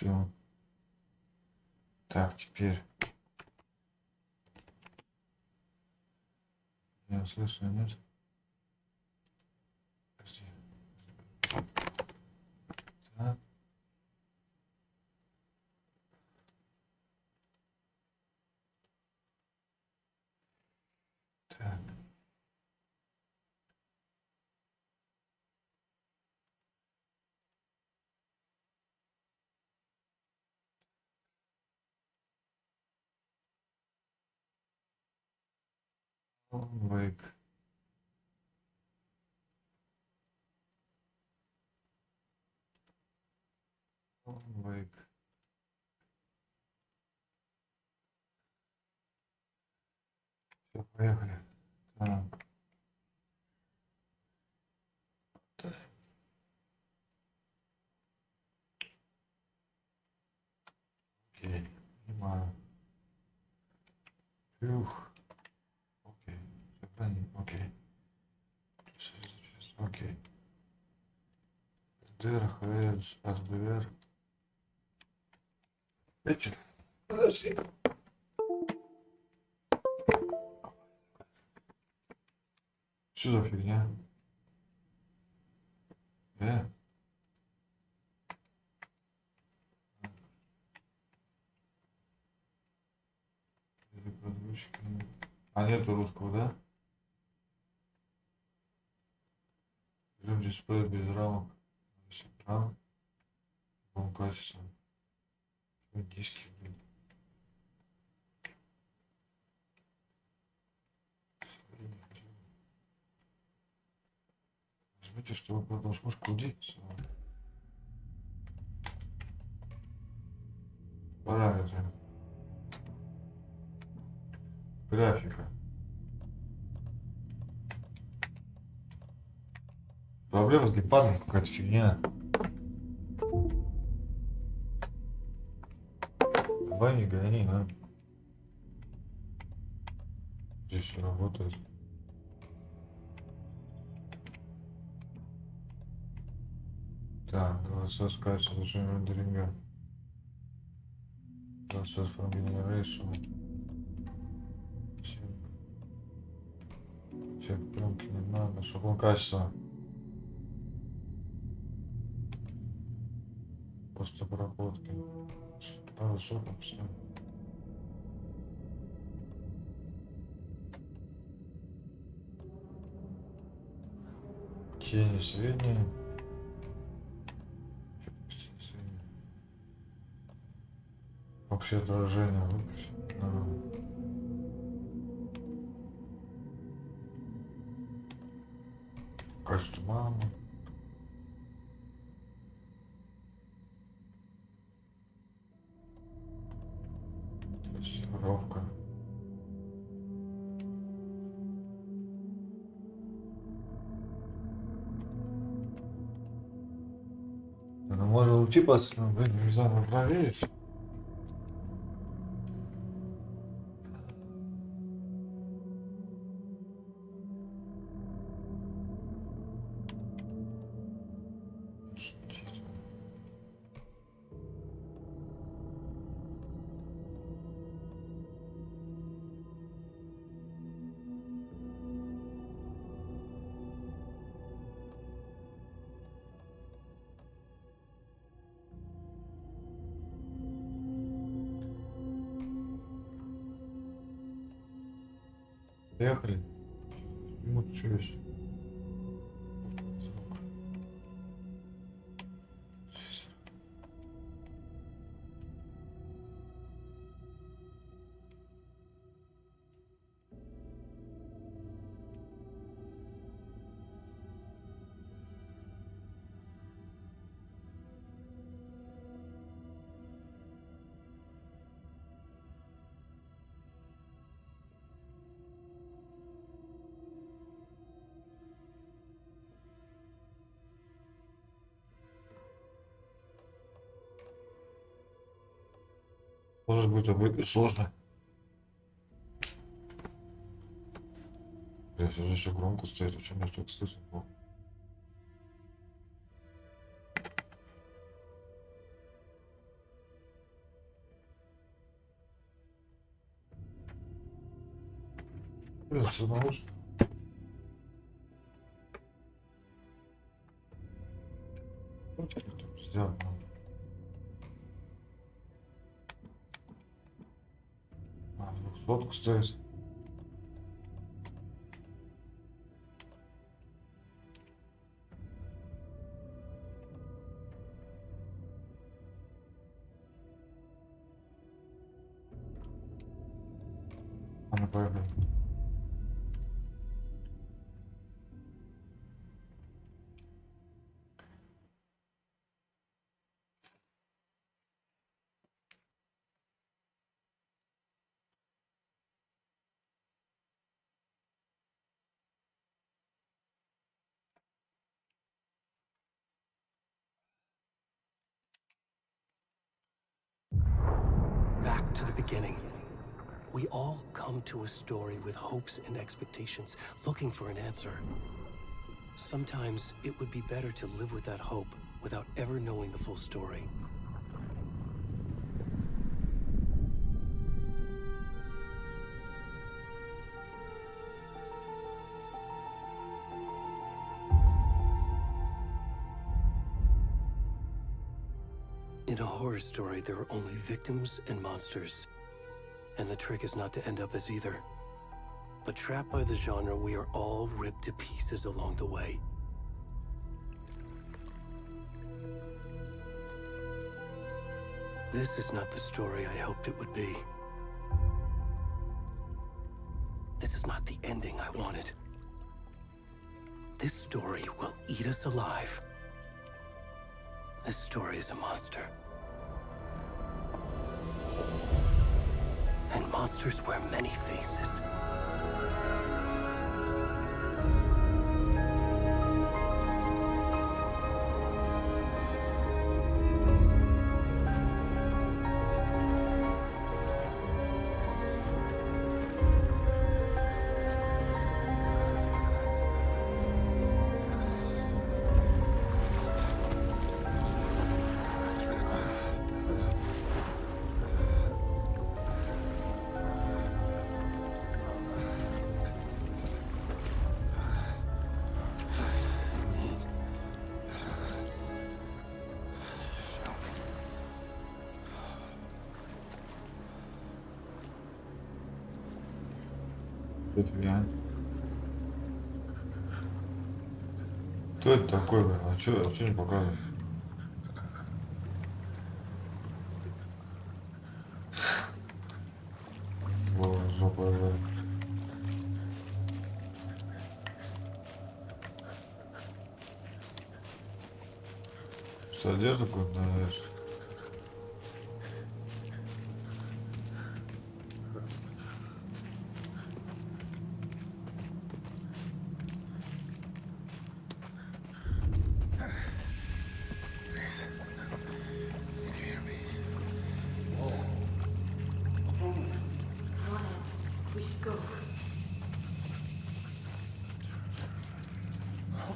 Все. Так, теперь. Я слышу, нет? Подожди. Так. Так. Алан Вейк. Алан Вейк. Все, поехали. Так. Так. Окей, понимаю. Фух. Окей. Сохрани. Окей. Окей. РДР, ХС, РДР. Эти. Подожди. Что за фигня? А нету русского, да? Берем дисплей без рамок. Рам. Вам качество. Диски, блин. Возьмите, чтобы потом смушку удить. Параметры. Графика. Проблема с геймпадом, какая-то фигня. Давай не гони, а. Здесь все работает. Так, голоса скачивается в режиме рендеринга. Голоса from generation. Все пленки не надо, чтобы он качество. Просто проработки. Хорошо, все. Тени средние. Общее отражение выпустить. Качество мамы. Тестировка. Ну, можно уйти просто, но, блин, не знаю, проверить. Поехали. Вот что есть. Может быть сложно. Если же все громко стоит, очень мне так слышно. Блин, все наушники. Сделал. Сотку стоит. Поехали. Back to the beginning. We all come to a story with hopes and expectations, looking for an answer. Sometimes it would be better to live with that hope without ever knowing the full story. In a horror story, there are only victims and monsters. And the trick is not to end up as either. But trapped by the genre, we are all ripped to pieces along the way. This is not the story I hoped it would be. This is not the ending I wanted. This story will eat us alive. This story is a monster. And monsters wear many faces. Кто это такой, блин? А чё не показывает? Жопа, блин. Что, одежду какую-то навешаешь?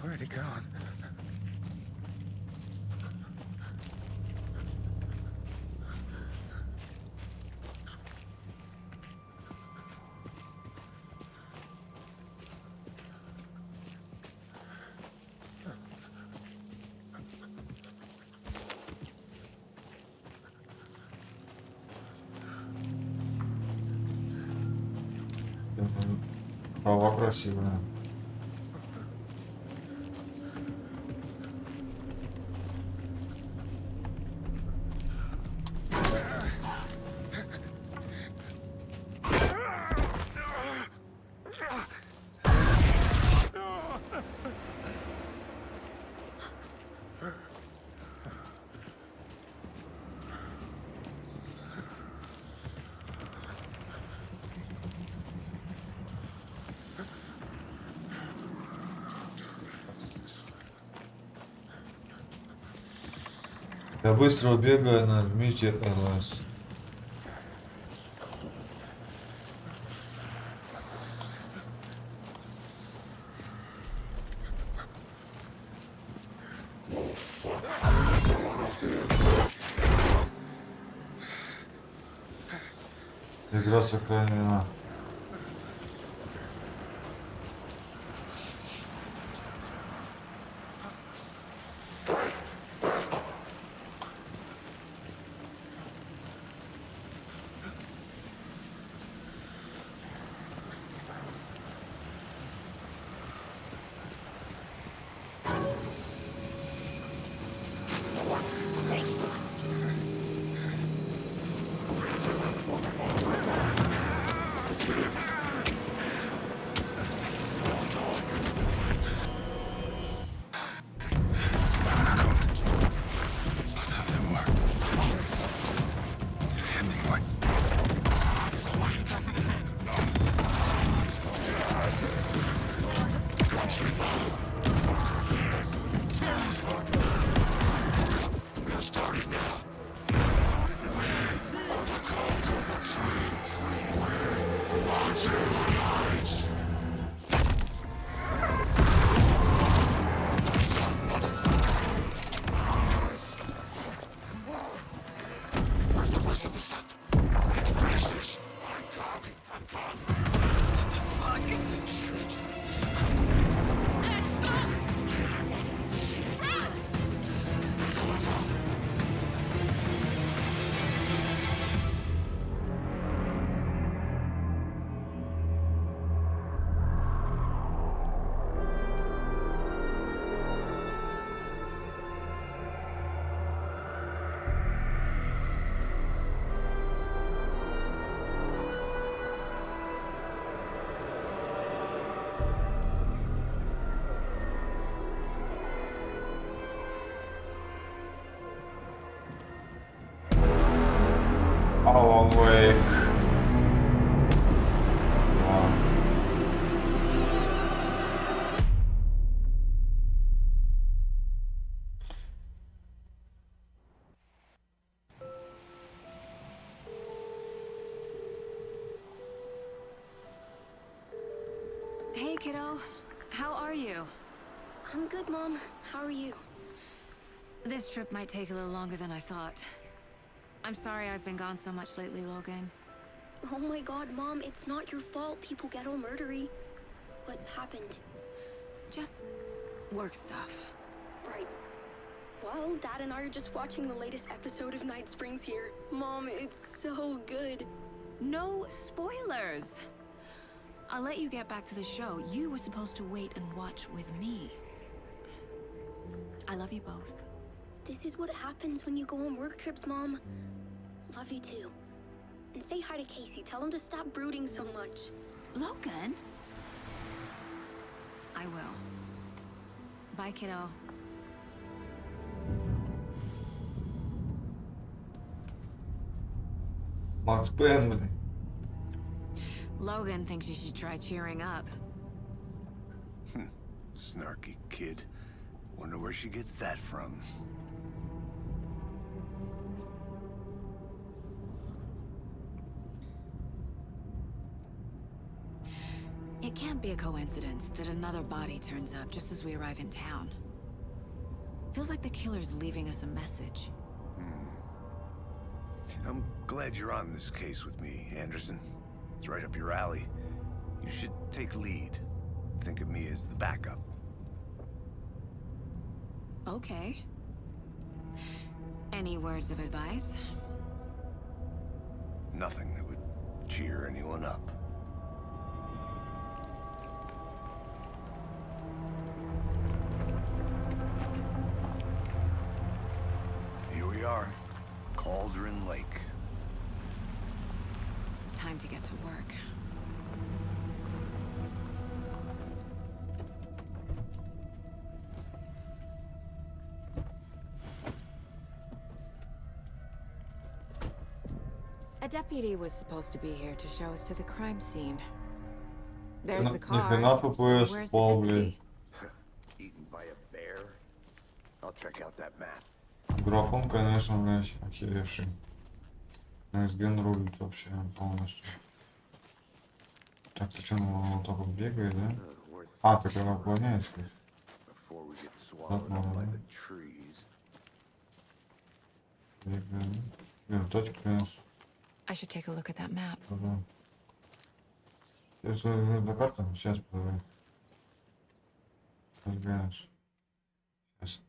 Already gone. Трава красивая. Для быстрого бега нажмите РЕЛИЗ. Игра сохранена. Алан Вейк. Hey, kiddo. How are you? I'm good, Mom. How are you? This trip might take a little longer than I thought. I'm sorry I've been gone so much lately, Logan. Oh my god, Mom, it's not your fault people get all murdery. What happened? Just work stuff. Right. Well, Dad and I are just watching the latest episode of Night Springs here. Mom, it's so good. No spoilers! I'll let you get back to the show. You were supposed to wait and watch with me. I love you both. This is what happens when you go on work trips, Mom. Love you too. And say hi to Casey. Tell him to stop brooding so much. Logan? I will. Bye, kiddo. Макс Пен, блин. Logan thinks you should try cheering up. Snarky kid. Wonder where she gets that from. It can't be a coincidence that another body turns up just as we arrive in town. Feels like the killer's leaving us a message. I'm glad you're on this case with me, Anderson. It's right up your alley. You should take lead. Think of me as the backup. Okay. Any words of advice? Nothing that would cheer anyone up. Here we are. Cauldron Lake. Time to get to work. A deputy was supposed to be here to show us to the crime scene. There's the car. Нихрена So FPS where's the спал, блин. deputy? Eaten by a bear? I'll check out that map. Графон, конечно, блядь, охеревший. Нейсген рулит вообще полностью. Так, ты что, он вот так вот бегает, да? А, ты когда уклоняешься, конечно. Before we get swallowed up by the trees. Бегает. Блин, точка, конечно. I should take a look at that map. Ага. Если на карту, сейчас давай. Разбираешь. Сейчас.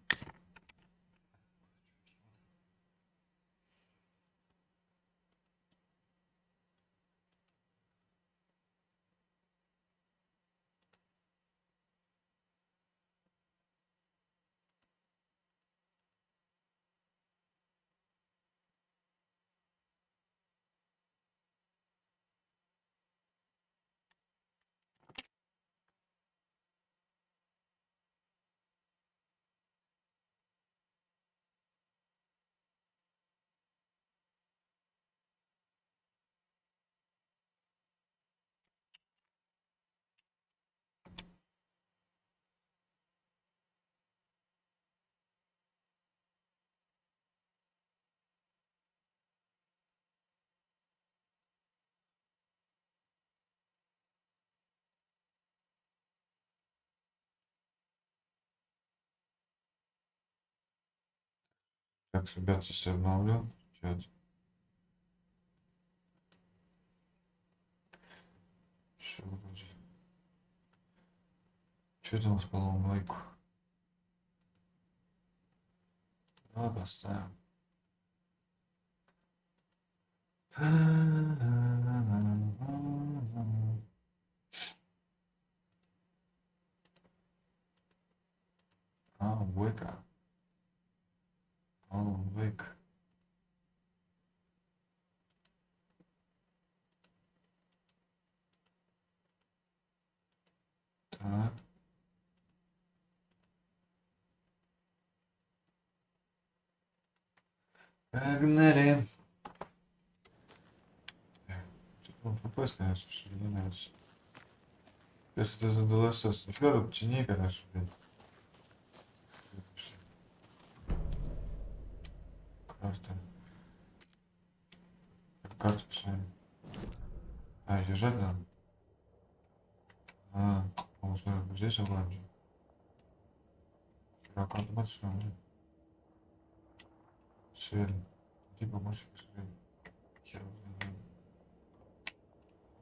Так, ребят, сейчас я обновлю чат. Что это у нас по Алан Вейку? Давай поставим. Алан Вейка. Алан Вейк. Так. Погнали. Что-то он FPS, конечно, все не нравится. Если ты за DLSS, нифига тут теней, конечно, блин. Карта. Карту посмотрим. А, держать надо. А, может, наверное, здесь оглавим. А карту большую, да? Сверно. Типа, может, посмотреть. Хер возьми.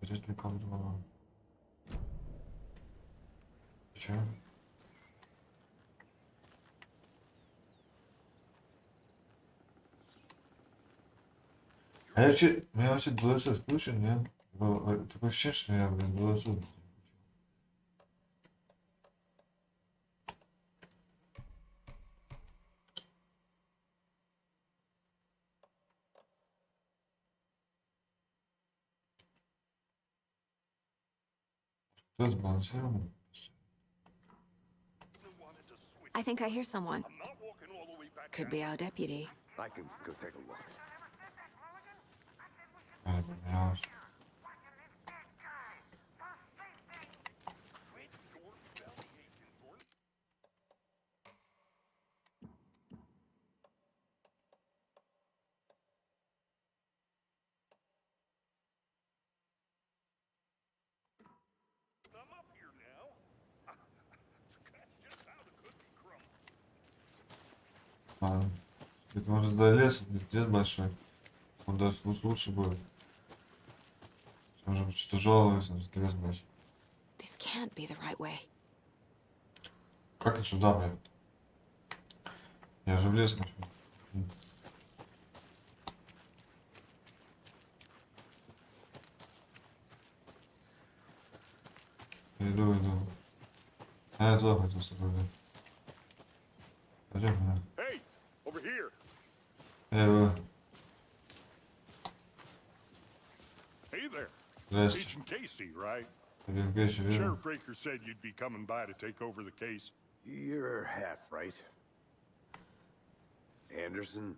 Здесь ли карту была? Чё? А я вообще, у меня вообще DLSS включен, нет? Такое ощущение, что я, блин, DLSS. Кто сбалансирован? I think I hear someone. Could be our deputy. I can go take a look. А, поменялось. Ладно. Это может до леса, лес большой. Он даже лучше будет. Может быть, что-то жалуется, что лес большой. This can't be the right way. Как это сюда, блядь? Я же в лес хочу. Иду. А я туда хотел с тобой, блядь. Пойдем, блядь. Hey, over here. Hey there. Здрасте. Agent Casey, right? Один Кэши, верно? Sheriff Breaker said you'd be coming by to take over the case. You're half right. Anderson?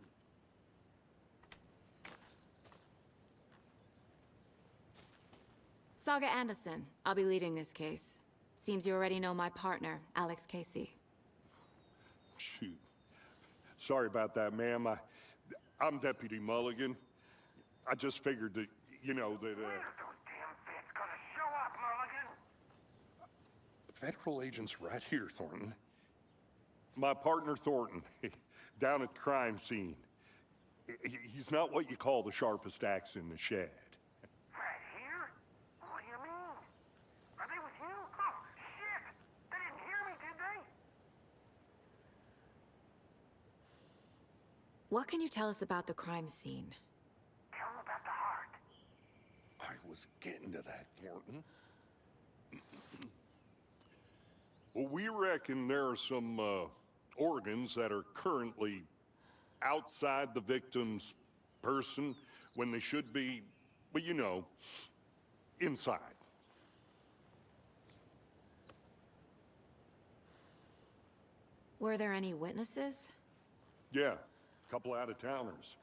Saga Anderson. I'll be leading this case. Seems you already know my partner, Alex Casey. Shoot. Sorry about that, ma'am. I'm Deputy Mulligan. I just figured that, you know, that, Federal agents right here, Thornton. My partner, Thornton, down at the crime scene. He's not what you call the sharpest axe in the shed. Right here? What do you mean? Are they with you? Oh, shit! They didn't hear me, did they? What can you tell us about the crime scene? Tell them about the heart. I was getting to that, Thornton. Well, we reckon there are some organs that are currently outside the victim's person when they should be, well, you know, inside. Were there any witnesses? Yeah, a couple out-of-towners.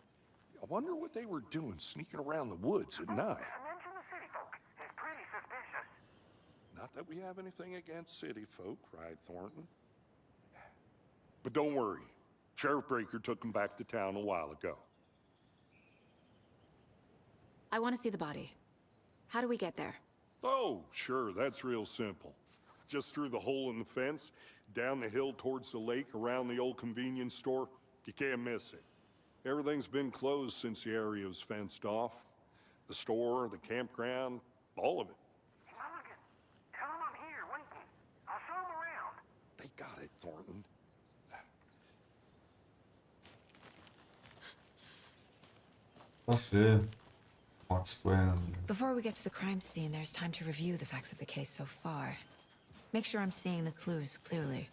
I wonder what they were doing sneaking around the woods at night. Mention the city folk. It's pretty suspicious. Not that we have anything against city folk, cried Thornton. But don't worry. Sheriff Breaker took them back to town a while ago. I want to see the body. How do we get there? Oh, sure, that's real simple. Just through the hole in the fence, down the hill towards the lake, around the old convenience store. You can't miss it. Everything's been closed since the area was fenced off. The store, the campground, all of it. Mulligan, tell him I'm here waiting. I'll show him around. They got it, Thornton. Пошли. Макс Пейн. Before we get to the crime scene, there's time to review the facts of the case so far. Make sure I'm seeing the clues clearly.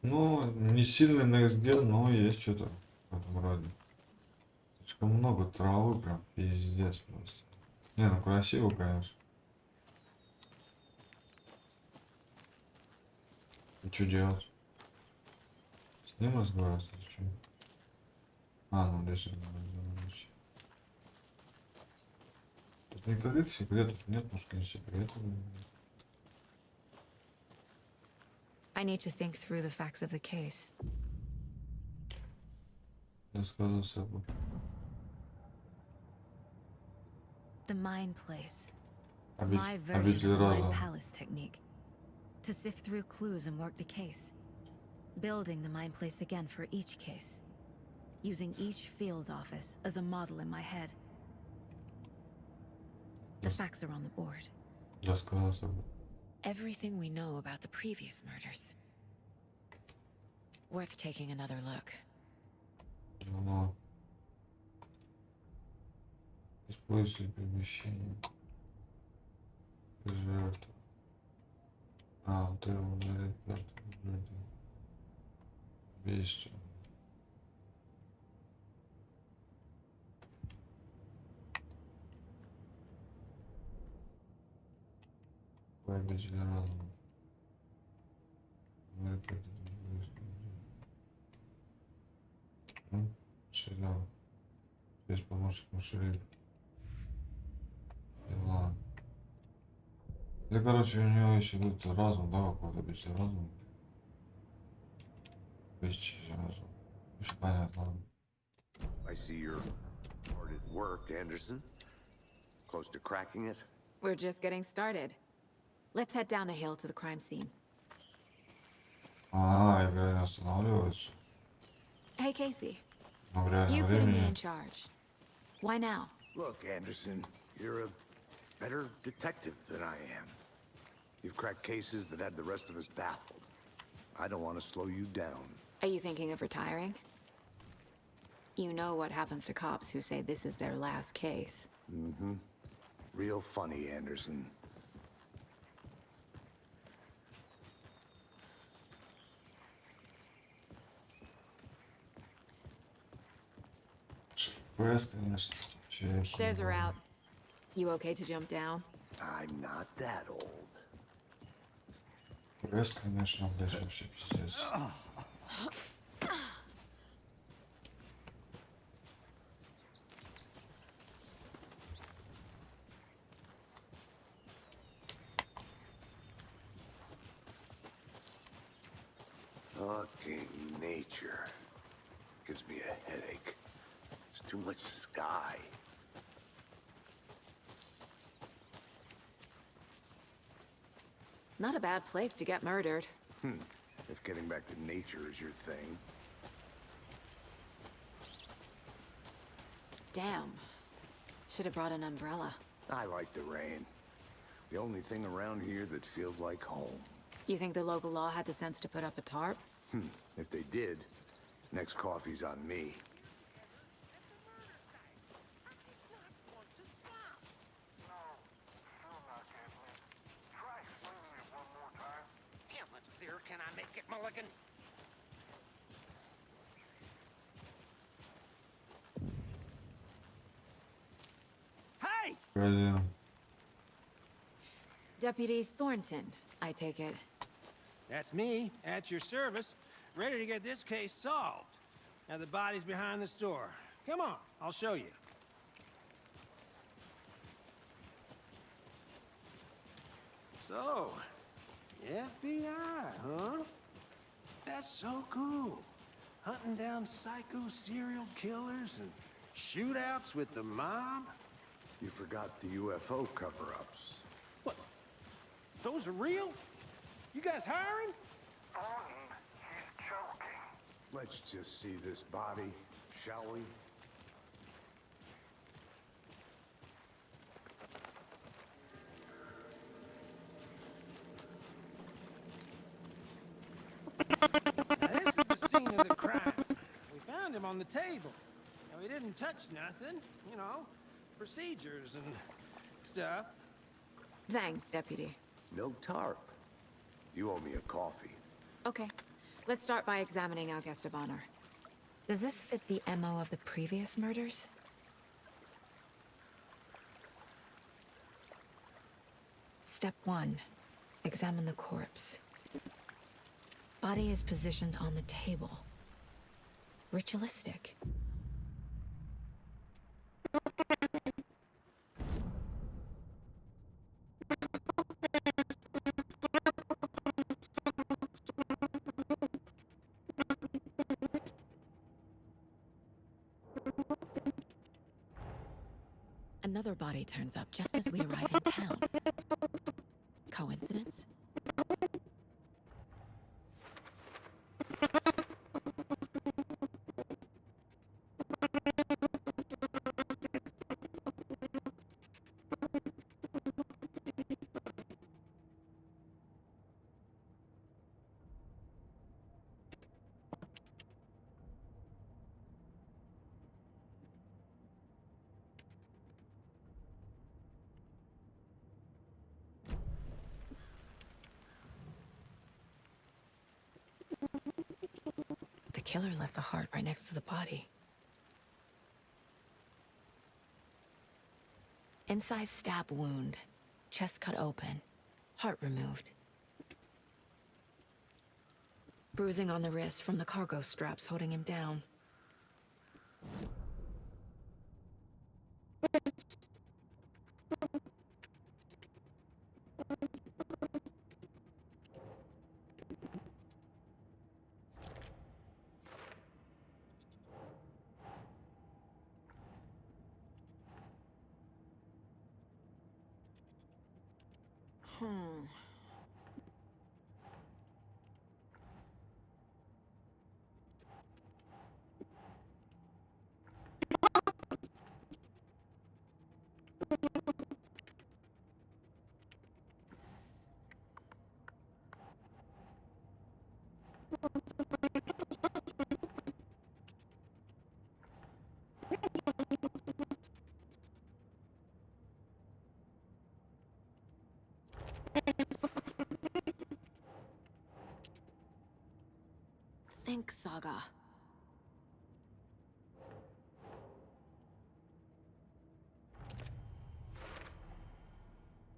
Ну, не сильный next-gen, но есть что-то в этом роде. Слишком много травы, прям пиздец просто. Не, ну красиво, конечно. И что делать? С ним разговаривать или что? А, ну здесь тут никаких секретов нет, может не секретов. I need to think through the facts of the case. Рассказывай собой. The Mind Place. Обитель My version of the Mind разума. Palace technique. To sift through clues and work the case. Building the Mind Place again for each case. Using each field office as a model in my head. The facts are on the board. Рассказывай собой. Everything we know about the previous murders. Worth taking another look. Ну, используй перемещение. Жертва. А, ты ударил карту жертвы. Убийство. Обитель разума. Всегда. Здесь помощник шерифа. Ладно. Да, короче, у него еще будет разум, да, какой-то обитель разума. Обитель разума. Все понятно, ладно. I see you're hard at work, Anderson. Close to cracking it? We're just getting started. Let's head down the hill to the crime scene. Ага, игра не останавливается. Hey, Casey. Но в реальном You putting me in времени. charge. Why now? Look, Anderson, you're a better detective than I am. You've cracked cases that had the rest of us baffled. I don't want to slow you down. Are you thinking of retiring? You know what happens to cops who say this is their last case. Mm-hmm. Real funny, Anderson. FPS, конечно. Чехия. Stairs are out. You okay to jump down? I'm not that old. FPS, конечно, блядь, вообще пиздец. Fucking nature. Gives me a headache. There's too much sky. Not a bad place to get murdered. If getting back to nature is your thing. Damn. Should have brought an umbrella. I like the rain. The only thing around here that feels like home. You think the local law had the sense to put up a tarp? If they did, next coffee's on me. Try swinging it one more time. How much clearer can I make it, Mulligan? Hey! Блин. Deputy Thornton, I take it. That's me, at your service, ready to get this case solved. Now the body's behind the store. Come on, I'll show you. So, FBI, huh? That's so cool. Hunting down psycho serial killers and shootouts with the mob? You forgot the UFO cover-ups. What? Those are real? You guys hiring? Thornton, he's joking. Let's just see this body, shall we? Now, this is the scene of the crime. We found him on the table. Now, he didn't touch nothing, you know, procedures and stuff. Thanks, Deputy. No tarp. You owe me a coffee. Okay, let's start by examining our guest of honor. Does this fit the MO of the previous murders? Step 1. Examine the corpse. Body is positioned on the table. Ritualistic. Another body turns up just as we arrive in town. Coincidence? The killer left the heart right next to the body. Inside stab wound, chest cut open, heart removed. Bruising on the wrist from the cargo straps holding him down. Think, Saga.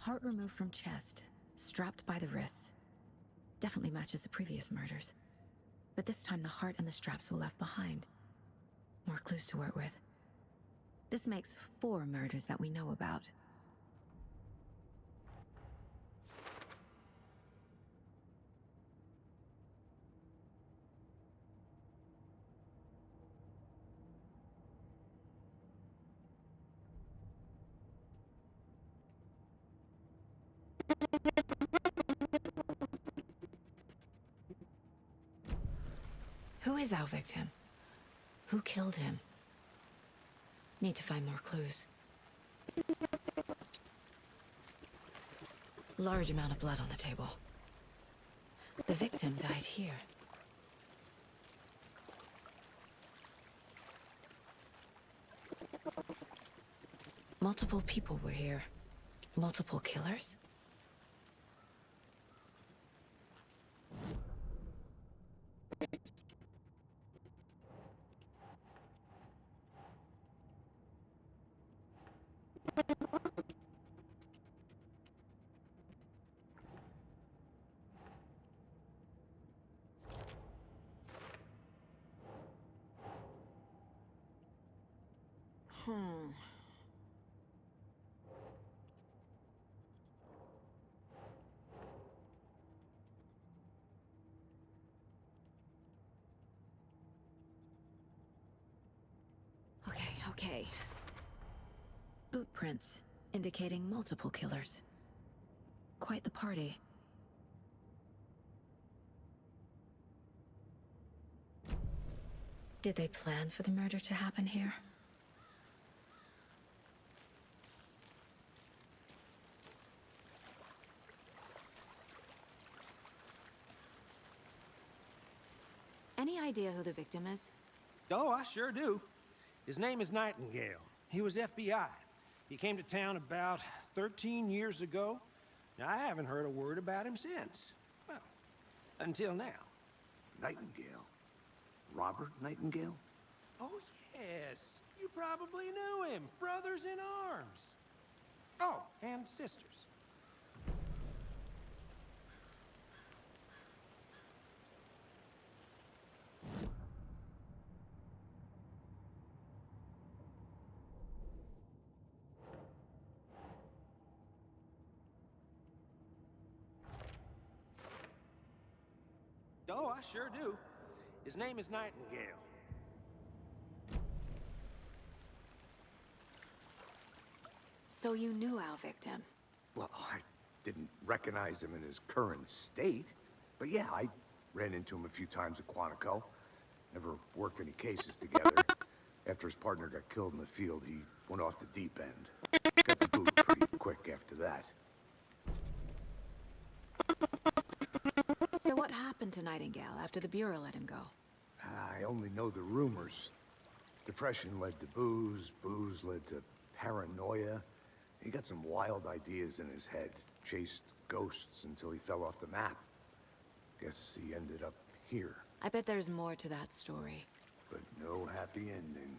Heart removed from chest, strapped by the wrists. Definitely matches the previous murders. But this time the heart and the straps were left behind. More clues to work with. This makes 4 murders that we know about. Who is our victim? Who killed him? Need to find more clues. Large amount of blood on the table. The victim died here. Multiple people were here. Multiple killers? Okay. Boot prints, indicating multiple killers. Quite the party. Did they plan for the murder to happen here? Any idea who the victim is? Oh, I sure do. His name is Nightingale. He was FBI. He came to town about 13 years ago. Now, I haven't heard a word about him since. Well, until now. Nightingale? Robert Nightingale? Oh, yes. You probably knew him. Brothers in arms. Oh, and sisters. Oh, I sure do. His name is Nightingale. So you knew our victim? Well, I didn't recognize him in his current state. But yeah, I ran into him a few times at Quantico. Never worked any cases together. After his partner got killed in the field, he went off the deep end. Got the boot pretty quick after that. So what happened to Nightingale after the Bureau let him go? I only know the rumors. Depression led to booze, booze led to paranoia. He got some wild ideas in his head, chased ghosts until he fell off the map. Guess he ended up here, I bet there's more to that story. but no happy ending.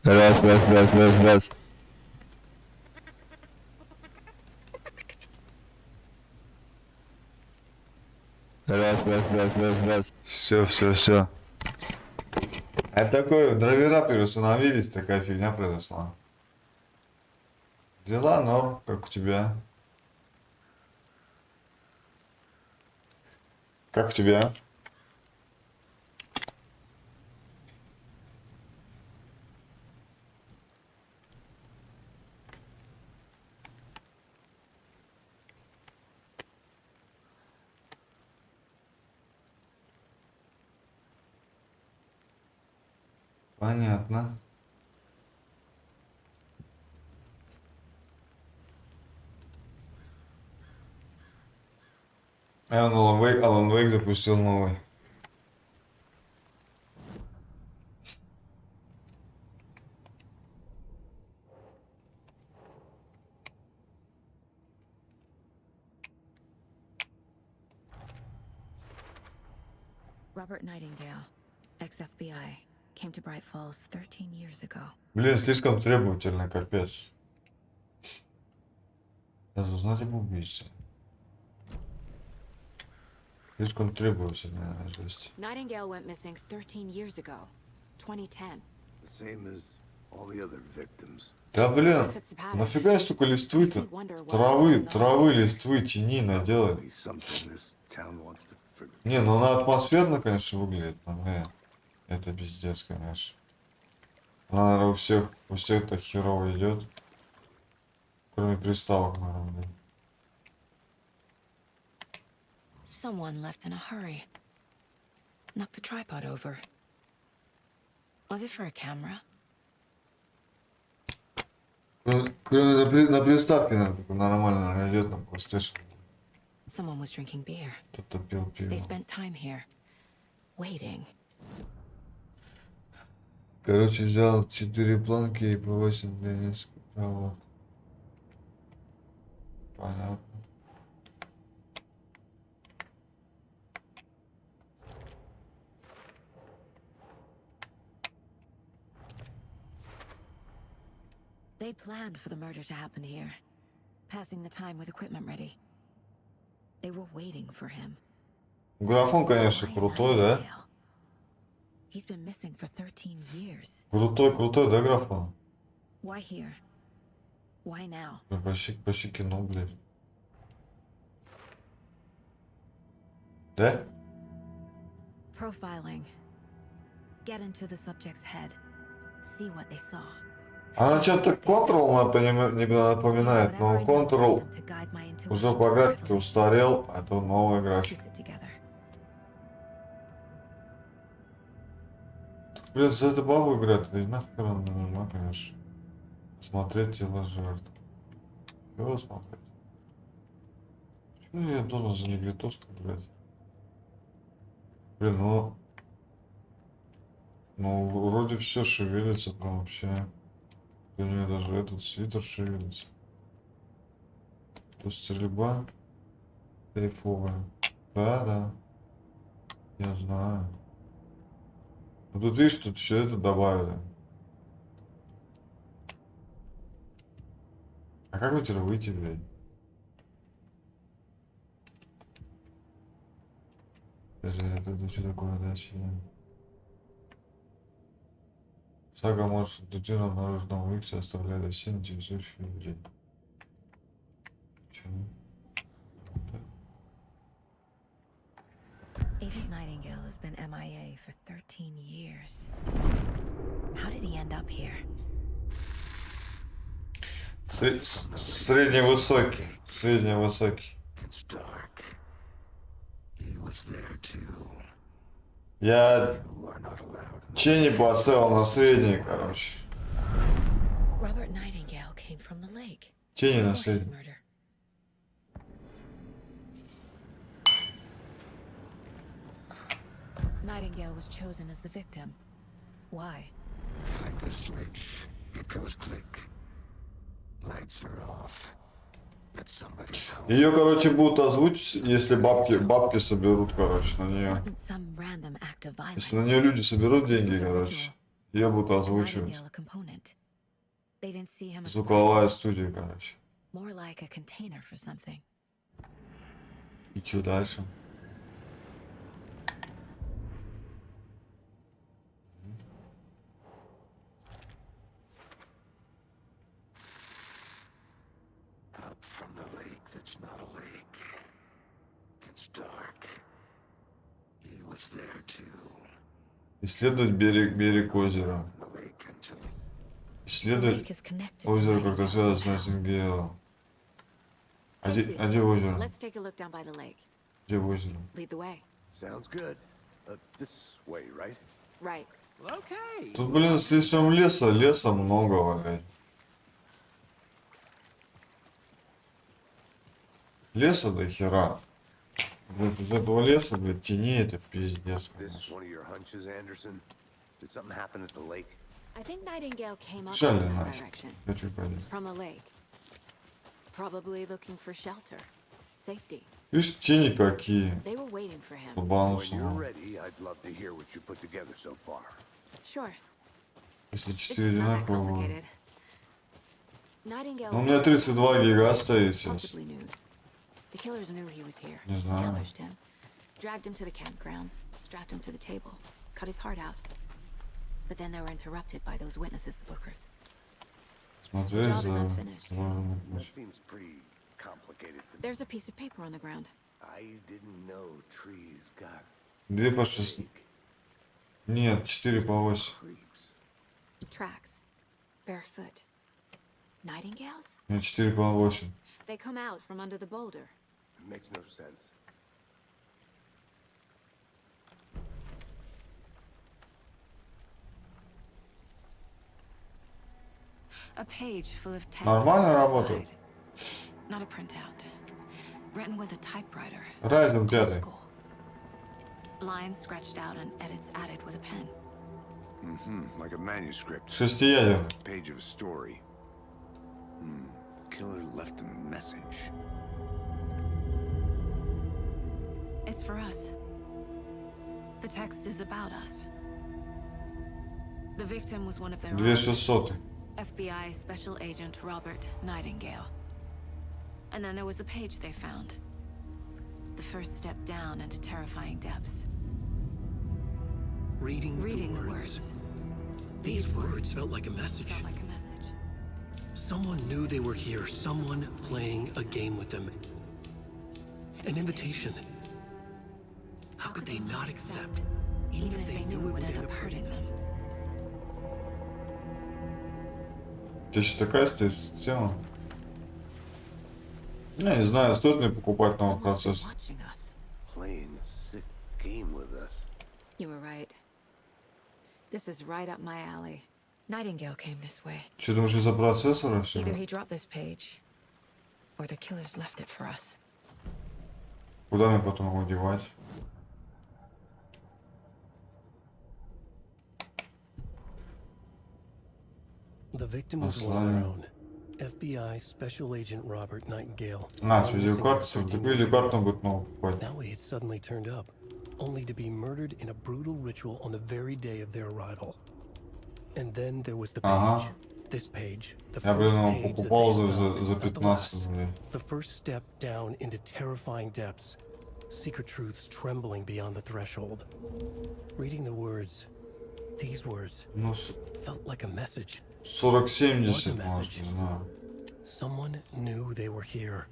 Раз. Раз. Все. Это такое, драйвера переустановились, такая фигня произошла. Дела норм, как у тебя? Как у тебя? Понятно. Алан Вейк запустил новый. Robert Nightingale, ex-FBI, came to Bright Falls 13 years ago. Блин, слишком требовательно, капец. Сейчас узнать об убийце. Слишком требовательная жесть. Nightingale went missing 13 years ago, 2010. The same as all the other victims. Да блин, нафига столько листвы-то? Травы, листвы, тени наделали. Probably something this town wants to forget. Не, ну она атмосферно, конечно, выглядит, но, блин, это пиздец, конечно. Она, наверное, у всех так херово идет. Кроме приставок, наверное, блин. Someone left in a hurry. Knocked the tripod over. Was it for a camera? Кроме на приставке, наверное, нормально найдет на PlayStation. Someone was drinking beer. Кто-то пил пиво. They spent time here, waiting. Короче, взял 4 планки и по 8 для нескольких проводов. Понятно. They planned for the murder to happen here, passing the time with equipment ready. They were waiting for him. Графон, конечно, Why крутой, да? Nightingale? He's been missing for 13 years. Крутой, да, графон? Why here? Why now? Почти кино, блядь. Да? Profiling. Get into the subject's head. See what they saw. Она что-то Control напоминает, но Control уже по графике устарел, а это новая графика. Блин, за эту бабу играть, да и нахер она не нужна, конечно. Смотреть тело жертв. Чего смотреть? Почему я должен за неглитовку играть? Блин, ну вроде все шевелится прям вообще. У нее даже этот свитер шевелится. То есть стрельба кайфовая. Да. Я знаю. Ну тут видишь, тут еще это добавили. А как у тебя выйти, блядь? Даже это что такое, да, сидим. Сага может детективном наружном выксе оставляет осень интересующих людей. Почему? Agent Nightingale has been MIA for 13 years. How did he end up here? Средневысокий. Я Ченни поставил на средний, короче. Ченни на средний. Nightingale was chosen as the victim. Why? Like the switch, it goes click. Lights are off. But somebody's home. Ее, короче, будут озвучить, если бабки соберут, короче, на нее. Если на нее люди соберут деньги, короче, ее будут озвучивать. Звуковая студия, короче. И что дальше? From the lake that's not a lake. It's dark. He was there too. Исследовать берег озера. Исследовать озеро как-то связано с Найтингейлом. А где озеро? Где озеро? Sounds good. This way, right? Right. Okay. Тут, блин, слишком леса много, блядь. Леса до хера. Вот из этого леса, блядь, тени, это пиздец. Жаль, нахер. Хочу понять. Видишь, тени какие. Побануться. Если 4 одинакового. Ну, у меня 32 гига стоит сейчас. The killers knew he was here. Не знаю. Ambushed him, dragged him to the campgrounds, strapped him to the table, cut his heart out. But then they were interrupted by those witnesses, the bookers. The job is unfinished. That seems pretty complicated to me. There's a piece of paper on the ground. I didn't know trees got 2 по 6. Нет, 4 по 8. Tracks. Barefoot. Nightingales? Нет, 4 по 8. They come out from under the boulder. It makes no sense. A page full of text. Нормально работает. Not a printout. Written with a typewriter. Ryzen 5. Lines scratched out and edits added with a pen. Like a manuscript. Шестиядерный. Page of a story. Killer left a message. It's for us. The text is about us. The victim was one of their own. 2600. FBI Special Agent Robert Nightingale. And then there was the page they found. The first step down into terrifying depths. Reading the words. These words felt like a message. Felt like a message. Someone knew they were here. Someone playing a game with them. An invitation. How could they not accept, even if they knew it would end up hurting them? Ты сейчас такая тема? Я не знаю, стоит мне покупать новый процессор. Playing a sick game with us. You were right. This is right up my alley. Nightingale came this way. Что думаешь из-за процессора все? Either he dropped this page, or the killers left it for us. Куда мне потом его девать? The victim was one of their own. FBI Special Agent Robert Nightingale. С видеокартой, так видеокарту будет новую покупать. Now he had suddenly turned up, only to be murdered in a brutal ritual on the very day of their arrival. And then there was the page. This page, the Я, first блин, его page that покупал they found, за not the 15 last. рублей. The first step down into terrifying depths. Secret truths trembling beyond the threshold. Reading the words, these words, Ну, felt like a message. 40-70, может, не знаю. Someone knew they were here,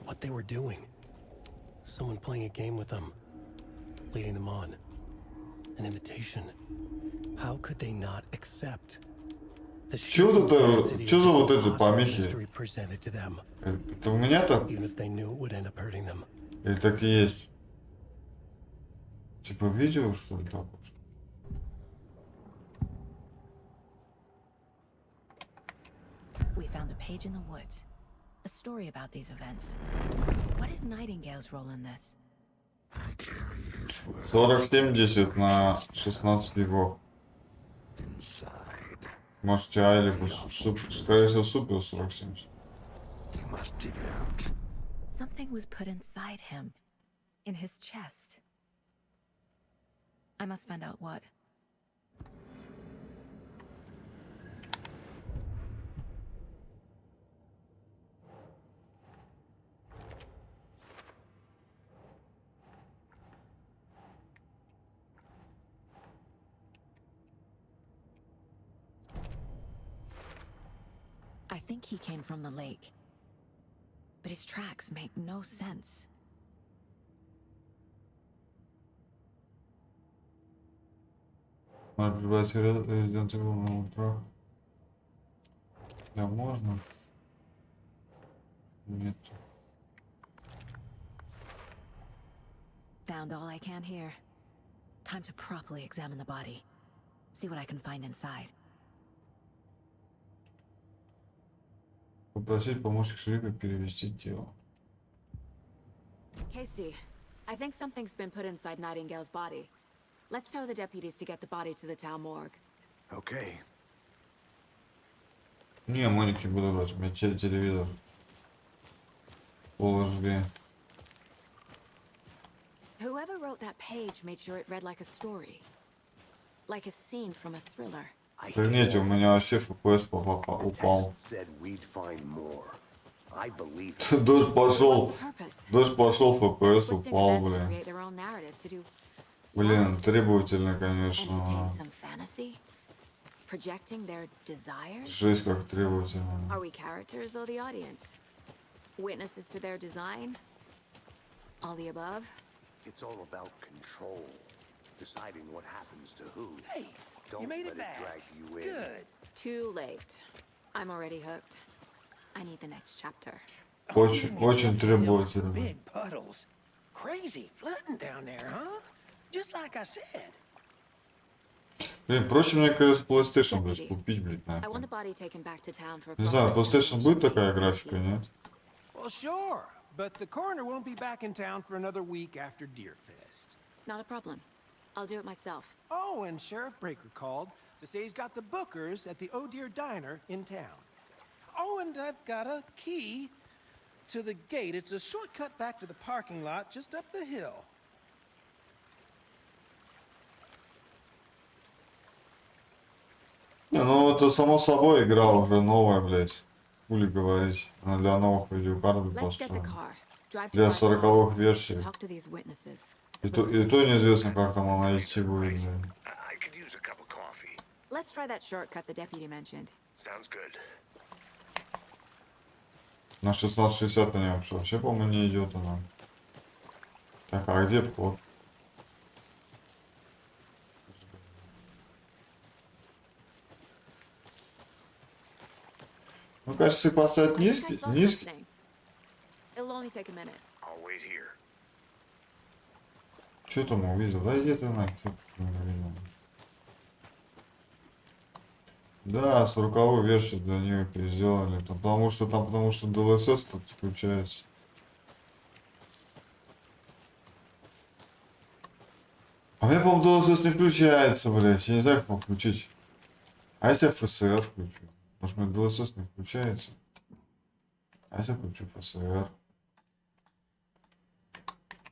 what they were doing. Someone playing a game with them, leading them on. An invitation. How could they not accept? Чё за вот эти помехи? Это у меня так? Even if they knew it would end up hurting them. Или так и есть? Типа видео, что ли, так вот? We found a page in the woods. A story about these events. What is Nightingale's role in this? 40-70 на 16 гигов. Может, или скорее всего, супер 40-70. Something was put inside him. In his chest. I must find out what. I think he came from the lake. But his tracks make no sense. Надо прибавить Resident Evil на утро. Да, можно. Нет. Found all I can here. Time to properly examine the body. See what I can find inside. Попросить помощник шерифа перевести тело. Casey, I think something's been put inside Nightingale's body. Let's tell the deputies to get the body to the town morgue. Okay. Не, Моник не буду брать, у меня телевизор. Положили. Whoever wrote that page made sure it read like a story. Like a scene from a thriller. Верните, у меня вообще FPS упал. Дождь пошел, FPS упал, блин. Блин, требовательно, конечно. Жесть, как требовательно. Are we characters or the audience? Witnesses to their design? All the above? It's all about control. Deciding what happens to who. Hey, Don't you made let it back. drag you in. Good. Too late. I'm already hooked. I need the next chapter. Очень требовательно. Big puddles. Crazy flooding down there, huh? Just like I said. Блин, проще мне, кажется, PlayStation, блядь, купить, блядь, нахуй. Не знаю, PlayStation будет такая графика, нет? Well, sure, but the coroner won't be back in town for another week after Deerfest. Not a problem. I'll do it myself. Oh, and Sheriff Breaker called to say he's got the bookers at the Oh Dear Diner in town. Oh, and I've got a key to the gate. It's a shortcut back to the parking lot just up the hill. Не, ну это само собой игра уже новая, блядь. Хули говорить. Она для новых видеокарт построена. Для 40-х версий. И то неизвестно, как там она идти будет, блин. I could use a cup of coffee. Let's try that shortcut the deputy mentioned. Sounds good. На 1660 на нем вообще, по-моему, не идет она. Так, а где вход? Ну, кажется, если поставить низкий. It'll only take a minute. I'll wait here. Что там увидел? Да иди ты нахер. Да, 40-ю версию для нее переделали. Потому что DLSS тут включается. А у меня, по-моему, DLSS не включается, блядь. Я не знаю, как включить. А если я FSR включу? Может, у меня DLSS не включается? А если я включу FSR?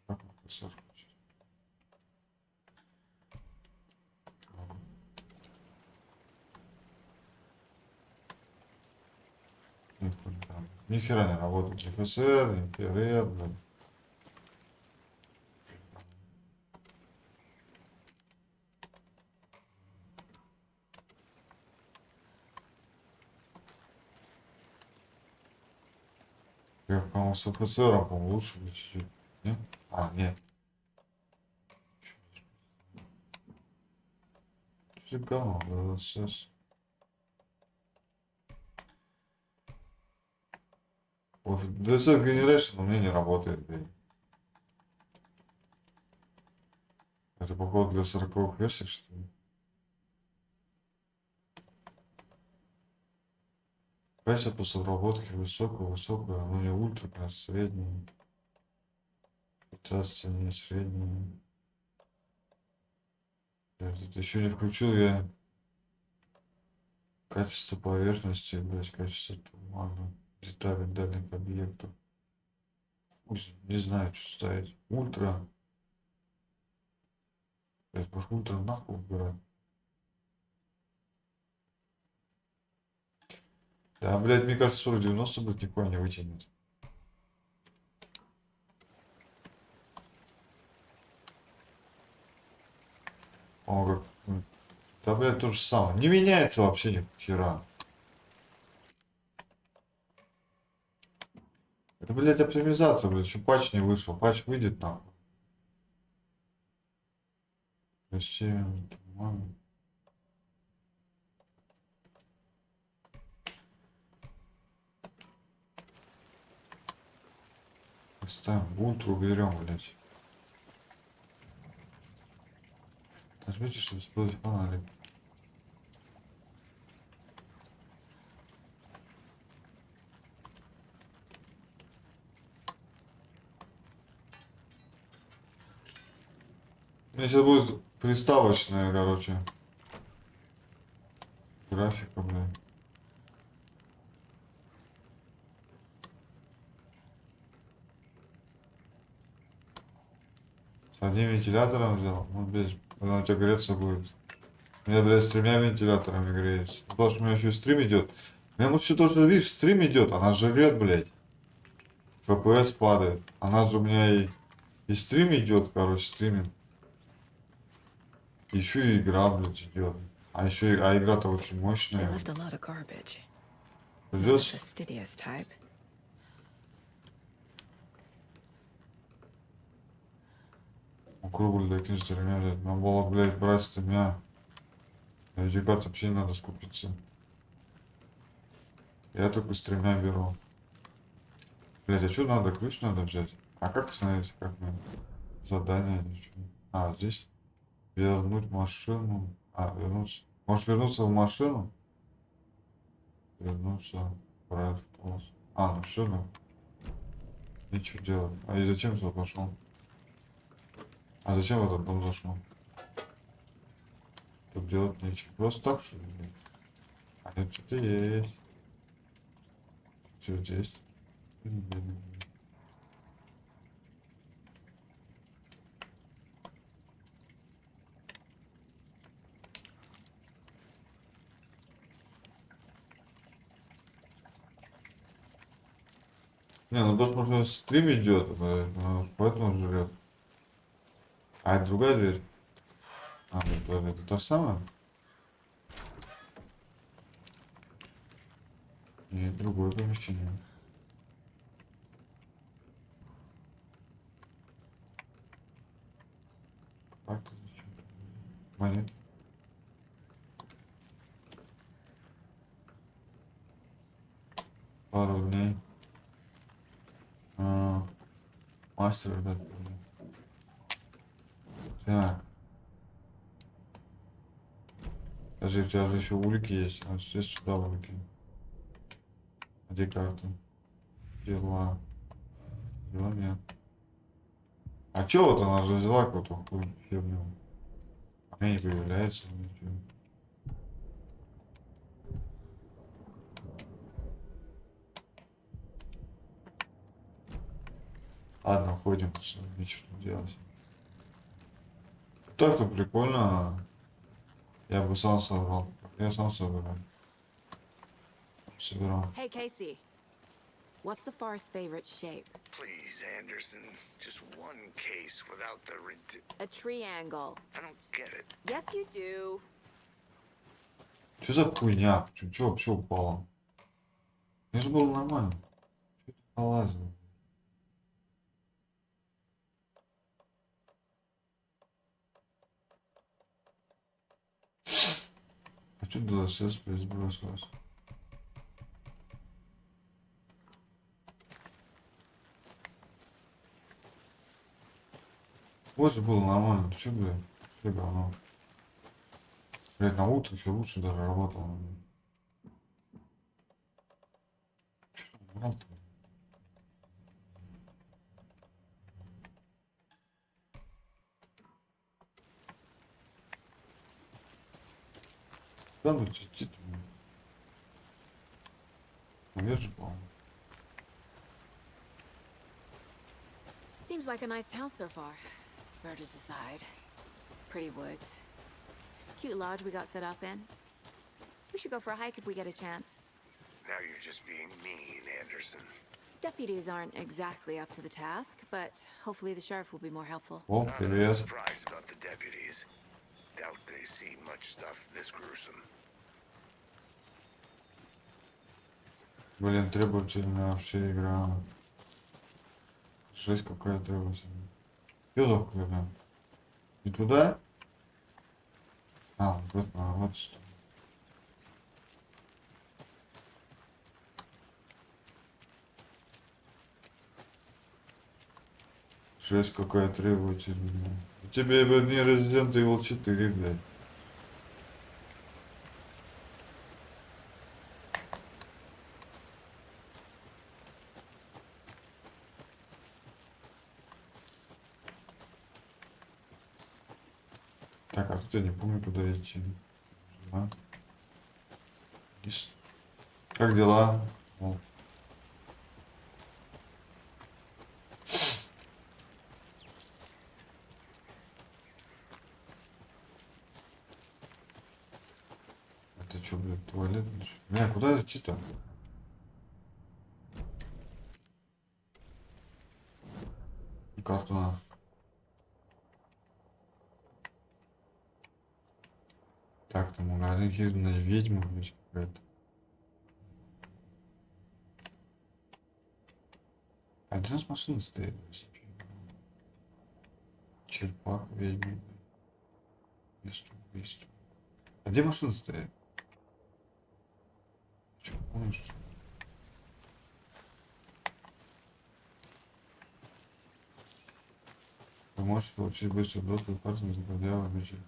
Как FSR включить? Ни хера не работает. Ни FSR, ни PRR, блядь. Я, по-моему, с ФСРом, по-моему, лучше будет чуть-чуть. Нет? А, нет. Фига, DLSS. Вот DLSS Generation у меня не работает, блин. Это, походу, для 40-х версий, что ли? Качество после обработки высокое, но не ультра, а среднее. Питаться не среднее. Я тут еще не включил я качество поверхности, блять, качество тумана, детали дальних объектов. Не знаю, что ставить. Ультра. Блять, может ультра нахуй убирать. Да, блядь, мне кажется, 4090 будет никуда не вытянет. О, как... Да, блядь, то же самое. Не меняется вообще ни хера. Это, блядь, оптимизация, блядь, еще патч не вышел. Патч выйдет нахуй. Ставим ультру, берем, блядь. Нажмите, чтобы сделать фонарик. У меня сейчас будет приставочная, короче, графика, блядь. С одним вентилятором взял. Ну, блядь, когда у тебя греться будет. У меня, блядь, с 3 вентиляторами греется. Потому что у меня еще и стрим идет. У меня еще то, что, видишь, стрим идет, она жрет, блядь. FPS падает. Она же у меня и стрим идет, короче, стриминг. Еще и игра, блядь, идет. А еще и игра-то очень мощная. Придется. Круглый докинь с 3, блядь. Надо было, блядь, брать с 3. На видеокарте вообще не надо скупиться. Я только с 3 беру. Блядь, а что надо? Ключ надо взять? А как смотреть, как мне? Задание, ничего. А, здесь. Вернуть машину. А, вернуться. Можешь вернуться в машину? Вернуться. Брать в полос. А, ну все, ну. Ничего делать. А и зачем сюда пошел? А зачем в этот дом зашел? Тут делать нечего. Просто так, что ли? А нет, что-то есть. Что здесь? Не, ну то, что стрим идет, поэтому жрет. А это другая дверь? А, это то же самое? Нет, другое помещение. Как это зачем? Монет. Пару дней. Мастер, да. Так. Даже у тебя же еще улики есть. А здесь сюда улики. Где карта? Дела. Дела нет. А чё вот она же взяла какую-то хуй херню? А мне не появляется ничего. Ладно, ходим, что ничего не делать. Так-то прикольно. Я бы сам собрал. Я сам собираю. Собирал. Hey, Casey. What's the forest's favorite shape? Please, Anderson. Just one case without the A triangle. I don't get it. Yes, you do. Что за хуйня? Чё вообще упало? Мне же было нормально. Чё ты полазил? А чё DLSS сбросилось? Вот же было нормально. Чё, блядь? Чё говно? Блядь, на утро еще лучше даже работало. Чё там брал-то? Куда бы идти-то? Наверх же, по-моему. Seems like a nice town so far. Murders aside. Pretty woods. Cute lodge we got set up in. We should go for a hike if we get a chance. Now you're just being mean, Anderson. Deputies aren't exactly up to the task, but hopefully the sheriff will be more helpful. О, Not привет. surprised about the deputies. Doubt they see much stuff this gruesome. Блин, требовательная вообще игра. Жесть какая требовательная. Что за хуйня? Не туда? А, вот что. Жесть какая требовательная. У тебя бы не Resident Evil 4, блядь. Так, а тут я не помню, куда идти. А? Как дела? О. Это что, блядь, туалет? Бля, куда идти-то? Карту надо. Так, там магазин хижина ведьма, блядь, какая-то. А где у нас машина стоит? Черпак, ведьма. Место убийства. А где машина стоит? Че, помнишь, что ли? Вы можете получить быстрый доступ к картам, заходя в обитель.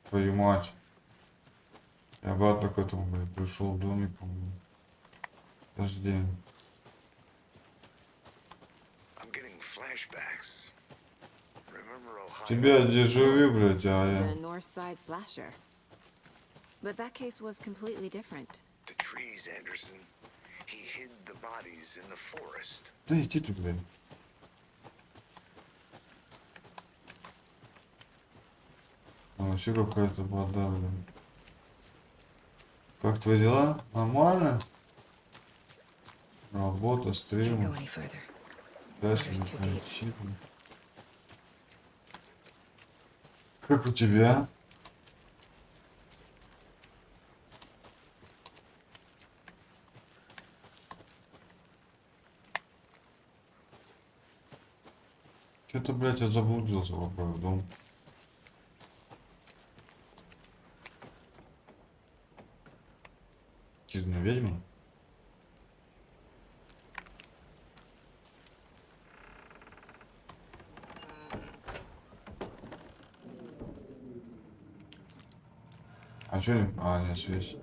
Твою мать. Я обратно к этому, блядь, пришел в домик, по-моему. Подожди. I'm getting flashbacks. Remember Ohio? Тебя дежавю, блядь, The North Side slasher. But that case was completely different. The trees, Anderson. He hid the bodies in the forest. Да иди ты, блядь. А вообще какая-то вода, блядь. Как твои дела? Нормально? Работа, Can't стрим. go any further. Дальше Water's too deep. мотоциклы. Как у тебя? Что-то, блядь, я заблудился в дом. Кизная ведьма? А что не... А, нет, связь.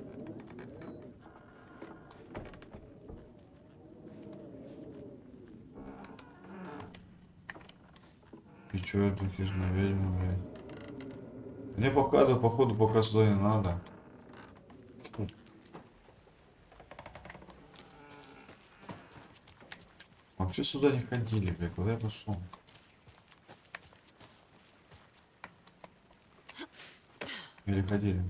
И чё это кизная ведьма, блядь? Мне походу, пока сюда не надо. Вообще сюда не ходили, блядь, куда я пошел? Или ходили?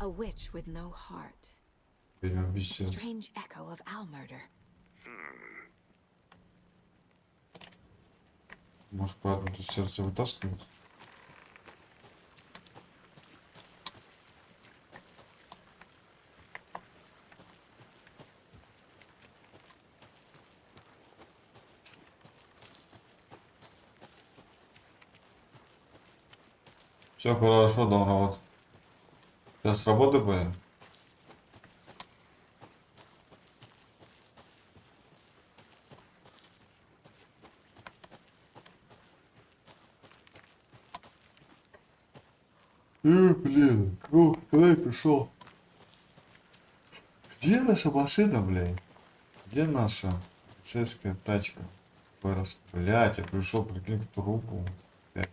A witch with no heart. Ведьма A без сердца. strange echo of owl murder. Может, поэтому тут сердце вытаскивают? Все хорошо, дом работает. Сейчас с работы будем? Блин, куда я пришел? Где наша машина, блин? Где наша полицейская тачка? Блять, я пришел, прикинь, к трупу. Блядь.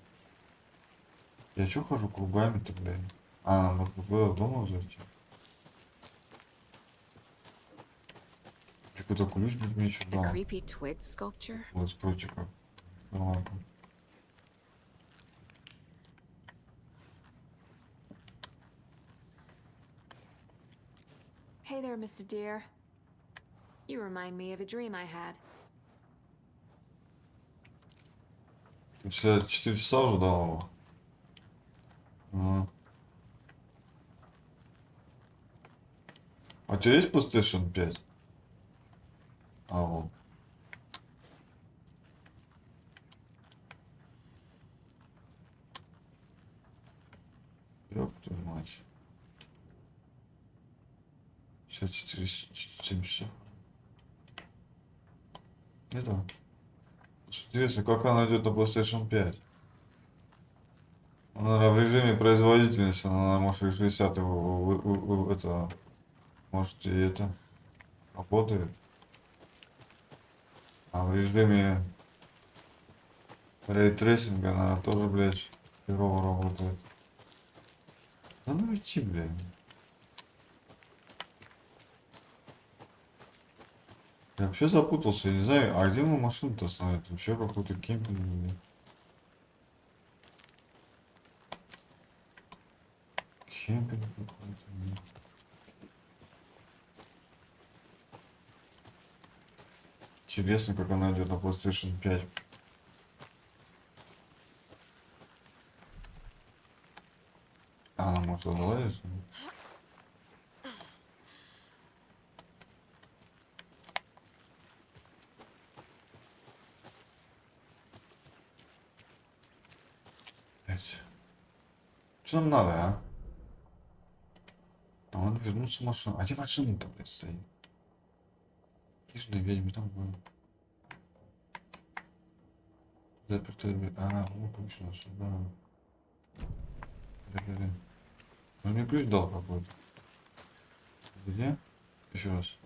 Я чё хожу кругами-то, блядь? А, может быть, в дома зайти? Какой-то ключ без меча A дал. creepy twig sculpture. Вот, против как. Ну ладно. Hey there, Mr. Deer. You remind me of a dream I had. 4 часа уже дал его. А у тебя есть PlayStation 5? А, вот. Ёб твою мать. Сейчас 7 часов. Это. Интересно, как она идет на PlayStation 5? Она, наверное, в режиме производительности, она может и 60 это, может и это работает. А в режиме рейтрейсинга, наверное, тоже, блядь, херово работает. Надо идти, блядь. Я вообще запутался, я не знаю, а где мы машину-то остановить? Вообще какой-то кемпинг, блядь. Кемпинг какой-то, блядь. Интересно, как она идет на PlayStation 5. А, она может залазить? Что нам надо, а? А надо вернуться в машину. А где машина-то, блядь, стоит? Кишная ведьма там была. Запертая дверь. А, ну точно, сюда. Блин. Он мне ключ дал какой-то. Где? Еще раз.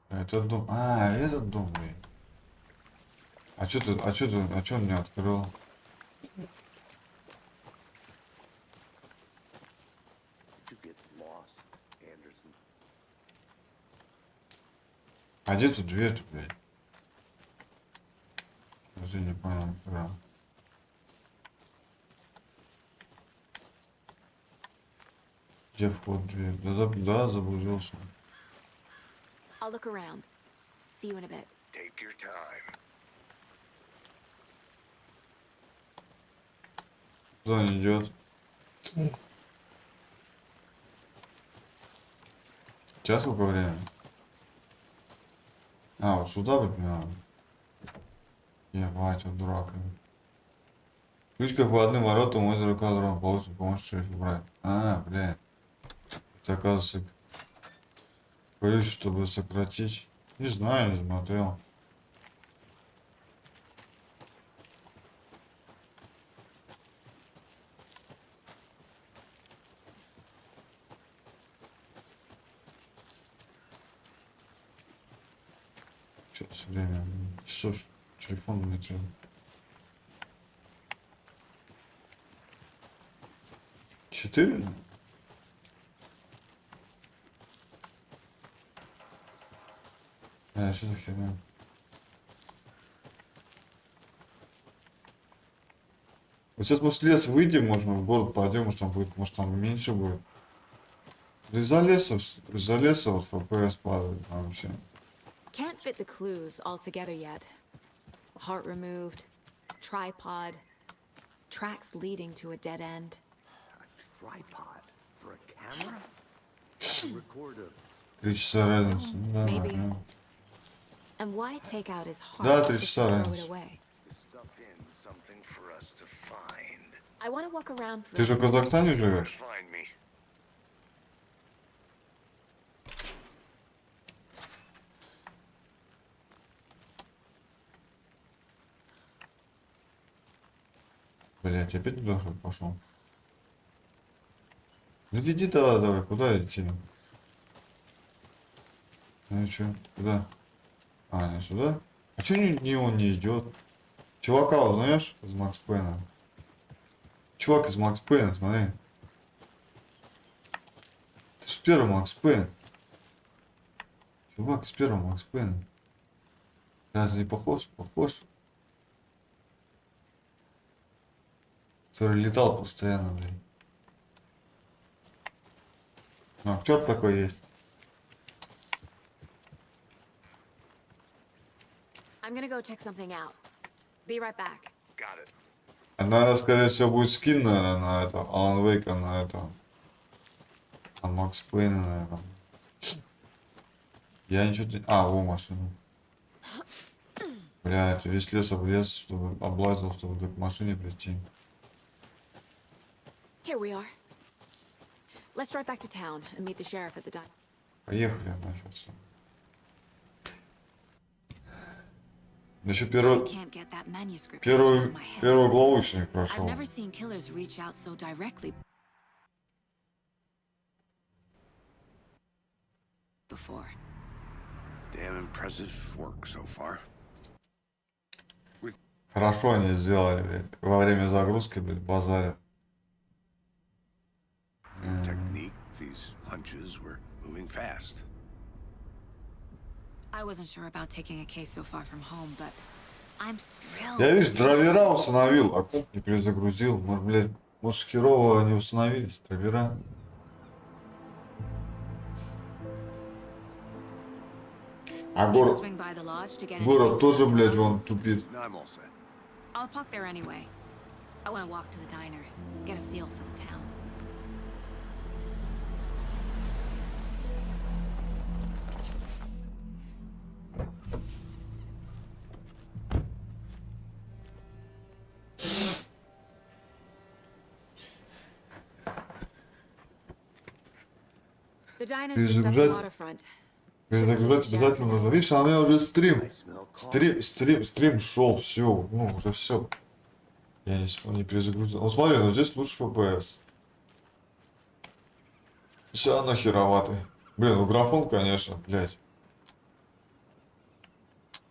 А, этот дом. А, этот дом, блин. А что он мне открыл? А где тут дверь-то, блядь? Даже не понял, да. Где вход в дверь? Да, заблудился. I'll look around. See you in a bit. Take your time. Куда он идет? Сейчас сколько времени? А, вот сюда быть надо. Ебать, вот дурак. Ключ к входным воротам озера кадром получится помочь шефу брать. А, блядь. Это оказывается ключ, чтобы сократить. Не знаю, не смотрел. Сейчас время. Часов телефон мне треба. Четыре? А, что за херня? Вот сейчас, может, в лес выйдем, можно в город пойдем, может там меньше будет. Из-за леса вот ФПС падает там вообще. Can't fit the clues all together yet. Heart removed, tripod, tracks leading to a dead end. A tripod for a camera? Record a 3 часа разница. Ну, да, Maybe. да. And why take out his heart Да, 3 just часа to throw it разница. away? to stuff in something for us to find. I want to walk around for Ты же в Казахстане живешь? Find me. Блять, опять туда что-то пошел. Ну иди давай, куда идти? Ну и чё, куда? А, не сюда? А чё не он не идет? Чувака узнаешь из Макс Пейна? Чувак из Макс Пейна, смотри. Ты ж первый Макс Пейн. Чувак из первого Макс Пейна. Разве не похож? Похож. Который летал постоянно, блин. Ну, актер такой есть. I'm gonna go check something out. Be right back. Got it. Наверное, скорее всего, будет скин, наверное, на это. Алан Вейка на это. А Макс Пейна, наверное. Я ничего не... А, во, машину. Бля, это весь лес облез, чтобы облазил, чтобы к машине прийти. Here we are. Let's drive back to town and meet the sheriff at the diner. Поехали нахер все. Еще I первую can't get that manuscript page out of my head. главу еще не I've прошел. never seen killers reach out so directly before. Damn impressive work so far. Хорошо они сделали, блядь. Во время загрузки, блядь, базарят. Their technique, these hunches were moving fast. I wasn't sure about taking a case so far from home, but I'm thrilled. Я, видишь, драйвера установил, а комп не перезагрузил. Может, блядь, может, херово не установились драйвера. А Need to swing by the lodge to get город anything тоже, from the блядь, вон office? тупит. No, I'm all set. I'll park there anyway. I want to walk to the diner, get a feel for the town. The diner's just up the Перезагружать? waterfront. Перезагружать обязательно нужно. Видишь, а у меня уже стрим. I smell coffee. Стрим шел, все, ну, уже все. Я не перезагрузил. Вот смотри, ну здесь лучше FPS. Все равно хероватый. Блин, ну графон, конечно, блядь.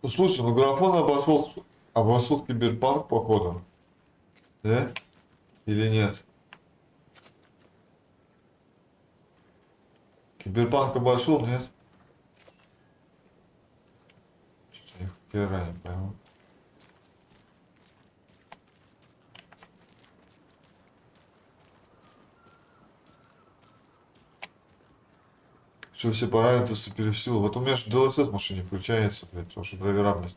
Ну слушай, ну графон обошел киберпанк, походу. Да? Или нет? Киберпанк обошел, нет? хера не пойму. Что все параметры вступили в силу. Вот у меня же DLSS в машине включается, блядь, потому что драйвера, блядь,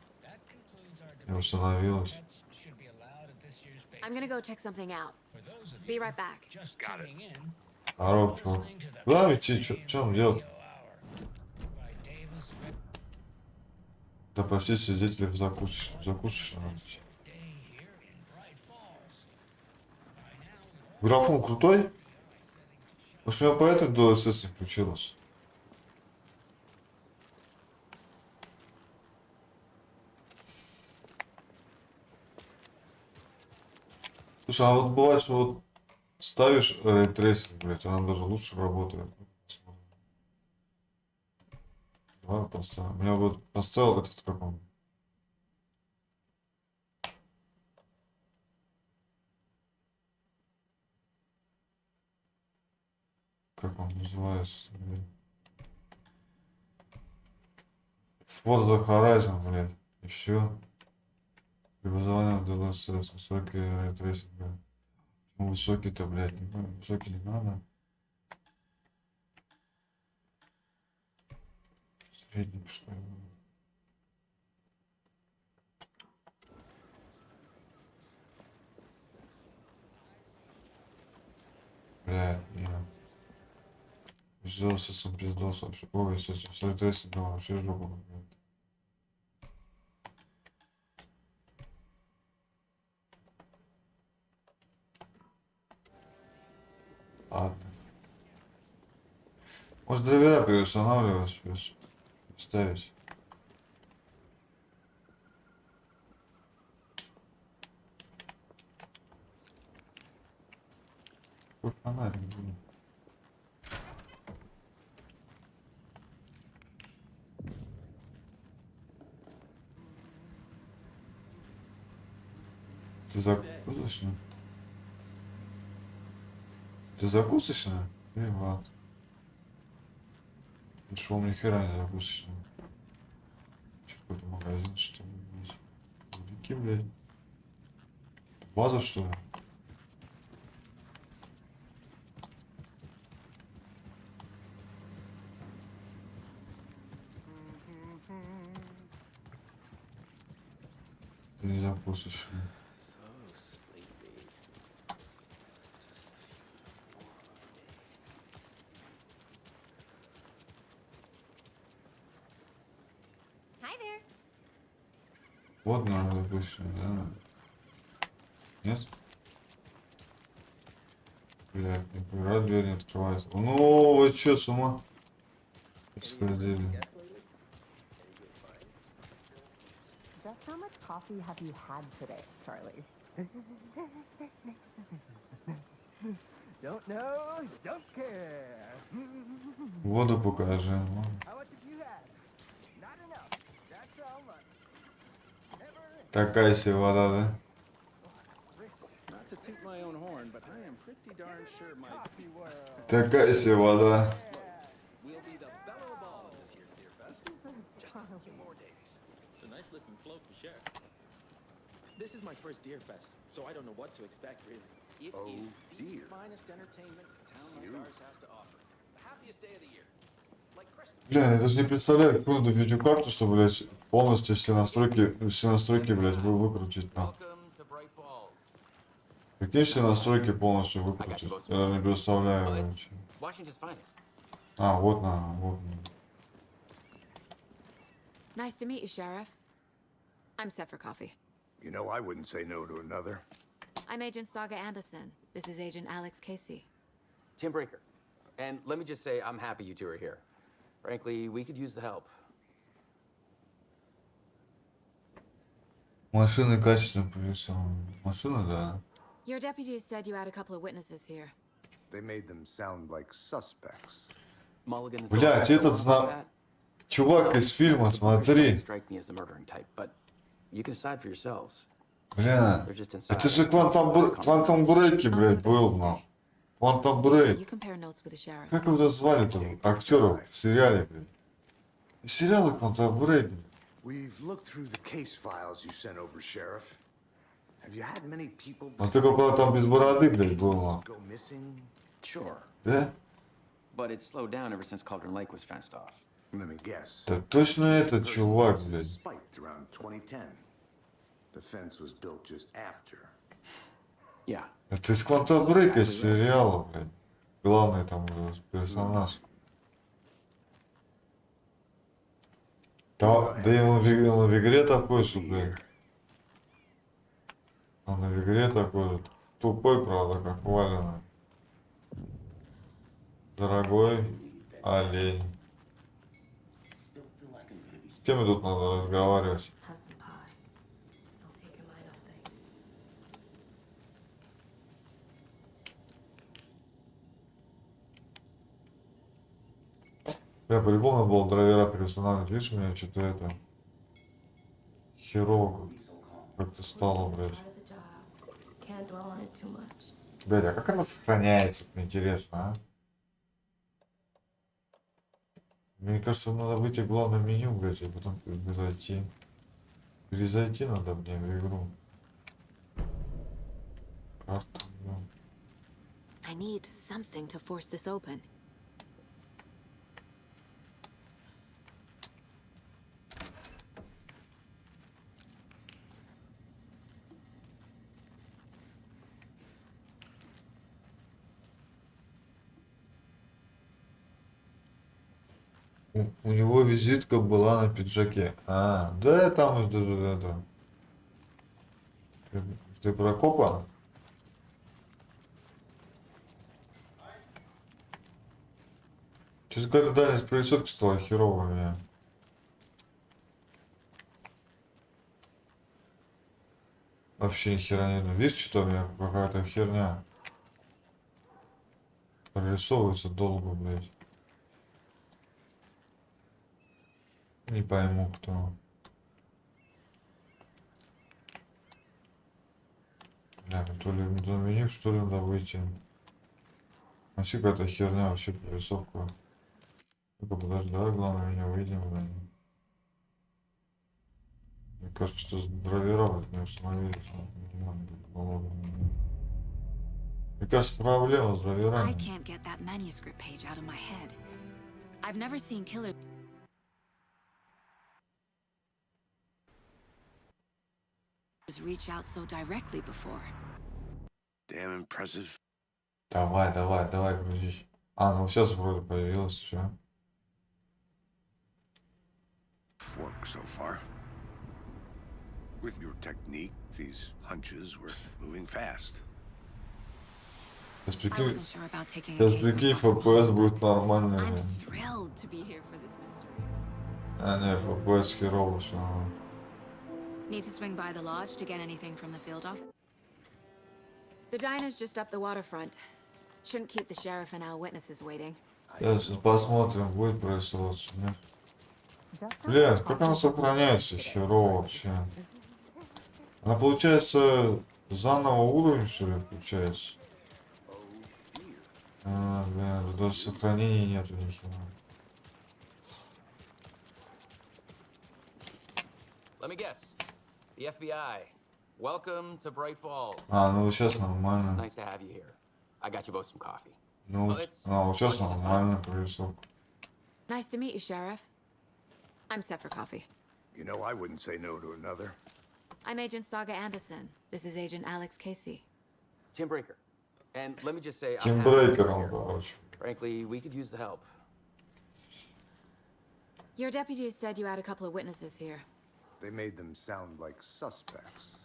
не установилось. I'm gonna go check something out. Be right back. Здорово, чувак. Куда идти? Что нам делать? Допросить свидетелей в закусочном. Графон крутой? Потому что у меня поэтому DLSS не включилось. Слушай, а вот бывает, что вот ставишь рейтрейсинг, блядь, она даже лучше работает. Давай поставим. У меня вот поставил этот как он. Как он называется? Forza Horizon, блядь. И все. Преобразование в DLSS. Высокий рейтрейсинг, блядь. Ну, высокий-то, блядь, не надо. Высокий не надо. Средний, что ли? Блядь, нет. Сделался сам пиздос вообще. Ой, естественно, с рейтрейсингом вообще жопа, блядь. Ладно. Может, драйвера переустанавливать, ставить. Какой фонарик, блин. Ты закусочная? Ты закусочная? Приват. Шел ни хера не закусочная. Какой-то магазин, что ли, блядь. Великий, блядь. База, что ли? Ты не закусочная. Вот надо запущено, да? Нет? Блядь, нихуя дверь не открывается. Ну, вы чё, с ума? Сходили. Just how much coffee have you had today, Charlie? Don't know, don't care. Воду покажи. How much have you had? Not enough. That's all much. Такая себе вода, да? Такая себе вода. This is my first Deer Fest, so I don't know what to expect really. It is the finest entertainment a town like ours has to offer. The happiest day of the year. Like Christmas. Бля, я даже не представляю, как надо видеокарту, чтобы, блядь, полностью все настройки, блядь, выкрутить, нахуй. Какие все настройки полностью выкрутить? Я даже не представляю вообще. А, вот на, вот. Nice to meet you, Sheriff. I'm set for coffee. You know, I wouldn't say no to another. I'm Agent Saga Anderson. This is Agent Alex Casey. Tim Breaker. And let me just say, I'm happy you two are here. Frankly, we could use the help. Машины качественно привезли. Машины, да. Your deputies said you had a couple of witnesses here. They made them sound like suspects. Блядь, этот чувак из фильма, смотри. Бля, это же Quantum Break, блядь, был, нахуй. Quantum Break. Как его звали-то, актеров в сериале, блядь? Сериалы Quantum Break. We've looked through the case files you sent over, Sheriff. Have you had many people А только правда там без бороды, блядь, было. go missing? Sure, Да? but it's slowed down ever since Cauldron Lake was fenced off. Let me guess. Да точно этот чувак, блядь. Spiked around 2010. The fence was built just after. Yeah. Это из Кванта Брейка из сериала, блядь. Главный там персонаж. Да, да и он в игре такой же, блядь. Он в игре такой же. Тупой, правда, как валеный. Дорогой олень. С кем тут надо разговаривать? Я по-любому надо было драйвера переустанавливать. Видишь, у меня что-то это херово как-то стало, блядь. Блядь, а как она сохраняется, мне интересно, а? Мне кажется, надо выйти в главное меню, блядь, и потом перезайти. Перезайти надо мне в игру. Карта, да. I need something to force this open. У него визитка была на пиджаке. А, да, там даже это. Ты про копа? Сейчас какая-то дальность прорисовки стала херовая у меня. Вообще ни хера не видно. Видишь, что у меня какая-то херня. Прорисовывается долго, блядь. Не пойму, кто. Бля, то ли на меню, что ли, надо выйти. Вообще какая-то херня, вообще прорисовка. Ну-ка, подожди, давай главное меню выйдем, блядь. Мне кажется, что драйвера вот не установились. Мне кажется, проблема с драйверами. I can't get that manuscript page out of my head. I've never seen killers reach out so directly before. Damn impressive. Давай, давай, давай, грузись. А, ну сейчас вроде появилось, все. Work so far. With your technique, these hunches were moving fast. Сейчас I прикинь, wasn't sure about taking a case so FPS будет нормальный. I'm блин. thrilled to be here for this mystery. А, не, FPS херово все. Need to swing by the lodge to get anything from the field office? The diner's just up the waterfront. Shouldn't keep the sheriff and our witnesses waiting. Сейчас посмотрим, будет прорисовываться, нет? Блин, как она сохраняется херово вообще? Она получается заново уровень, что ли, включается? А, блин, даже сохранения нету ни хера. Let me guess. The FBI. Welcome to Bright Falls. А, ну сейчас It's нормально. nice to have you here. I got you both some coffee. Ну, вот сейчас нормально прорисовка. Nice to meet you, Sheriff. I'm set for coffee. You know, I wouldn't say no to another. I'm Agent Saga Anderson. This is Agent Alex Casey. Tim Breaker. And let me just say, I'm Тим happy to be Брейкером, here. короче. Frankly, we could use the help. Your deputies said you had a couple of witnesses here. They made them sound like suspects.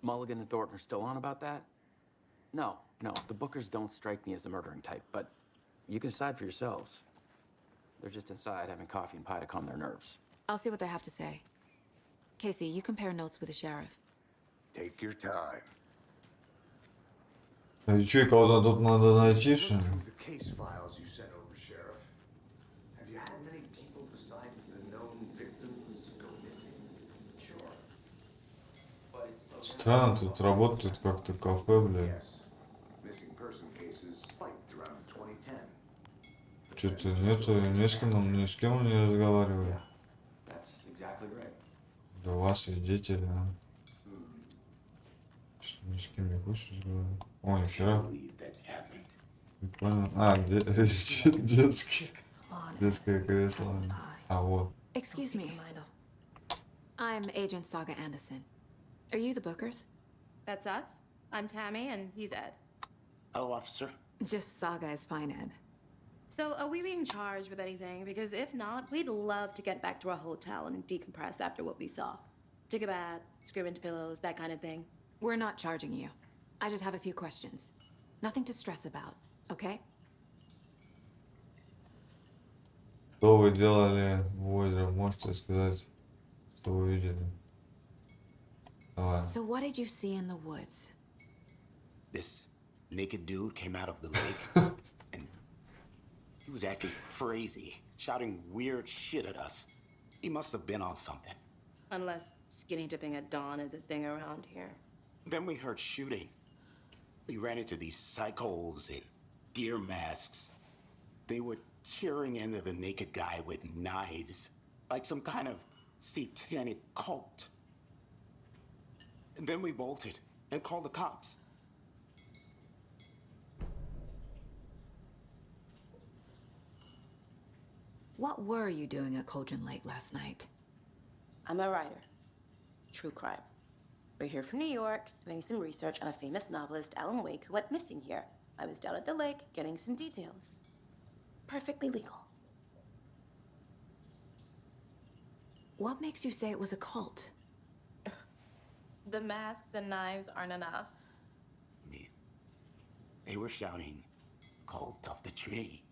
Mulligan and Thornton are still on about that? No, the Bookers don't strike me as the murdering type, but you can decide for yourselves. They're just inside having coffee and pie to calm their nerves. I'll see what they have to say. Casey, you compare notes with the sheriff. Take your time. И что, кого-то тут надо найти, что ли? Through the case files you sent over, Sheriff. Have you had many people besides the known victims go missing? Sure. But it's Странно, тут работает как-то кафе, блядь. yes. Missing person cases spiked around 2010. Что-то нету, ни с кем он не разговаривает. That's exactly right. Два свидетеля. Что ни с кем не хочешь разговаривать. О, нихера. Не понял. А, детский. Детское кресло. А вот. Excuse me. I'm Agent Saga Anderson. Are you the bookers? That's us. I'm Tammy, and he's Ed. Hello, officer. Just Saga is fine, Ed. So, are we being charged with anything? Because if not, we'd love to get back to our hotel and decompress after what we saw. Take a bath, scream into pillows, that kind of thing. We're not charging you. I just have a few questions. Nothing to stress about, okay? Что вы делали в озере? Можете сказать, что вы видели? Давай. So what did you see in the woods? This naked dude came out of the lake, and he was acting crazy, shouting weird shit at us. He must have been on something. Unless skinny dipping at dawn is a thing around here. Then we heard shooting. We ran into these psychos in deer masks. They were tearing into the naked guy with knives, like some kind of satanic cult. And then we bolted and called the cops. What were you doing at Cauldron Lake last night? I'm a writer. True crime. We're here from New York, doing some research on a famous novelist, Alan Wake, who went missing here. I was down at the lake, getting some details. Perfectly legal. What makes you say it was a cult? The masks and knives aren't enough. They were shouting, "Cult of the tree,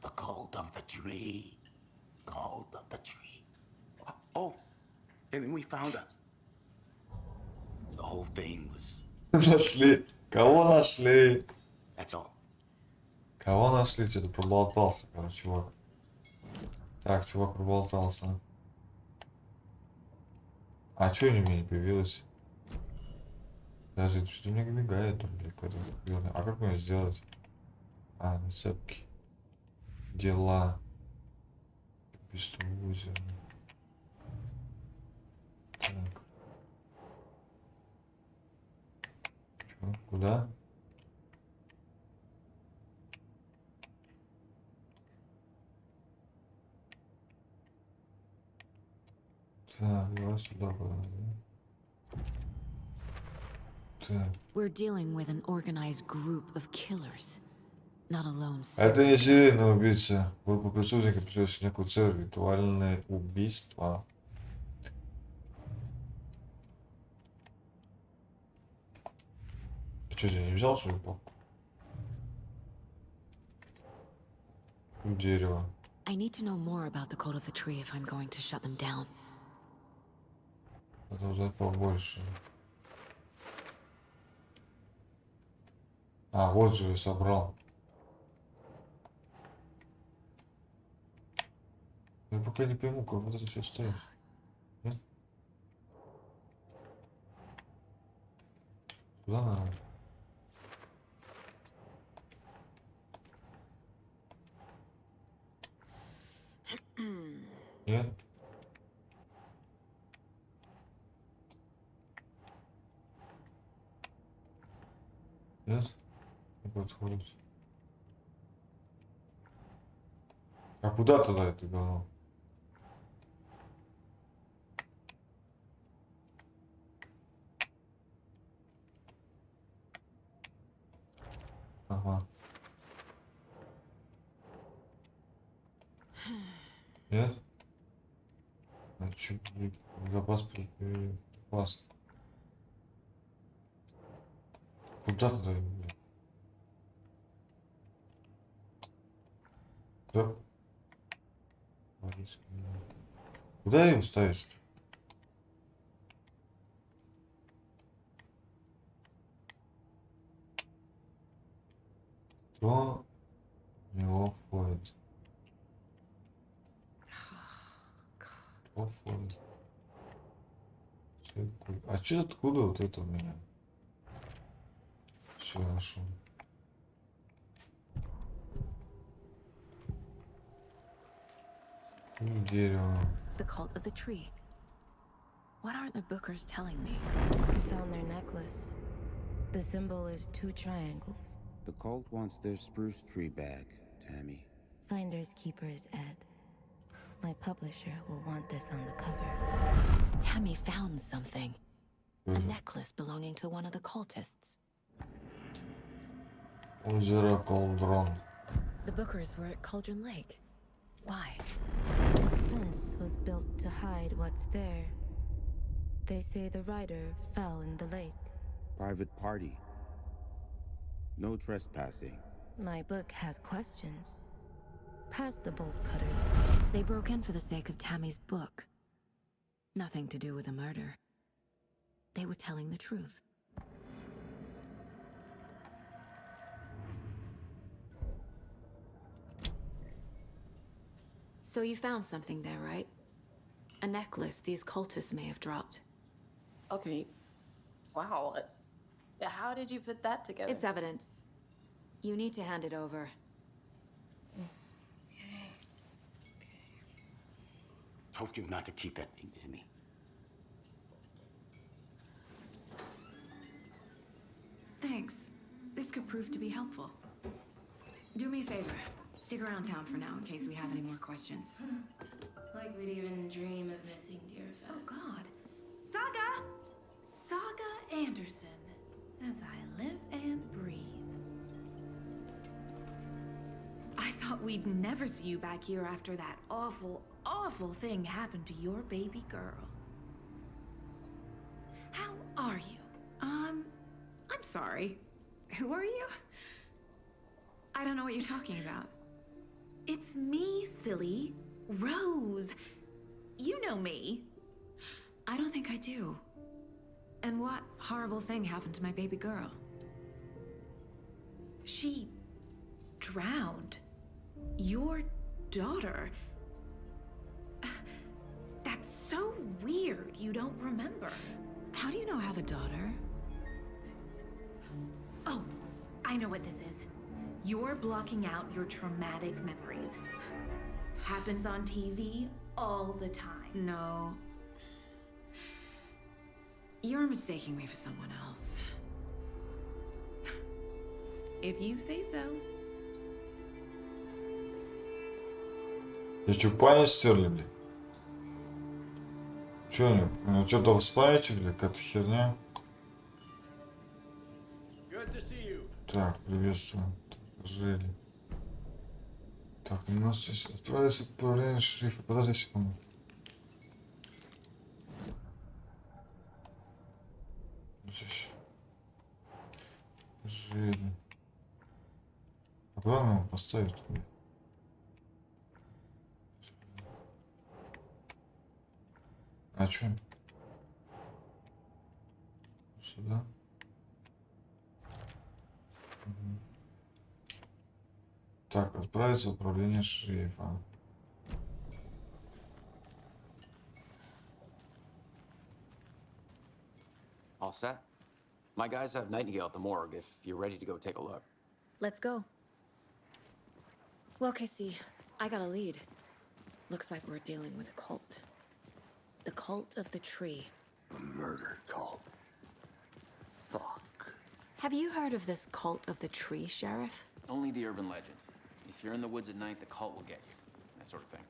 the cult of the tree, cult of the tree." Oh, and then we found her. The whole thing was... Нашли. Кого нашли? That's all. Кого нашли? Что-то проболтался, короче, чувак. Так, чувак проболтался. А чё у меня не появилось? Даже что-то мне мигает там, блядь, какой-то. А как мне сделать? А, на цепки. Дела. Беспроводие. Так. Чё? Куда? Так, я сюда куда-то. We're dealing with an organized group of killers, not a lone Это не серийный убийца. Группа преступников преследует некую цель, ритуальное убийство. Ты что, я не взял, что ли, палку? Дерево. I need to know more about the code of the tree if I'm going to shut them down. Надо узнать побольше. А, вот же я собрал. Я пока не пойму, как вот это все стоит. Нет? Куда надо? Нет? Нет? Не подходит. А куда тогда это говно? Ага. Нет? А чё, запас припас. Куда туда? Да? Куда его ставить? Кто в него входит? Кто входит? А что откуда вот это у меня? Все нашел. Дерево. The cult of the tree. What aren't the Bookers telling me? I found their necklace. The symbol is 2 triangles. The cult wants their spruce tree back, Tammy. Finders keepers, Ed. My publisher will want this on the cover. Tammy found something. A necklace belonging to one of the cultists. Озеро Колдрон. The Bookers were at Cauldron Lake. Why? The fence was built to hide what's there. They say the rider fell in the lake. Private party. No trespassing. My book has questions. Past the bolt cutters. They broke in for the sake of Tammy's book. Nothing to do with the murder. They were telling the truth. So you found something there, right? A necklace these cultists may have dropped. Okay. Wow. How did you put that together? It's evidence. You need to hand it over. Told you not to keep that thing, Timmy. Thanks. This could prove to be helpful. Do me a favor. Stick around town for now in case we have any more questions. Like we'd even dream of missing Deerfest. Oh, God. Saga! Saga Anderson. As I live and breathe. I thought we'd never see you back here after that awful, awful thing happened to your baby girl. How are you? I'm sorry. Who are you? I don't know what you're talking about. It's me, silly. Rose. You know me. I don't think I do. And what horrible thing happened to my baby girl? She drowned. Your daughter. That's so weird you don't remember. How do you know I have a daughter? Oh, I know what this is. You're blocking out your traumatic memories. Happens on TV all the time. No. You're mistaking me for someone else. If you say so. И чё, память стерли, блядь? Чё они? Ну что-то в памяти, блядь, какая-то херня. Так, приветствую. Так, жили. Так, у нас здесь отправиться к управлению шерифа. Подожди секунду. Здесь. Жили. А куда нам его поставить? А чё? Сюда. Угу. Так, отправиться в управление шерифа. All set? My guys have Nightingale at the morgue if you're ready to go take a look. Let's go. Well, Casey, I got a lead. Looks like we're dealing with a cult. The cult of the tree. A murder cult. Fuck. Have you heard of this cult of the tree, Sheriff? Only the urban legend. If you're in the woods at night, the cult will get you. That sort of thing.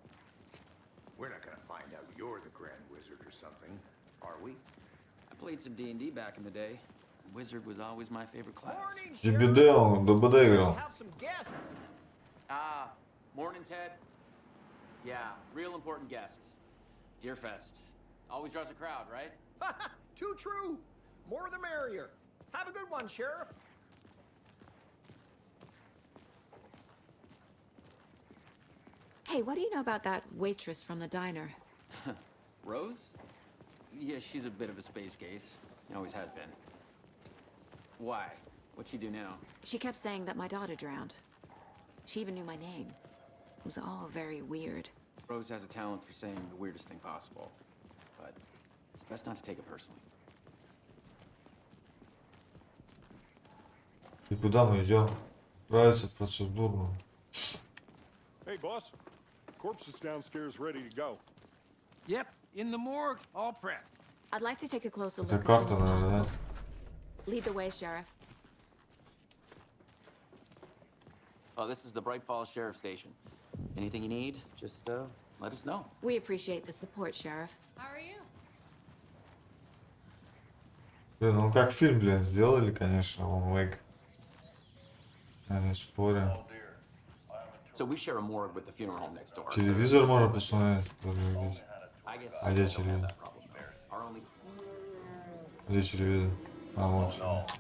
We're not gonna find out you're the Grand Wizard or something, are we? I played some D&D back in the day. Wizard was always my favorite class. ДБД он, ДБД играл. Ah, morning, Ted. Yeah, real important guests. Deerfest. Always draws a crowd, right? Too true. More the merrier. Have a good one, Sheriff. Hey, what do you know about that waitress from the diner? Rose? Yeah, she's a bit of a space case. Always has been. Why? What'd she do now? She kept saying that my daughter drowned. She even knew my name. It was all very weird. Rose has a talent for saying the weirdest thing possible. But it's best not to take it personally. И куда мы идем? Отправиться в процедуру. Hey, boss. Corpse is downstairs ready to go. Yep, in the morgue, all prepped. I'd like to take a closer Это look as soon карта, as наверное, possible. Lead the way, Sheriff. Oh, this is the Bright Falls Sheriff Station. Anything you need, just let us know. We appreciate the support, Sheriff. How are you? Блин, ну как фильм, блин, сделали, конечно, Алан Вейк. Я не спорю. So we share a morgue with the funeral home next door. Телевизор можно посмотреть. I guess А где телевизор? our only Где телевизор? А, вот.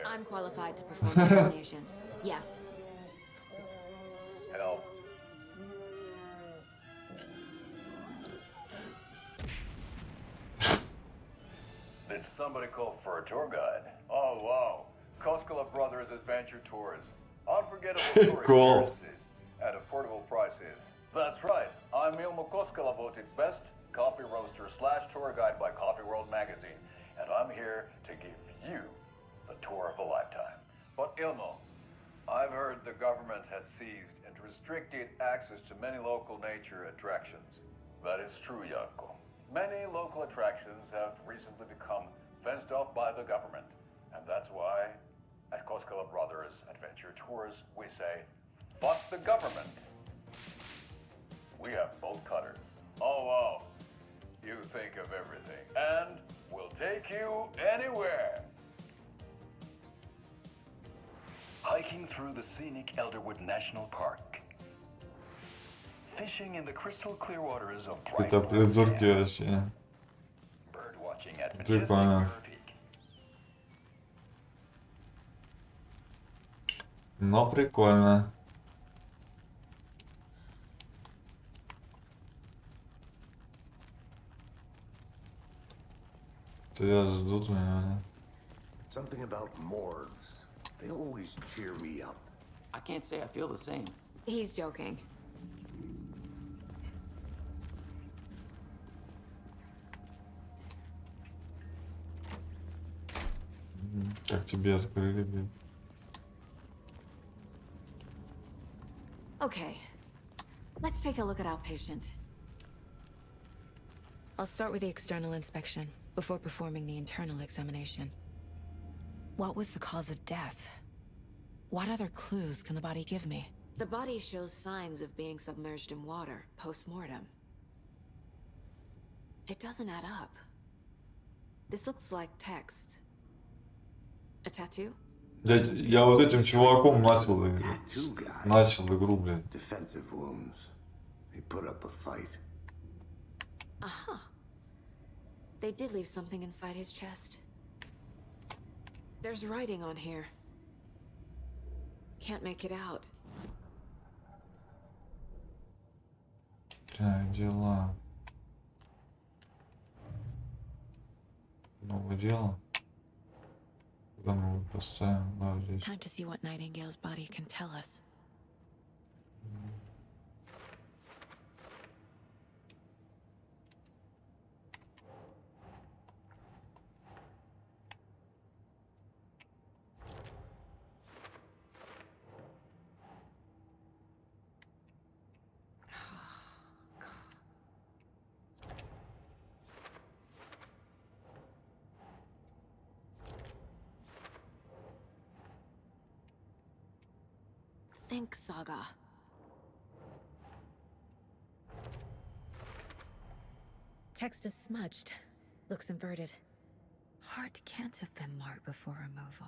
I'm qualified to perform examinations. Yes. Help. Did somebody call for a tour guide? Oh, wow. Koskela Brothers Adventure Tours. Unforgettable tour Cool. experiences at affordable prices. That's right. I'm Ilmo Koskela, voted best coffee roaster / tour guide by Coffee World magazine. And I'm here to give you the tour of a lifetime. But Ilmo, I've heard the government has seized and restricted access to many local nature attractions. That is true, Janko. Many local attractions have recently become fenced off by the government. And that's why, at Koskela Brothers Adventure Tours, we say, fuck the government. We have bolt cutters. Oh, wow. You think of everything. And we'll take you anywhere. Hiking through the scenic Elderwood National Park. Fishing in the crystal clear waters of Bright Это Falls. придурки вообще. Bird watching at Majestic Прикольно. River Peak. Но прикольно. Тебя ждут меня. Something about morgues. They always cheer me up. I can't say I feel the same. He's joking. Как тебе открыли, блин? Okay. Let's take a look at outpatient. I'll start with the external inspection before performing the internal examination. What was the cause of death? What other clues can the body give me? The body shows signs of being submerged in water post-mortem. It doesn't add up. This looks like text. A tattoo? Я вот этим чуваком начал игру, блин. Defensive wounds. He put up a fight. Uh-huh. They did leave something inside his chest. There's writing on here. Can't make it out. Так, дела. Много дела. Куда мы его поставим? А, здесь. Time to see what Nightingale's body can tell us. Think, Saga. Text is smudged. Looks inverted. Heart can't have been marked before removal.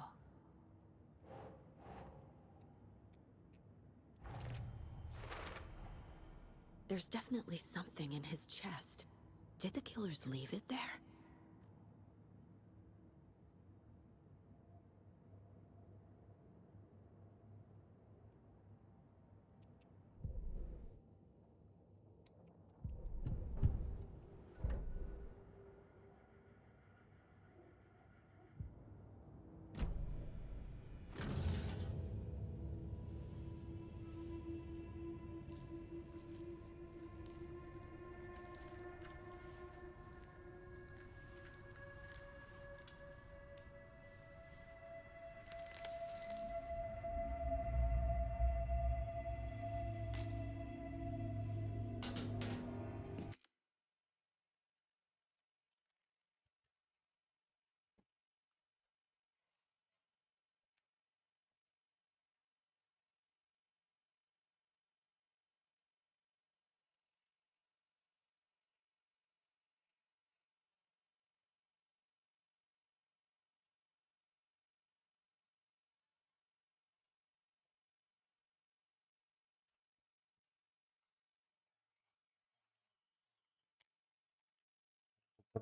There's definitely something in his chest. Did the killers leave it there?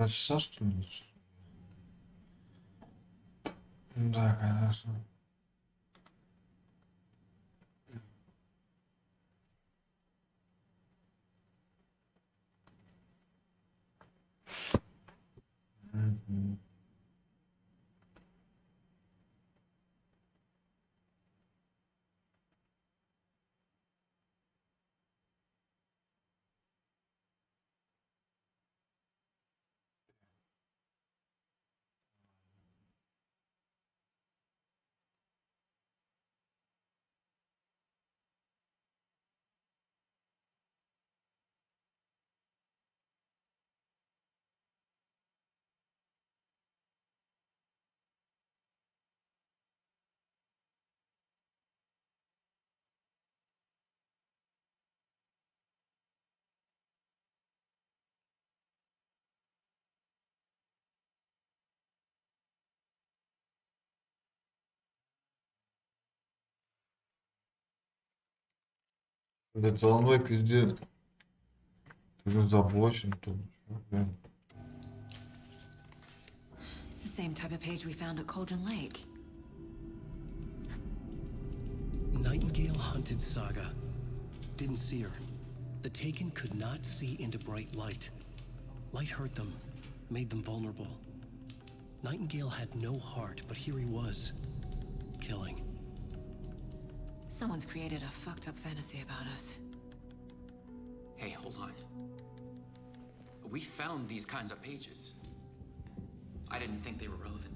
часа, что ли? Да, конечно. Мгм. Это Алан Вейк везде. Ты же заблочен тут. Блин. It's the same type of page we found at Cauldron Lake. Nightingale hunted Saga. Didn't see her. The Taken could not see into bright light. Light hurt them, made them vulnerable. Nightingale had no heart, but here he was, killing. Someone's created a fucked up fantasy about us. Hey, hold on. We found these kinds of pages. I didn't think they were relevant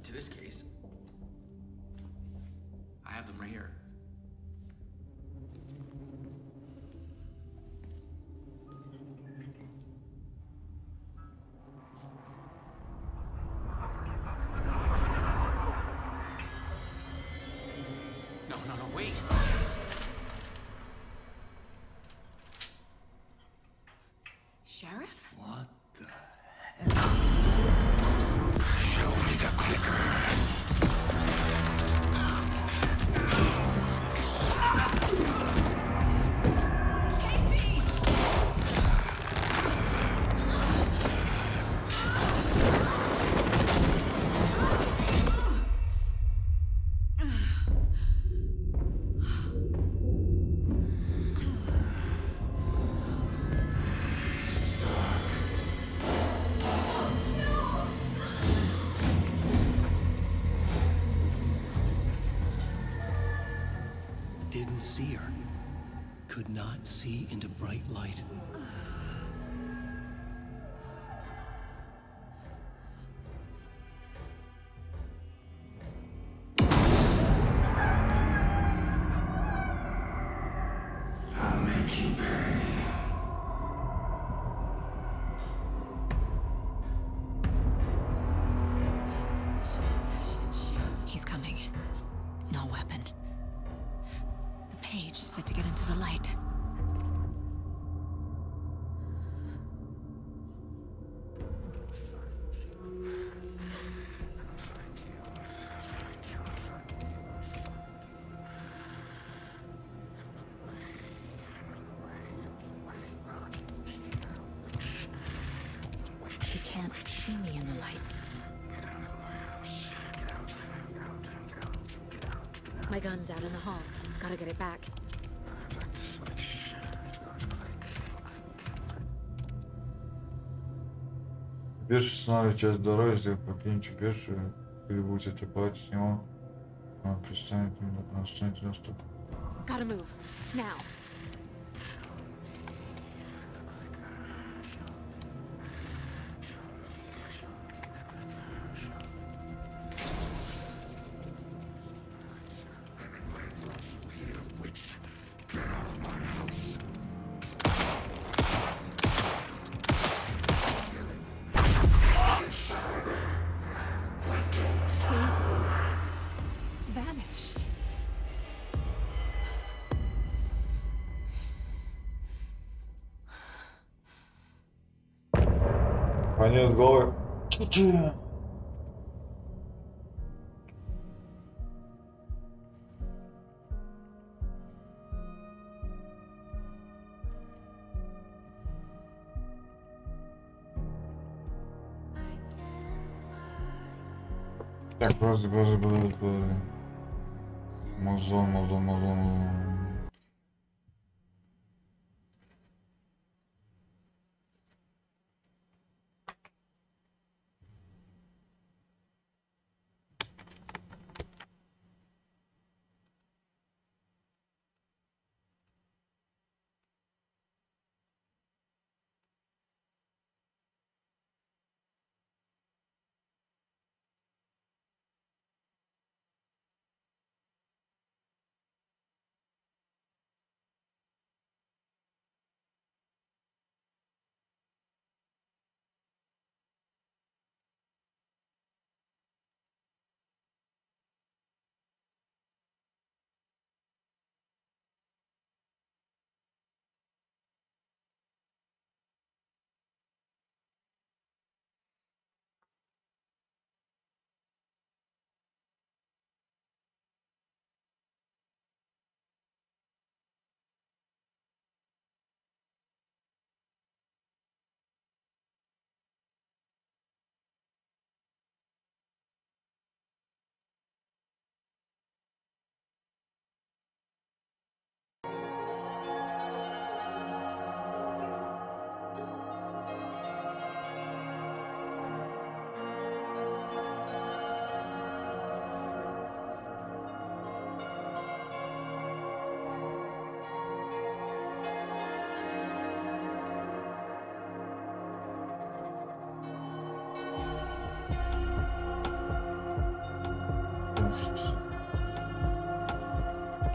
to this case. I have them right here. No, wait. Sheriff? What the hell? Show me the clicker. Didn't see her. Could not see into bright light. I'll make you pay. He's coming. No weapon. The page said to get into the light. He can't see me in the light. My gun's out in the hall. Gotta get it back. Пеший останавливает часть дороги, если покинете пешую, или будете платить с него, он пристанет доступ. Gotta move. Now. Vanished. Конец голый. Так, подожди. Музон.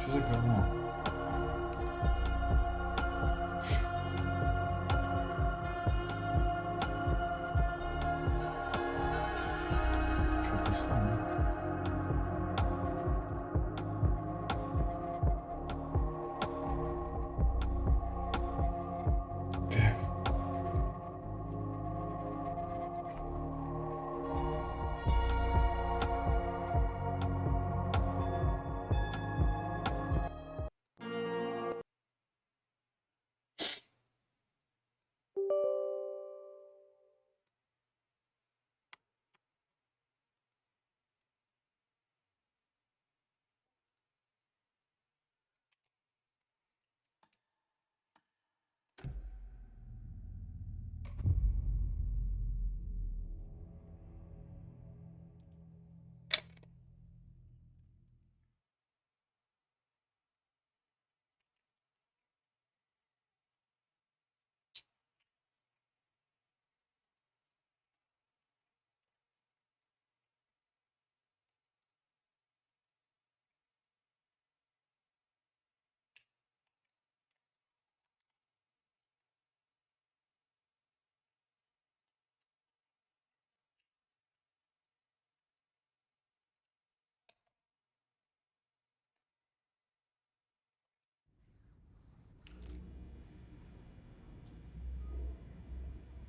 Что за говно? Что пошло?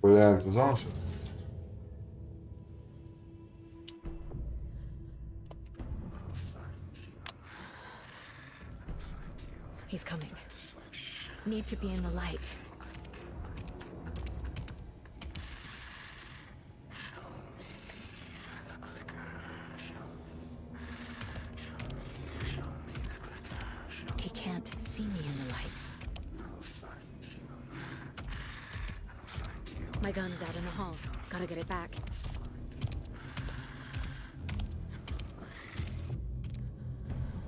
Бля, ты знал, что? He's coming. Need to be in the light. He can't see me in the light. My gun's out in the hall. Gotta get it back.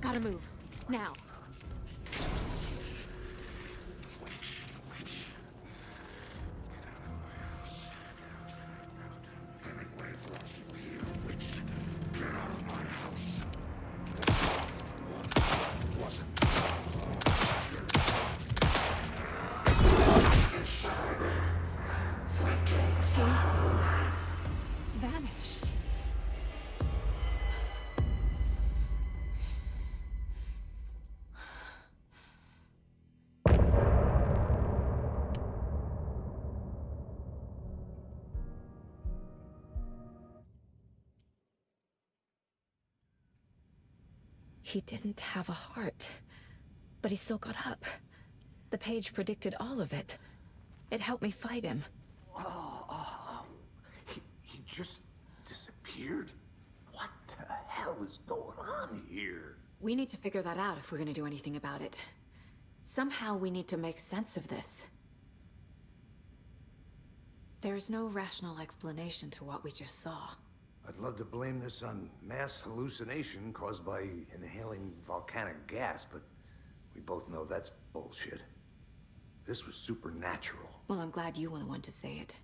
Gotta move. Now. Vanished. He didn't have a heart, but he still got up. The page predicted all of it. It helped me fight him. He just disappeared? What the hell is going on here? We need to figure that out if we're gonna do anything about it. Somehow we need to make sense of this. There's no rational explanation to what we just saw. I'd love to blame this on mass hallucination caused by inhaling volcanic gas, but we both know that's bullshit. This was supernatural. Well, I'm glad you were the one to say it.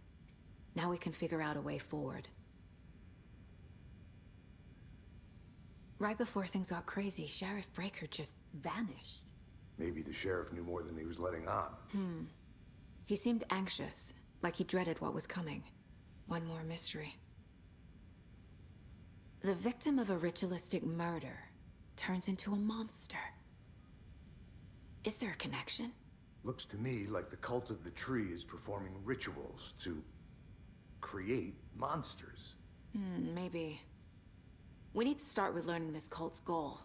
Now we can figure out a way forward. Right before things got crazy, Sheriff Breaker just vanished. Maybe the sheriff knew more than he was letting on. He seemed anxious, like he dreaded what was coming. One more mystery. The victim of a ritualistic murder turns into a monster. Is there a connection? Looks to me like the cult of the tree is performing rituals to create monsters. Maybe. We need to start with learning this cult's goal,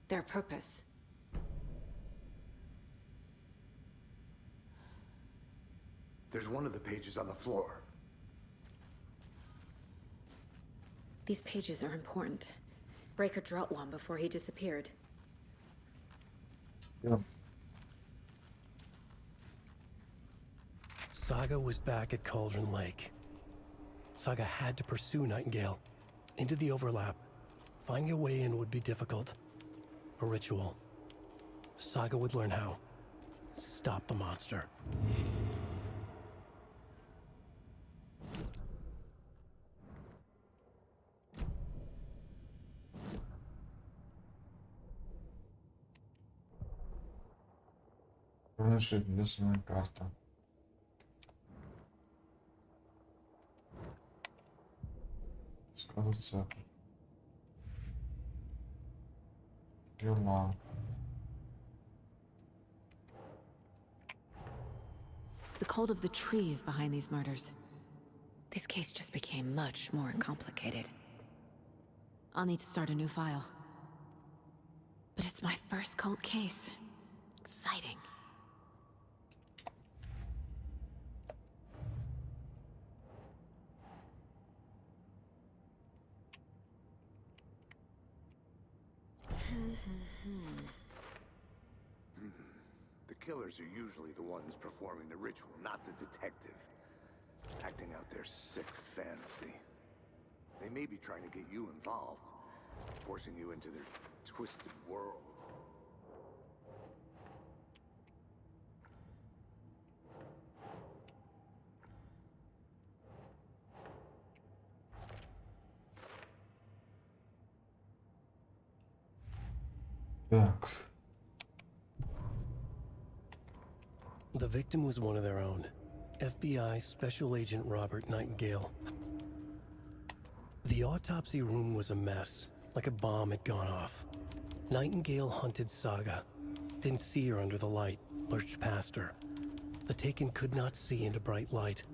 their purpose. There's one of the pages on the floor. These pages are important. Breaker dropped one before he disappeared. Yeah. Saga was back at Cauldron Lake. Saga had to pursue Nightingale into the overlap. Finding a way in would be difficult. A ritual. Saga would learn how. Stop the monster. Разрешить лесная карта. Кажется. Дела. The cult of the tree is behind these murders. This case just became much more complicated. I'll need to start a new file. But it's my first cult case. Exciting. The killers are usually the ones performing the ritual, not the detective. Acting out their sick fantasy. They may be trying to get you involved, forcing you into their twisted world. Так. The victim was one of their own. FBI Special Agent Robert Nightingale. The autopsy room was a mess, like a bomb had gone off. Nightingale hunted Saga. Didn't see her under the light, lurched past her. The Taken could not see into bright light.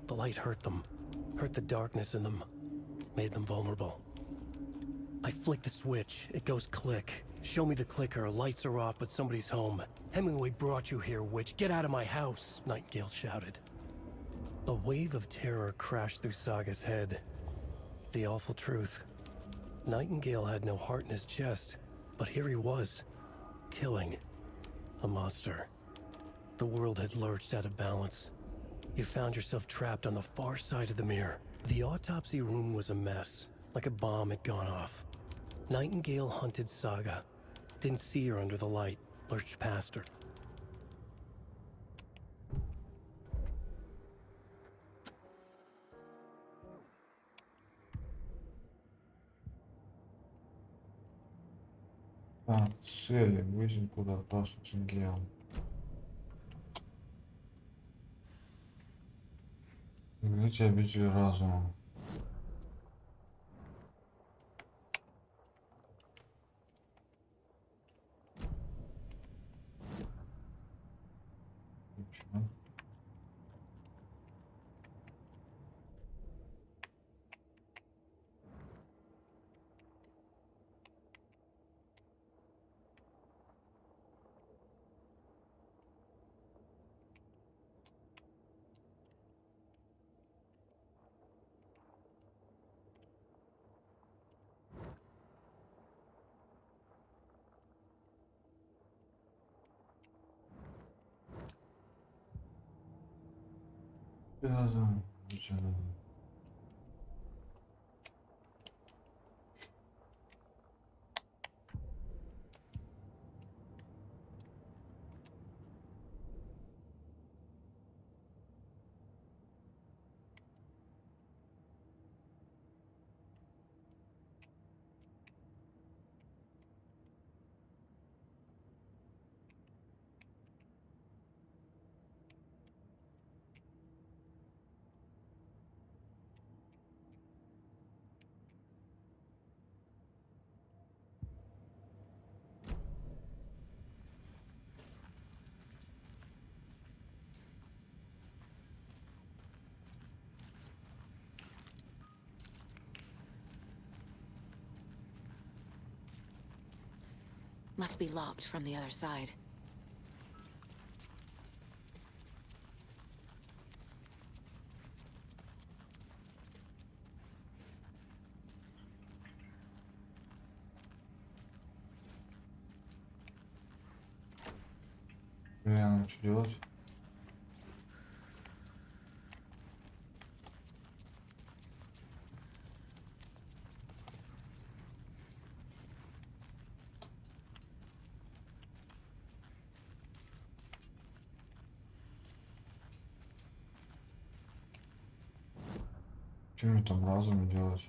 The light hurt them, hurt the darkness in them, made them vulnerable. I flick the switch, it goes click. Show me the clicker, lights are off, but somebody's home. Hemingway brought you here, witch. Get out of my house, Nightingale shouted. A wave of terror crashed through Saga's head. The awful truth. Nightingale had no heart in his chest, but here he was, killing a monster. The world had lurched out of balance. You found yourself trapped on the far side of the mirror. The autopsy room was a mess, like a bomb had gone off. Nightingale hunted Saga. Didn't see her under the light, lurched past her. Цели, выйдем куда пасу Цингел. Верните обитель разума. Must be locked from the other side. Реально, что делать? Что мне там разум делать?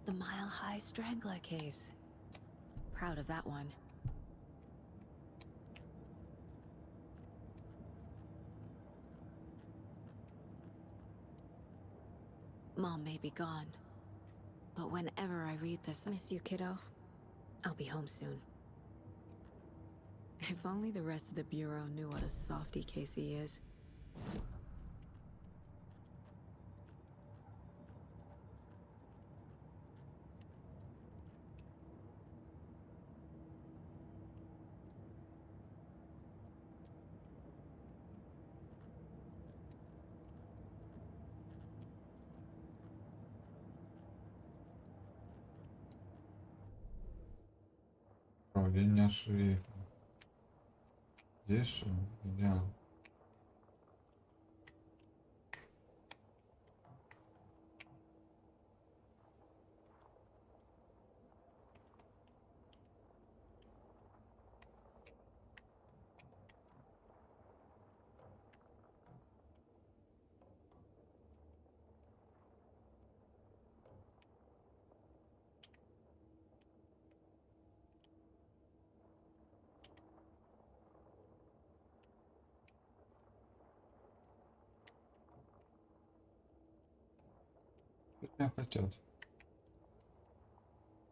The mile-high strangler case. Proud of that one. Mom may be gone, but whenever I read this, I miss you, kiddo. I'll be home soon. If only the rest of the Bureau knew what a softy Casey is. Управление шрифтом. Здесь что ли? Где он? Что меня хотят?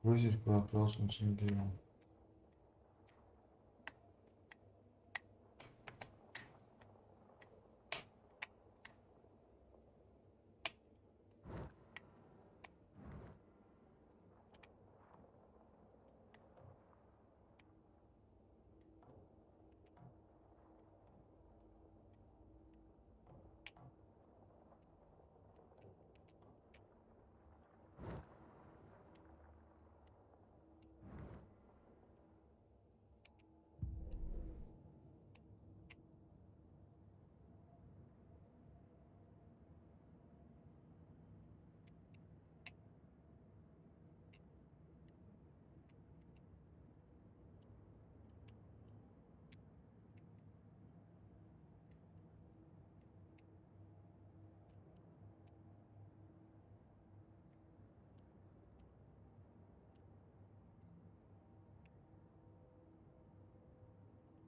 Вызвать по вопросам с Ангелом.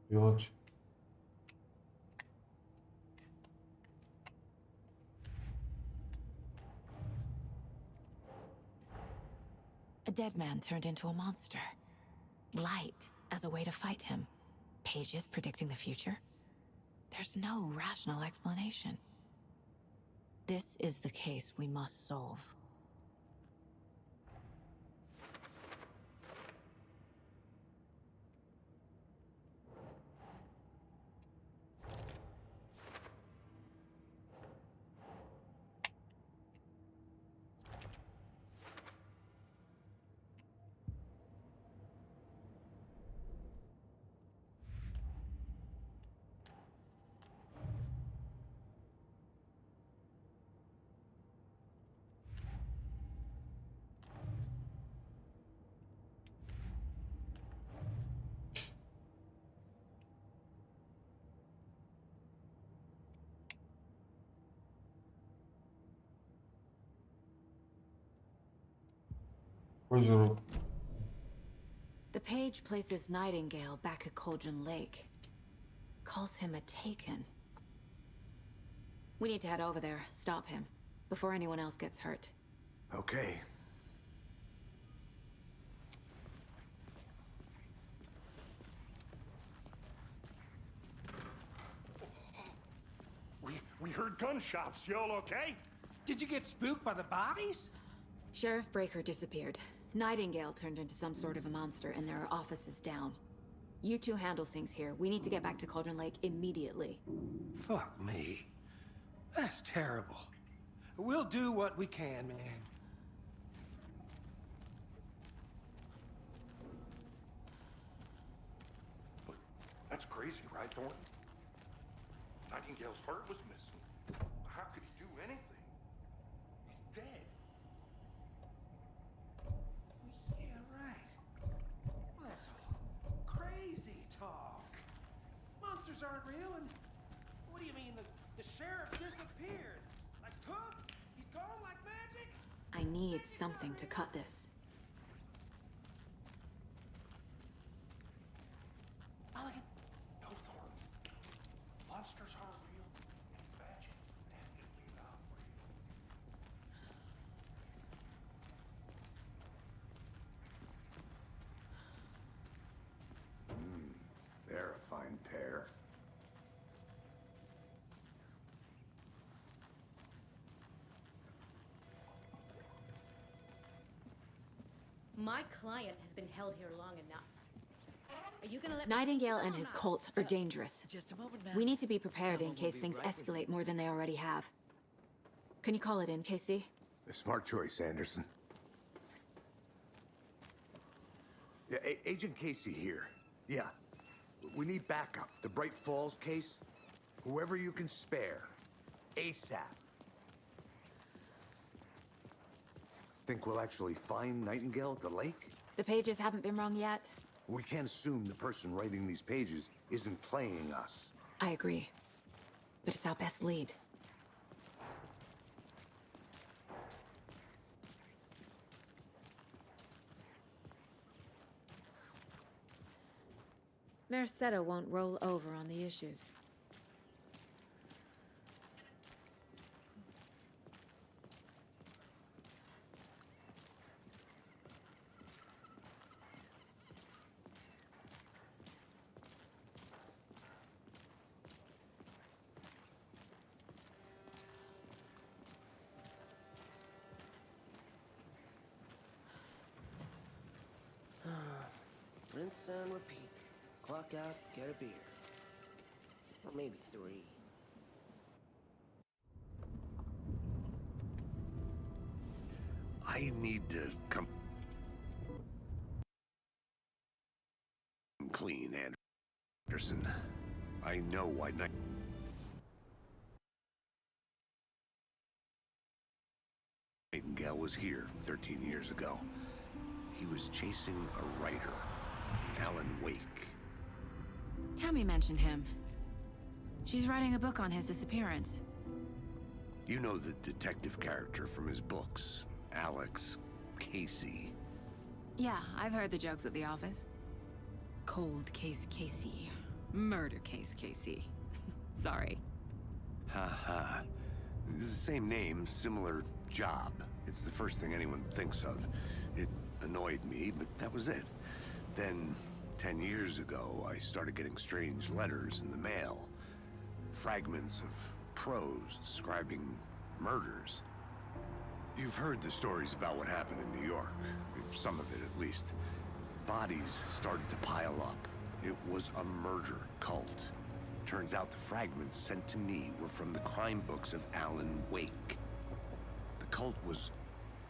Делать. A dead man turned into a monster. Light as a way to fight him. Pages predicting the future. There's no rational explanation. This is the case we must solve. Озеро. The page places Nightingale back at Cauldron Lake. Calls him a taken. We need to head over there, stop him, before anyone else gets hurt. Okay. We heard gunshots. Y'all okay? Did you get spooked by the bodies? Sheriff Breaker disappeared. Nightingale turned into some sort of a monster, and there are offices down. You two handle things here. We need to get back to Cauldron Lake immediately. Fuck me. That's terrible. We'll do what we can, man. That's crazy, right, Thornton? Nightingale's heart was missing. How could he do anything? He's dead. Yeah, right. Well, that's all crazy talk. Monsters aren't real, and what do you mean the sheriff disappeared? Like poof? He's gone like magic? I need something to cut this. Mulligan, no, Thornton. Monsters aren't real. Magic's definitely not real. They're a fine pair. My client has been held here long enough. Are you gonna let Nightingale me and his cult are dangerous. Just a moment, ma'am. We need to be prepared in Someone will case be things right with escalate more than they already have. Can you call it in, Casey? A smart choice, Anderson. Yeah, Agent Casey here. Yeah. We need backup. The Bright Falls case. Whoever you can spare. ASAP. Think we'll actually find Nightingale at the lake? The pages haven't been rung yet. We can't assume the person writing these pages isn't playing us. I agree. But it's our best lead. Merced won't roll over on the issues. Rinse and repeat. Clock out, get a beer. Or maybe 3. I need to come clean, Anderson. I know why Nightingale was here 13 years ago. He was chasing a writer, Alan Wake. Tammy mentioned him. She's writing a book on his disappearance. You know the detective character from his books, Alex, Casey. Yeah, I've heard the jokes at the office. Cold case Casey. Murder case Casey. Sorry. Ha ha. It's the same name, similar job. It's the first thing anyone thinks of. It annoyed me, but that was it. Then, 10 years ago, I started getting strange letters in the mail. Fragments of prose describing murders. You've heard the stories about what happened in New York. Some of it, at least. Bodies started to pile up. It was a murder cult. Turns out the fragments sent to me were from the crime books of Alan Wake. The cult was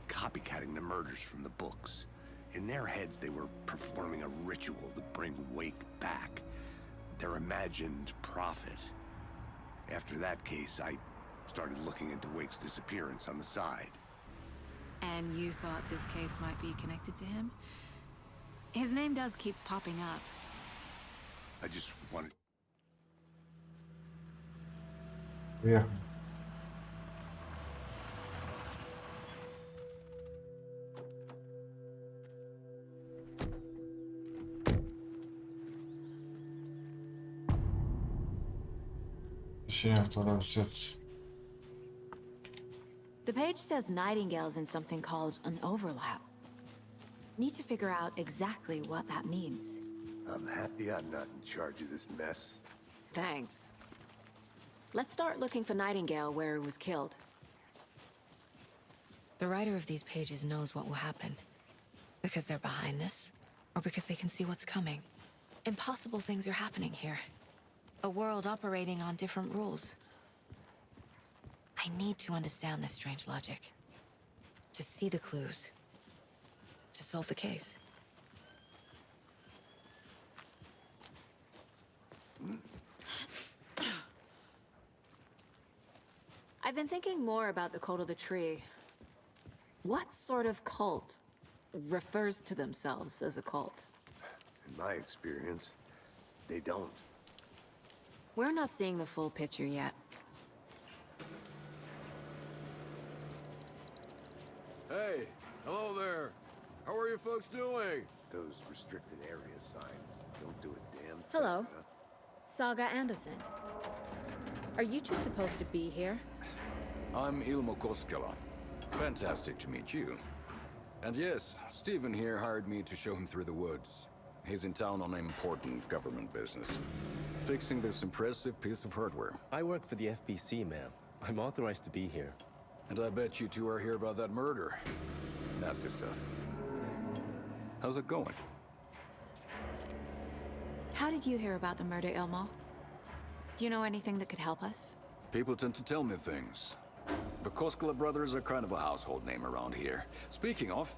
copycatting the murders from the books. In their heads, they were performing a ritual to bring Wake back. Their imagined prophet. After that case, I started looking into Wake's disappearance on the side. And you thought this case might be connected to him? His name does keep popping up. I just wanted... Yeah. Ощущение второго сердца. The page says Nightingale's in something called an overlap. Need to figure out exactly what that means. I'm happy I'm not in charge of this mess. Thanks. Let's start looking for Nightingale where he was killed. The writer of these pages knows what will happen. Because they're behind this, or because they can see what's coming. Impossible things are happening here. A world operating on different rules. I need to understand this strange logic. To see the clues. To solve the case. I've been thinking more about the cult of the tree. What sort of cult refers to themselves as a cult? In my experience, they don't. We're not seeing the full picture yet. Hey, hello there. How are you folks doing? Those restricted area signs don't do a damn thing. Hello. Saga Anderson. Are you two supposed to be here? I'm Ilmo Koskela. Fantastic to meet you. And yes, Stephen here hired me to show him through the woods. He's in town on important government business. Fixing this impressive piece of hardware. I work for the FBC, ma'am. I'm authorized to be here. And I bet you two are here about that murder. Nasty stuff. How's it going? How did you hear about the murder, Ilmo? Do you know anything that could help us? People tend to tell me things. The Koskela brothers are kind of a household name around here. Speaking of,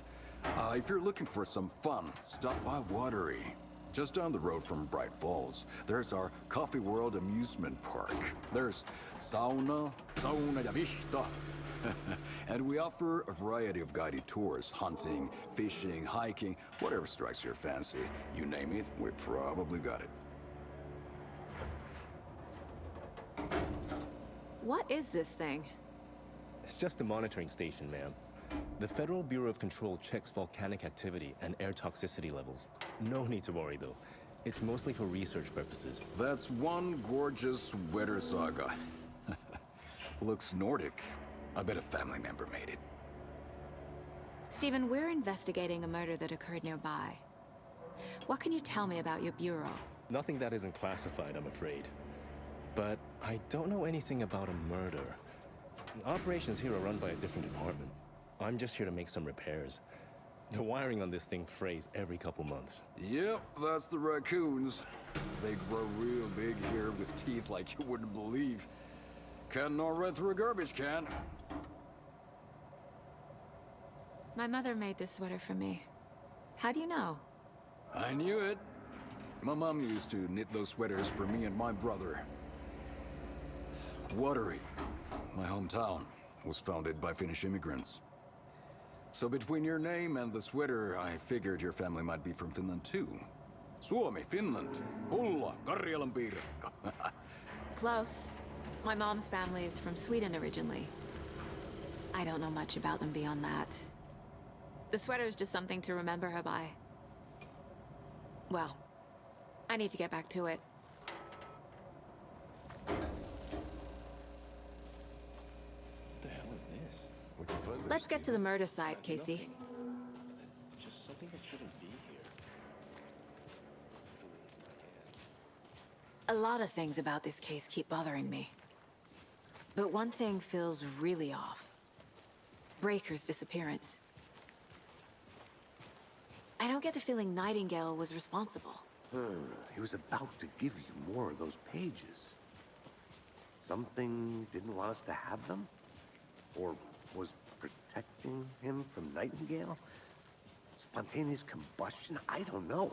if you're looking for some fun, stop by Watery. Just down the road from Bright Falls, there's our Coffee World amusement park. There's sauna ja vihta. And we offer a variety of guided tours, hunting, fishing, hiking, whatever strikes your fancy. You name it, we probably got it. What is this thing? It's just a monitoring station, ma'am. The Federal Bureau of Control checks volcanic activity and air toxicity levels. No need to worry, though. It's mostly for research purposes. That's one gorgeous sweater saga. Looks Nordic. I bet a family member made it. Stephen, we're investigating a murder that occurred nearby. What can you tell me about your bureau? Nothing that isn't classified, I'm afraid. But I don't know anything about a murder. Operations here are run by a different department. I'm just here to make some repairs. The wiring on this thing frays every couple months. Yep, that's the raccoons. They grow real big here with teeth like you wouldn't believe. Can't gnaw right through a garbage can. My mother made this sweater for me. How do you know? I knew it. My mom used to knit those sweaters for me and my brother. Watery, my hometown, was founded by Finnish immigrants. So between your name and the sweater, I figured your family might be from Finland too. Suomi, Finland. Ulla, Karjalan piirakka. Close. My mom's family is from Sweden originally. I don't know much about them beyond that. The sweater is just something to remember her by. Well, I need to get back to it. What the hell is this? Where'd you find this? Let's get to the murder site, Casey. Just something that shouldn't be here. A lot of things about this case keep bothering me. But one thing feels really off. Breaker's disappearance. I don't get the feeling Nightingale was responsible. He was about to give you more of those pages. Something didn't want us to have them? Or was protecting him from Nightingale? Spontaneous combustion? I don't know.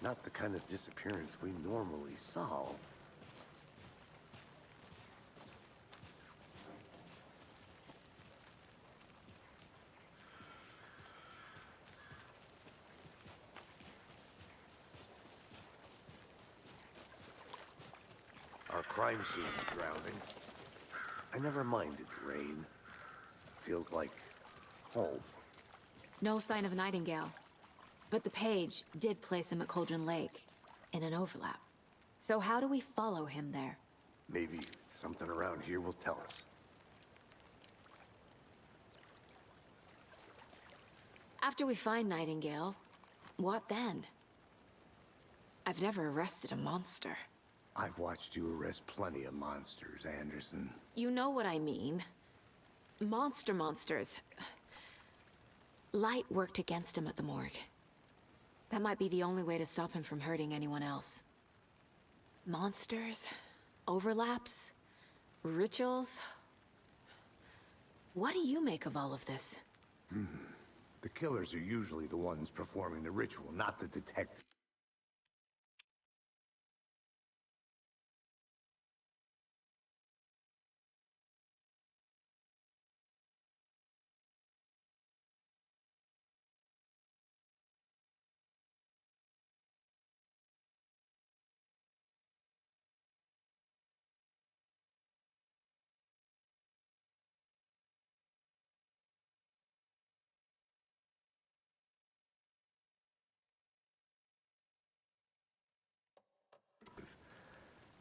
Not the kind of disappearance we normally solve. Our crime scene drowning. I never minded rain. Feels like home. No sign of Nightingale. But the page did place him at Cauldron Lake, in an overlap. So how do we follow him there? Maybe something around here will tell us. After we find Nightingale, what then? I've never arrested a monster. I've watched you arrest plenty of monsters, Anderson. You know what I mean. Monsters. Light worked against him at the morgue. That might be the only way to stop him from hurting anyone else. Monsters? Overlaps? Rituals? What do you make of all of this? The killers are usually the ones performing the ritual, not the detective.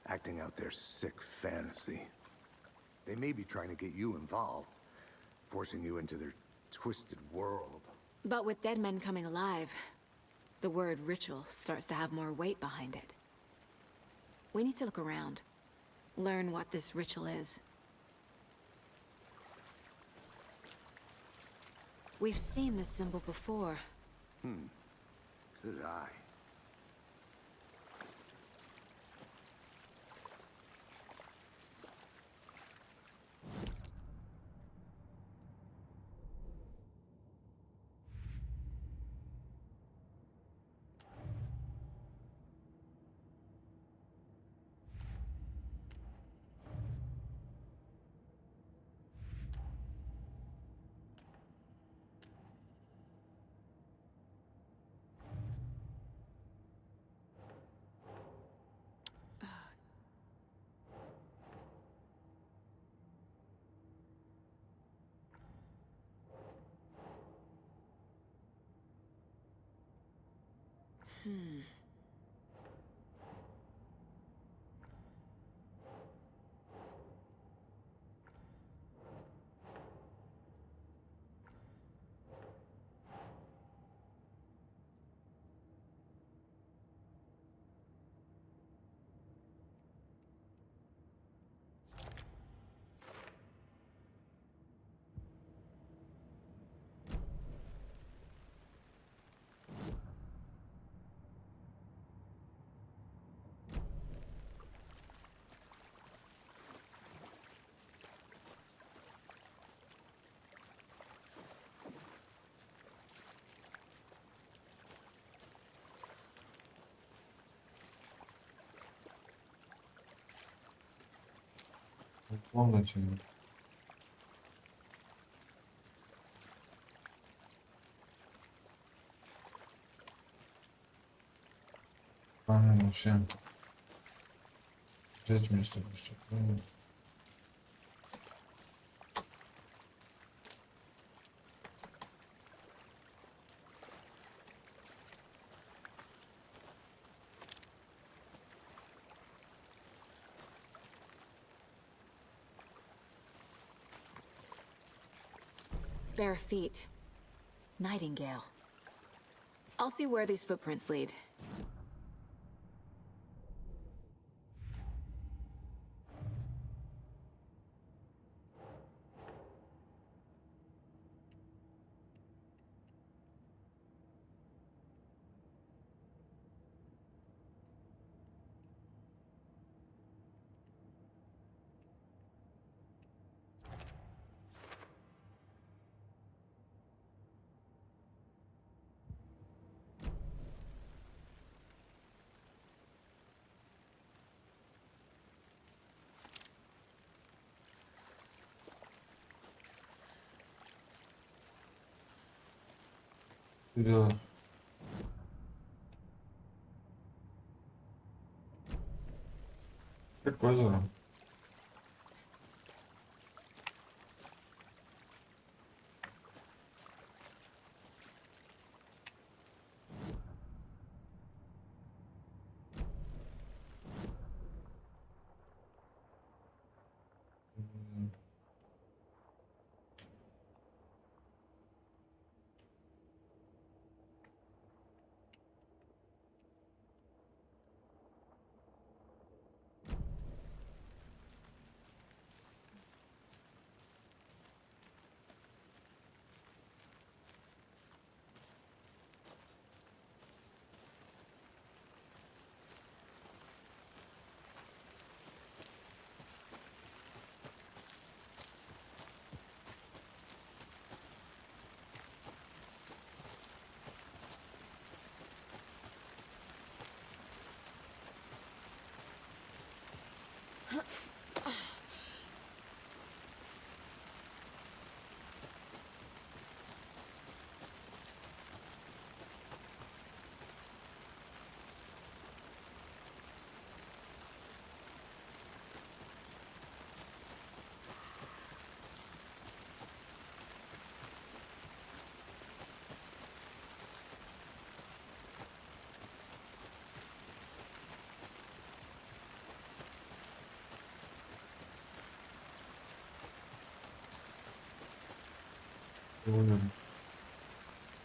Acting out their sick fantasy. They may be trying to get you involved, forcing you into their twisted world. But with dead men coming alive, the word ritual starts to have more weight behind it. We need to look around, learn what this ritual is. We've seen this symbol before. Good eye. В комнате. Правильно, всем. Здесь место преступления. Bare feet. Nightingale. I'll see where these footprints lead. Да. Как озеро.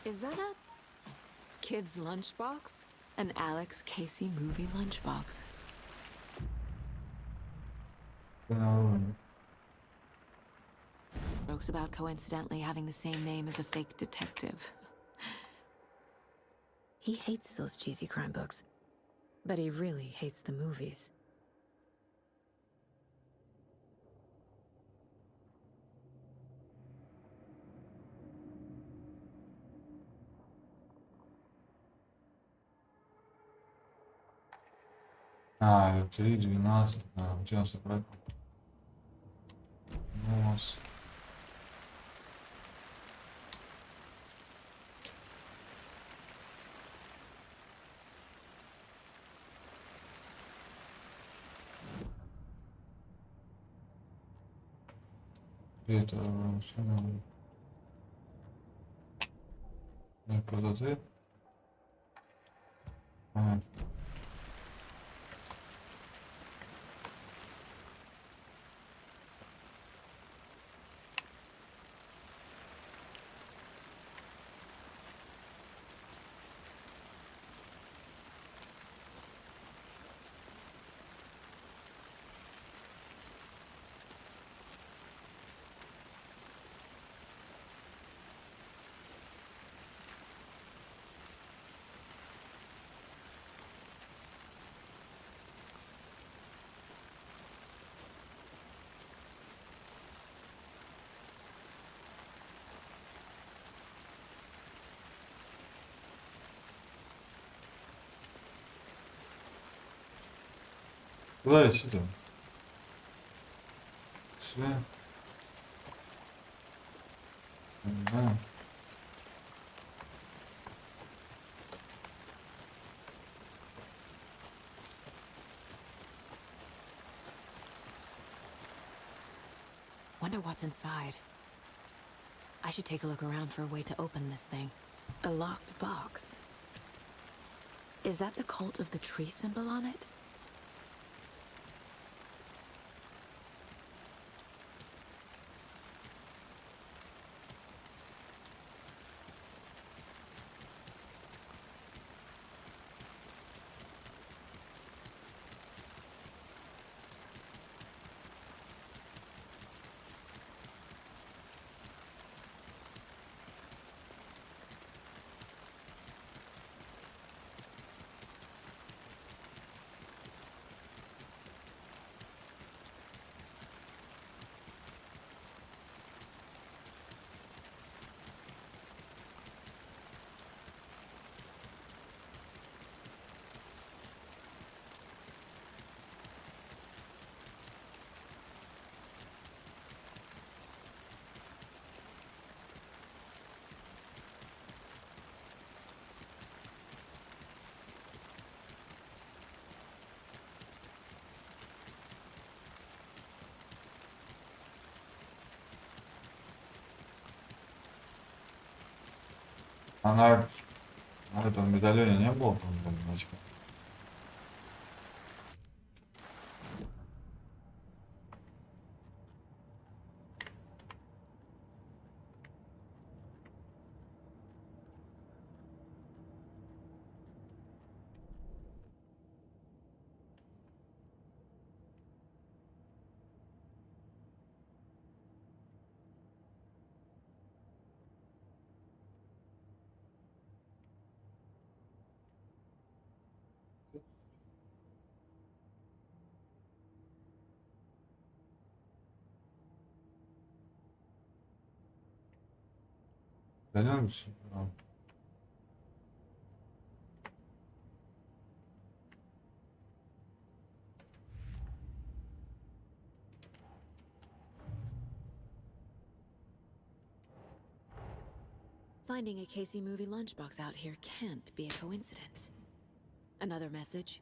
Is that a kid's lunchbox? An Alex Casey movie lunchbox. Jokes about coincidentally having the same name as a fake detective. He hates those cheesy crime books, but he really hates the movies. А, 3:12, да, у тебя собрать. Нос. Это все надо. Куда ты? Ага. Куда я сюда? Сюда. Ага. Wonder what's inside. I should take a look around for a way to open this thing. A locked box. Is that the cult of the tree symbol on it? А на этом медальоне не было там, блин, значка? Вернемся. Finding a Casey movie lunchbox out here can't be a coincidence. Another message.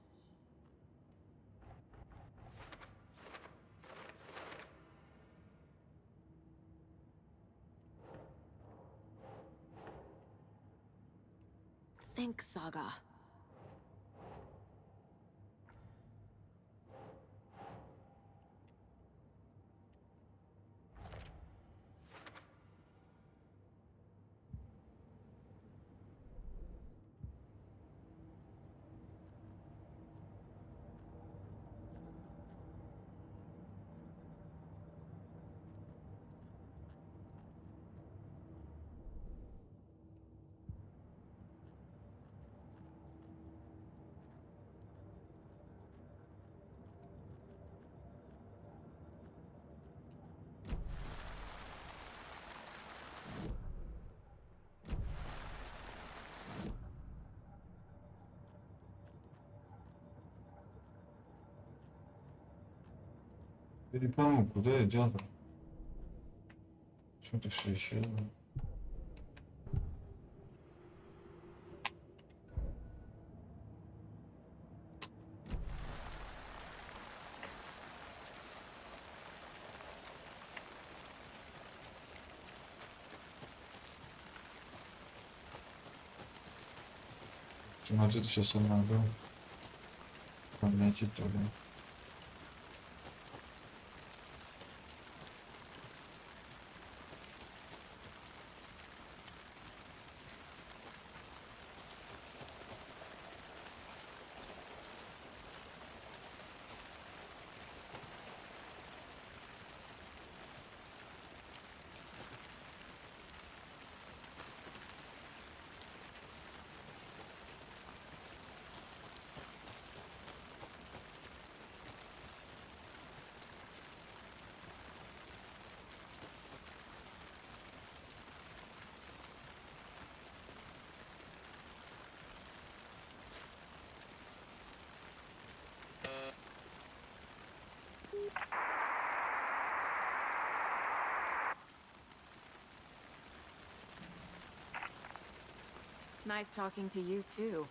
Think, Saga. Я не пойму, куда идет? Что-то все исчезло. Значит, сейчас я надо пометить тогда. Nice talking to you, too.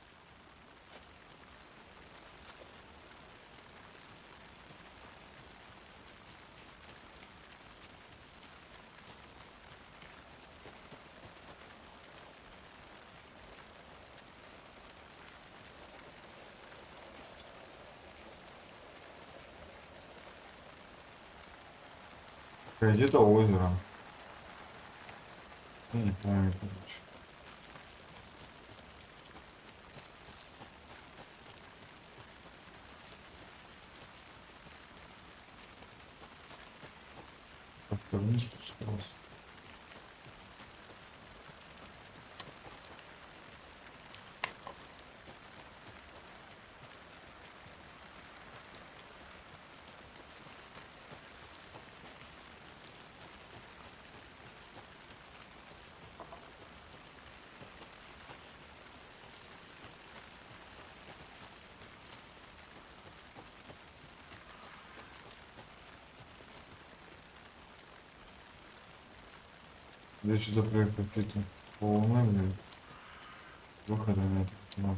Где-то озеро. Я не помню, короче. Как-то вниз спускался. Я что-то про какие-то полное, блин. Выхода на это кино.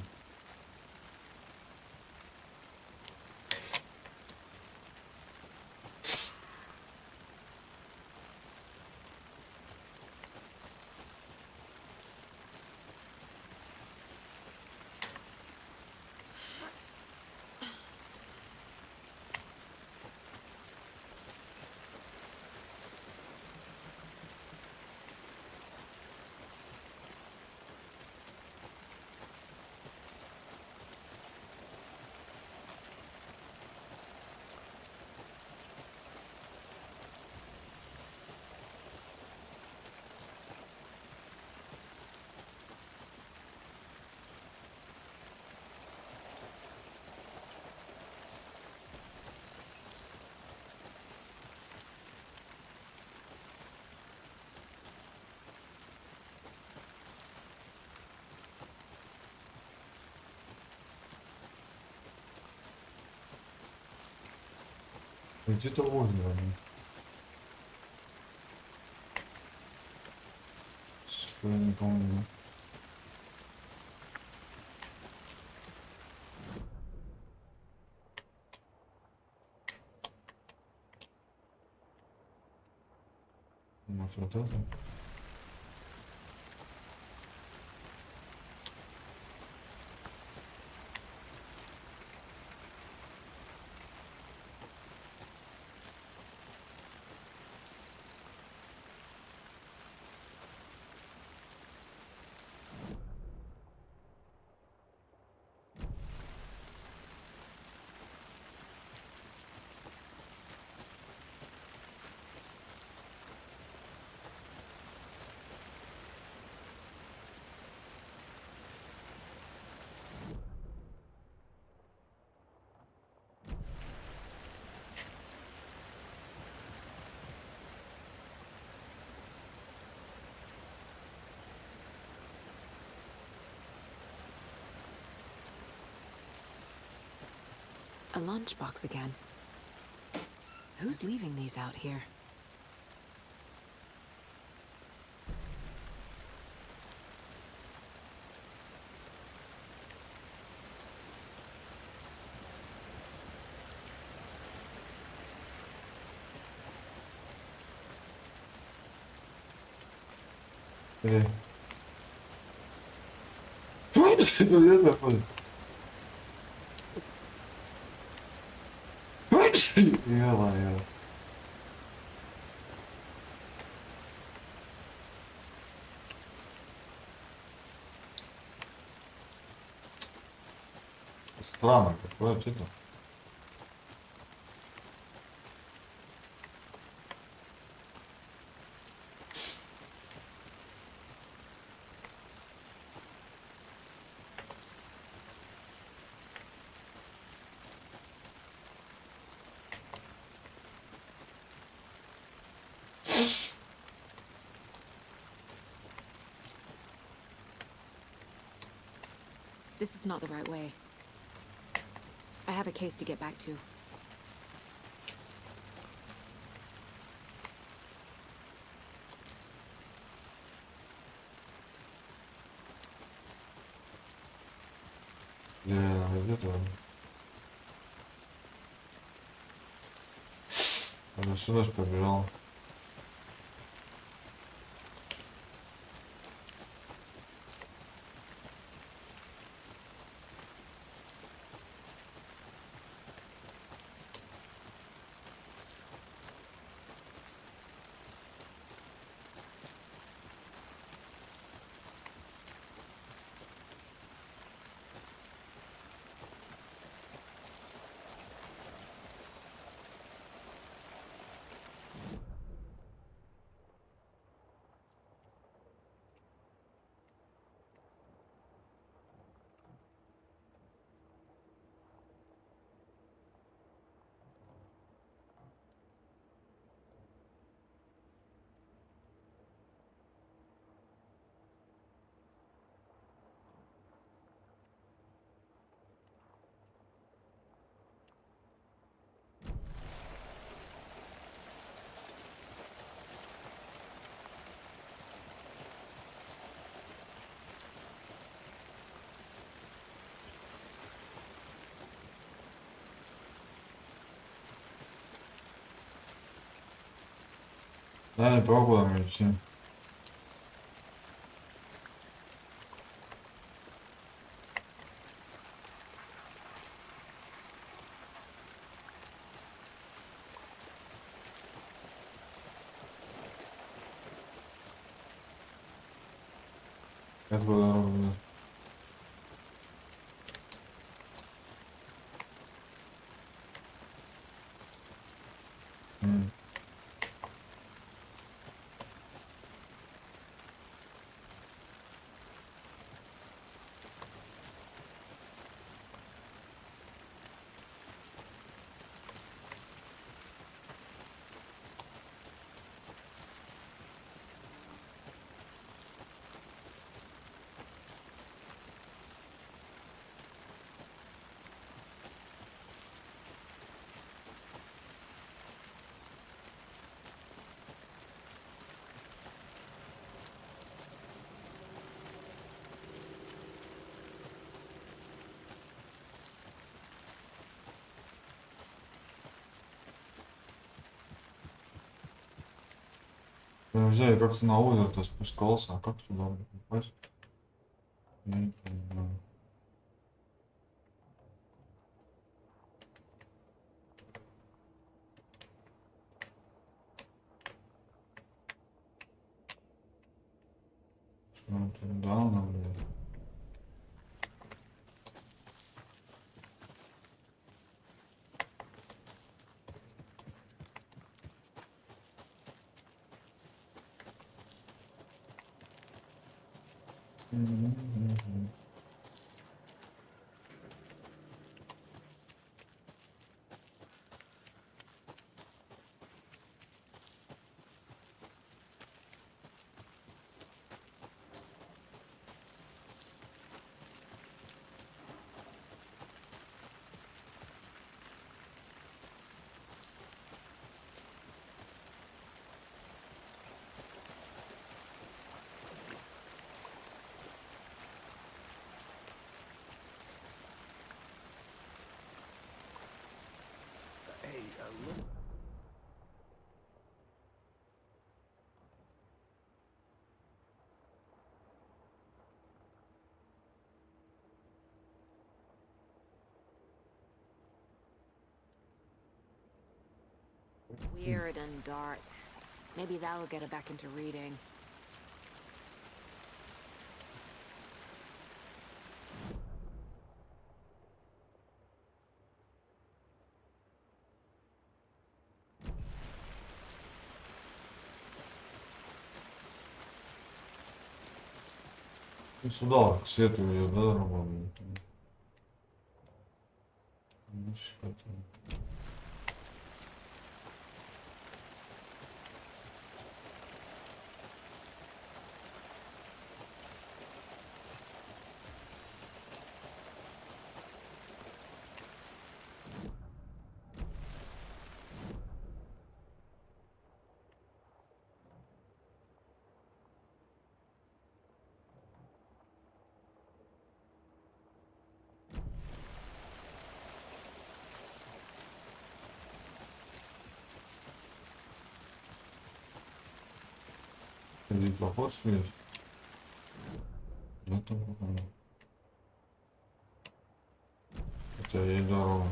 Где-то озеро. Что я не помню. Может, вот это? A lunchbox again. Who's leaving these out here? Где проходит? Ё-моё. Странно, какое что-то. This is not the right way. I have a case to get back to. Где-то. Он сюда ж побежал. Я не пробовал идти. Это было ровно. Подожди, я как-то на озеро-то спускался, а как сюда попасть? Я не понимаю. Что туда надо? Weird and dark. Maybe that'll get her back into reading. Ну, сюда, к свету ее, да, работает. Ну, Один проход, что ли? Ну, там, хотя ей дорога.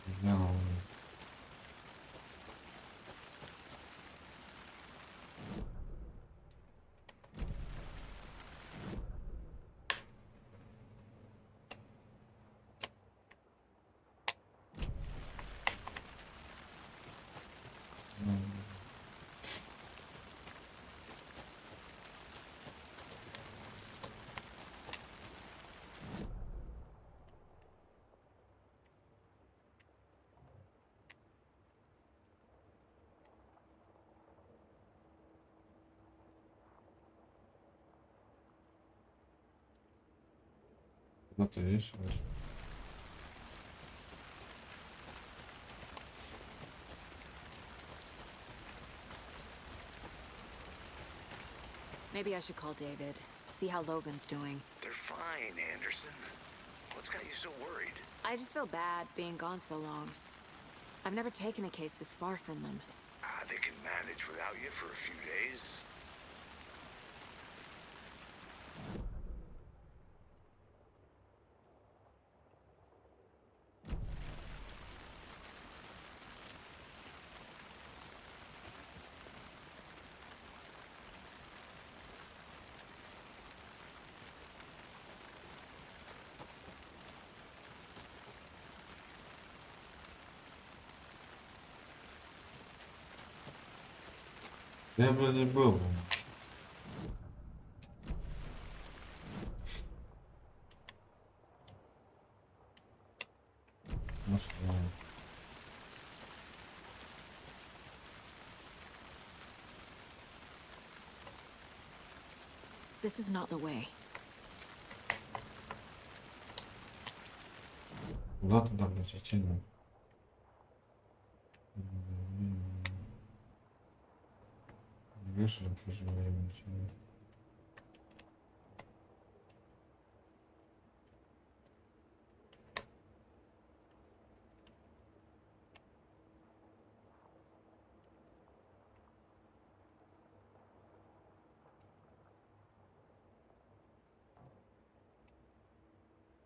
Где она? Куда-то есть. Maybe I should call David, see how Logan's doing. They're fine, Anderson. What's got you so worried? I just feel bad being gone so long. I've never taken a case this far from them. They can manage without you for a few days. Я бы не был. Может, This is not the way. куда туда, блядь, идти надо? Вышел, прижимаем.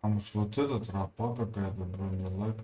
А может вот эта тропа какая-то, бронелаг?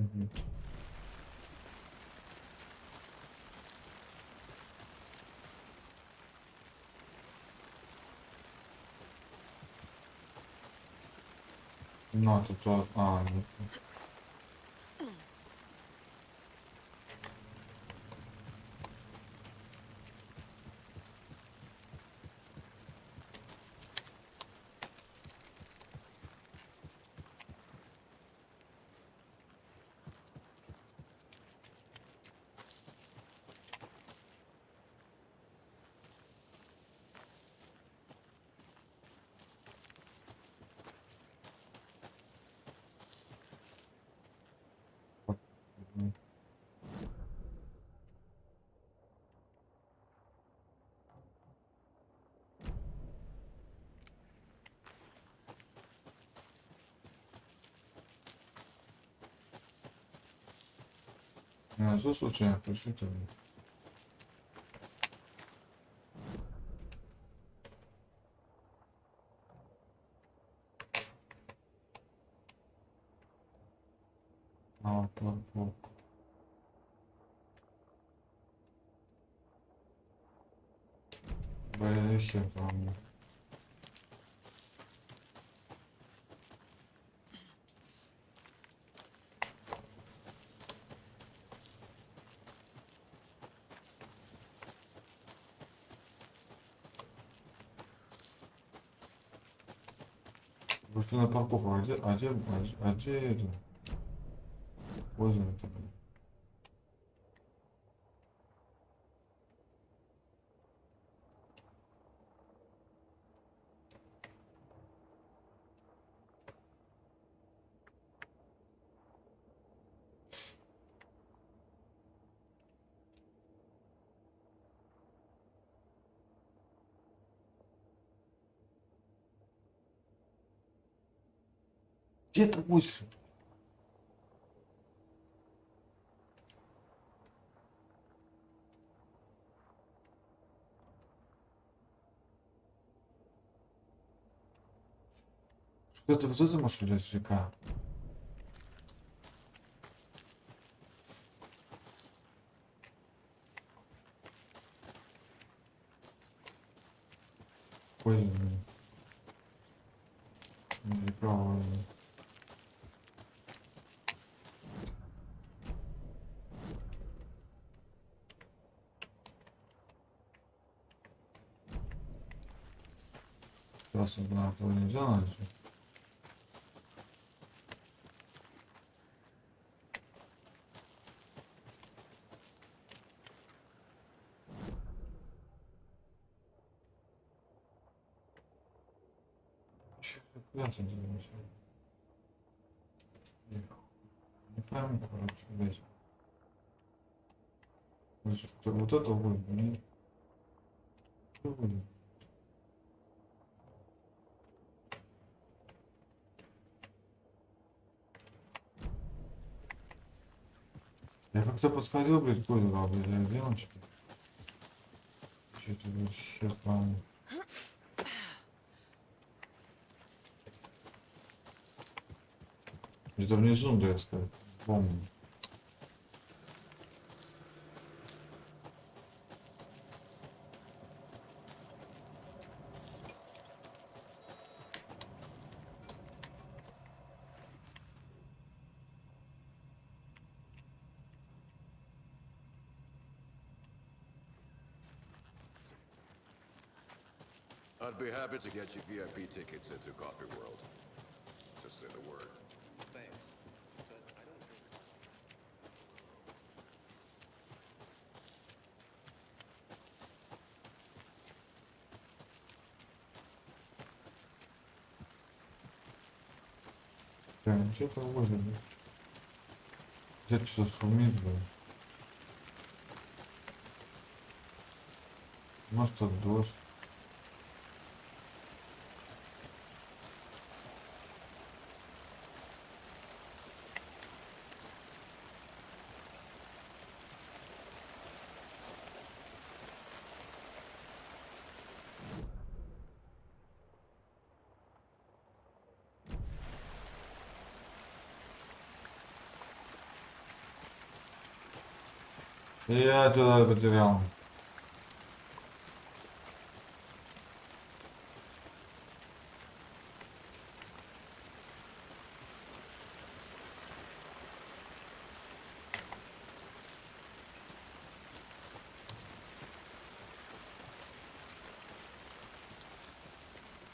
Мгм. Ну, а тут вот... нет. Не, что случайно, пришли ты. А, вот. Блин, хер там. Вышли на парковку, а где это? Озеро это, блин. Где это озеро? Что это вот это может быть река? Озеро. Река, озеро. Сейчас одна этого нельзя найти. Не пойму, короче, здесь. Вот это будет, блин. Что будет? Я как-то подходил, блядь, к озеру, а, блядь, я девочки. Что-то, блядь, хер пойму. Где-то внизу, да, я сказал. Помню. I'd be happy to get you VIP tickets into Coffee World. Just say the word. Thanks. But I don't drink. Прям где-то озеро. Где-то что-то шумит, блядь. Может, это дождь. Я тебя потерял.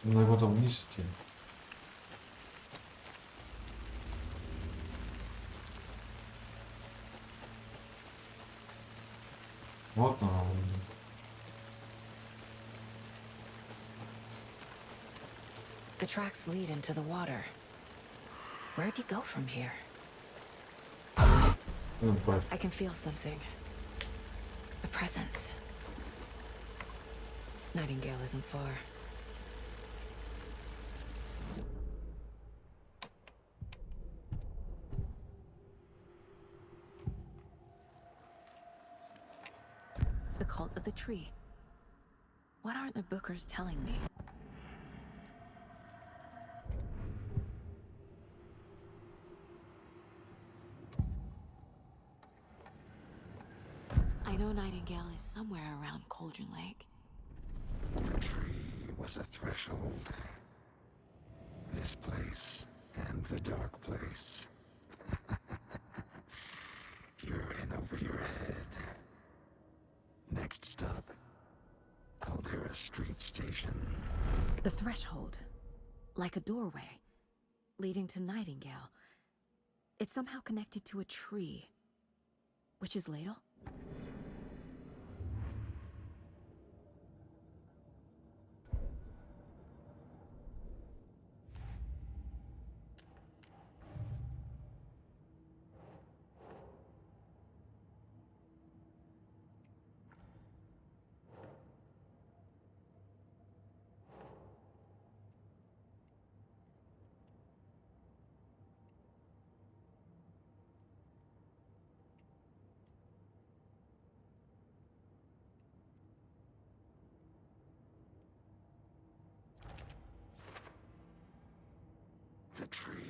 Надо куда-то вниз идти. Вот она. The tracks lead into the water. Where'd he go from here? I can feel something. A presence. Nightingale isn't far. cult of the tree. What aren't the bookers telling me? I know Nightingale is somewhere around Cauldron Lake. The tree was a threshold. This place and the dark place. You're in over your head. Next stop, Caldera Street Station. The threshold. Like a doorway. Leading to Nightingale. It's somehow connected to a tree. Witch's Ladle? The tree.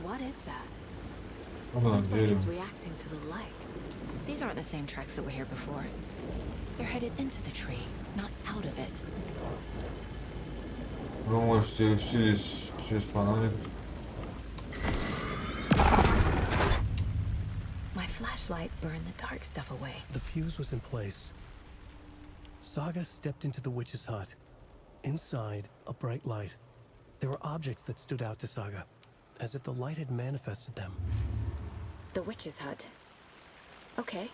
What is that? Hold on, Seems like it's dude. reacting to the light. These aren't the same tracks that were here before. They're headed into the tree, not out of it. Вы можете усилить через фонарик. My flashlight burned the dark stuff away. The fuse was in place. Saga stepped into the witch's hut. Inside, a bright light. There were objects that stood out to Saga, as if the light had manifested them. The witch's hut. Okay.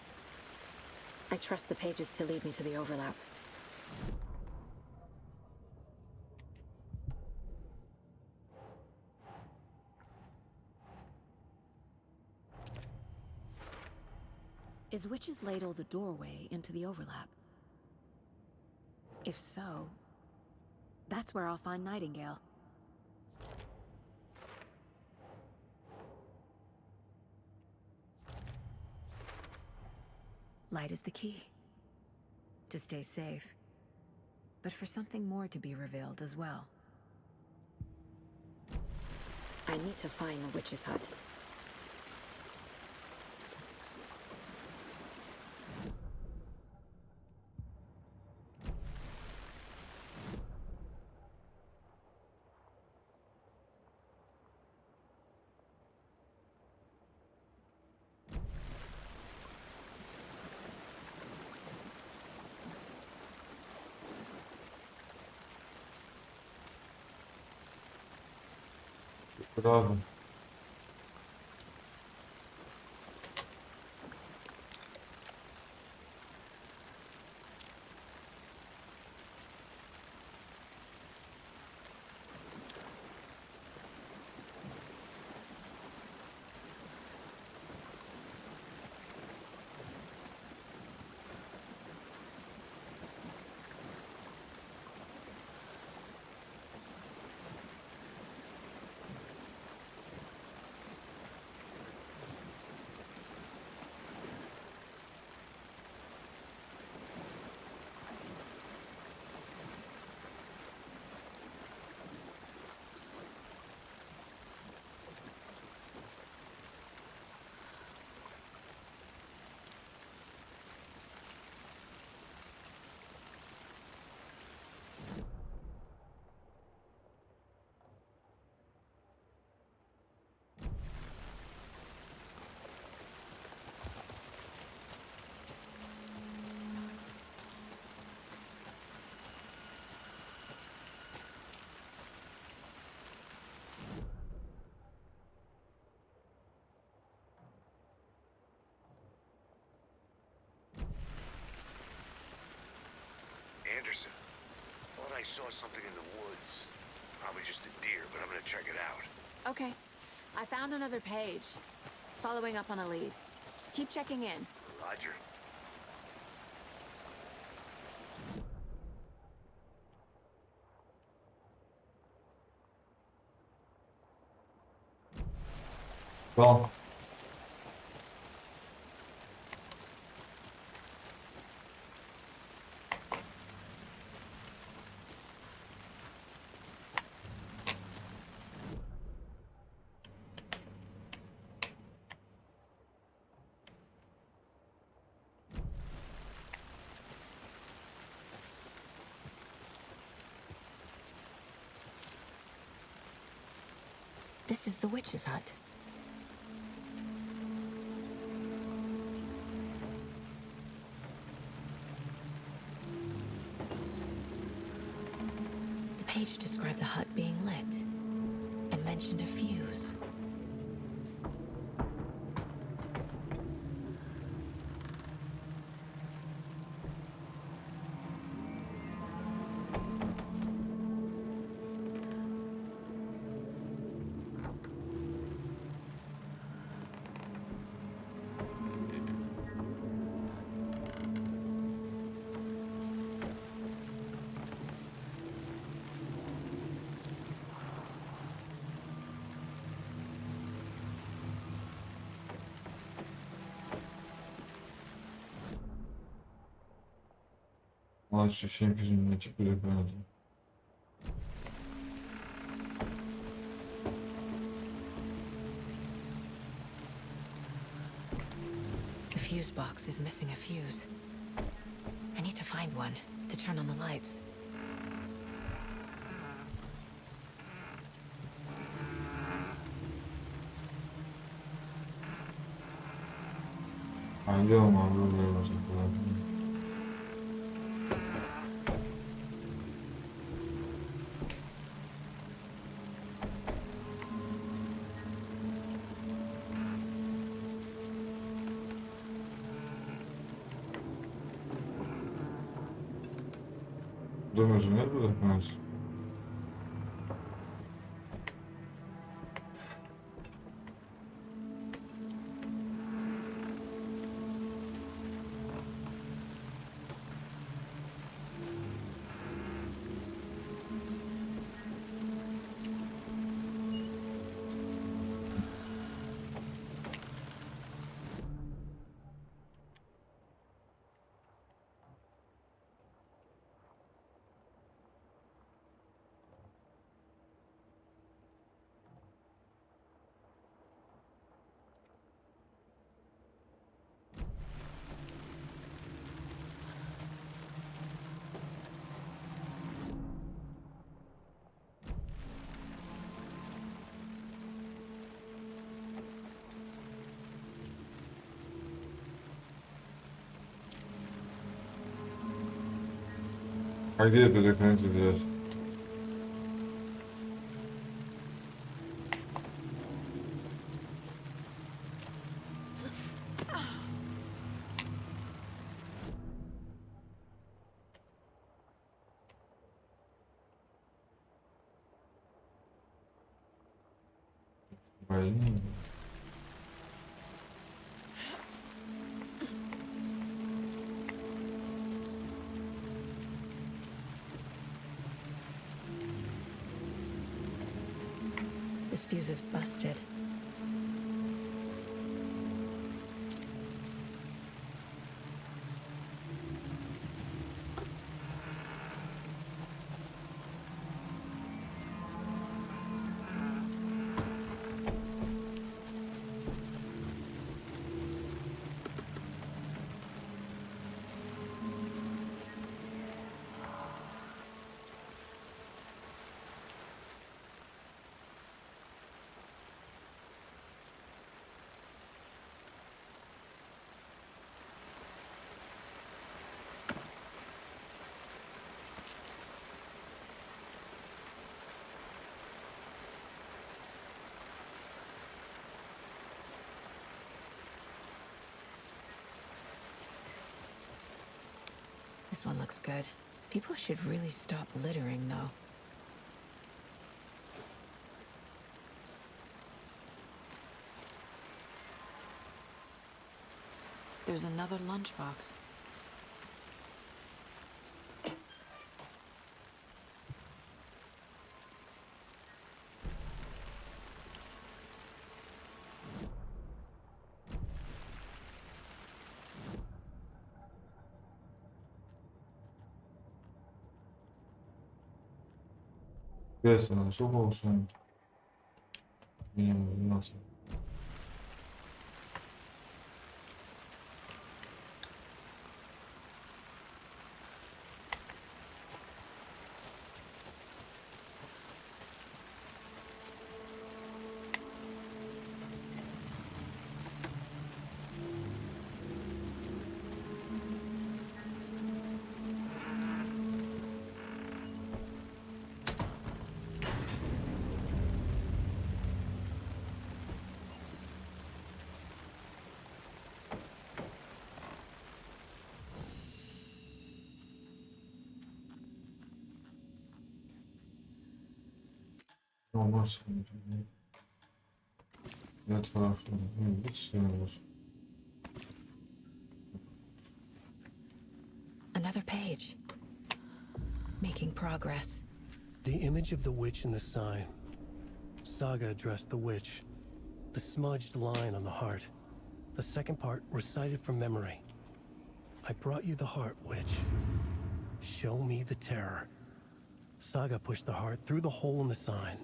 I trust the pages to lead me to the overlap. Is Witch's Ladle the doorway into the overlap? If so, that's where I'll find Nightingale. Light is the key. To stay safe. But for something more to be revealed as well. I need to find the witch's hut. Правда. I saw something in the woods. Probably just a deer, but I'm gonna check it out. Okay. I found another page. Following up on a lead. Keep checking in. Roger. Well. This is the witch's hut. The page described the hut being lit and mentioned a fuse. Ощущение жизни теперь правда. The fuse box is missing a fuse. I need to find one to turn on the lights. Я могу выбрать. Думаешь, нет будет нас? А где это документы взять? Блин. This fuse is busted. This one looks good. People should really stop littering, though. There's another lunchbox. Интересно, что больше? Не, у нас. Ну, может, это хорошо. Another page. Making progress. The image of the witch in the sign. Saga addressed the witch. The smudged line on the heart. The second part recited from memory. I brought you the heart, witch. Show me the terror. Saga pushed the heart through the hole in the sign.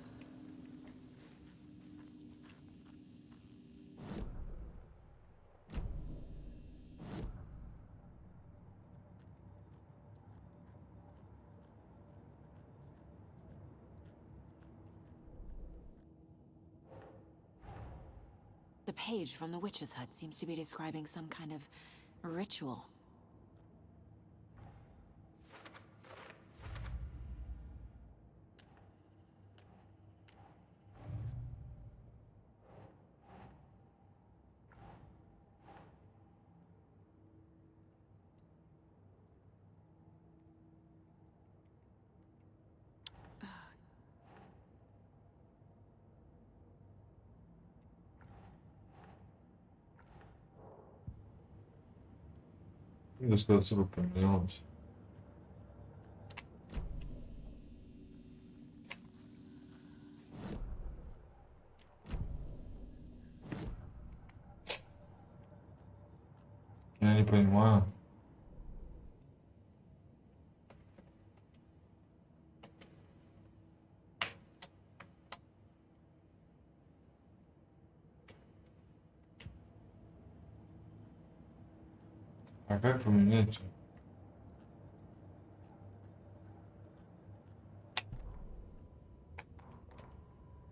The page from the witch's hut seems to be describing some kind of ritual. Да сказать, что поменялось. Я не понимаю. А как поменять?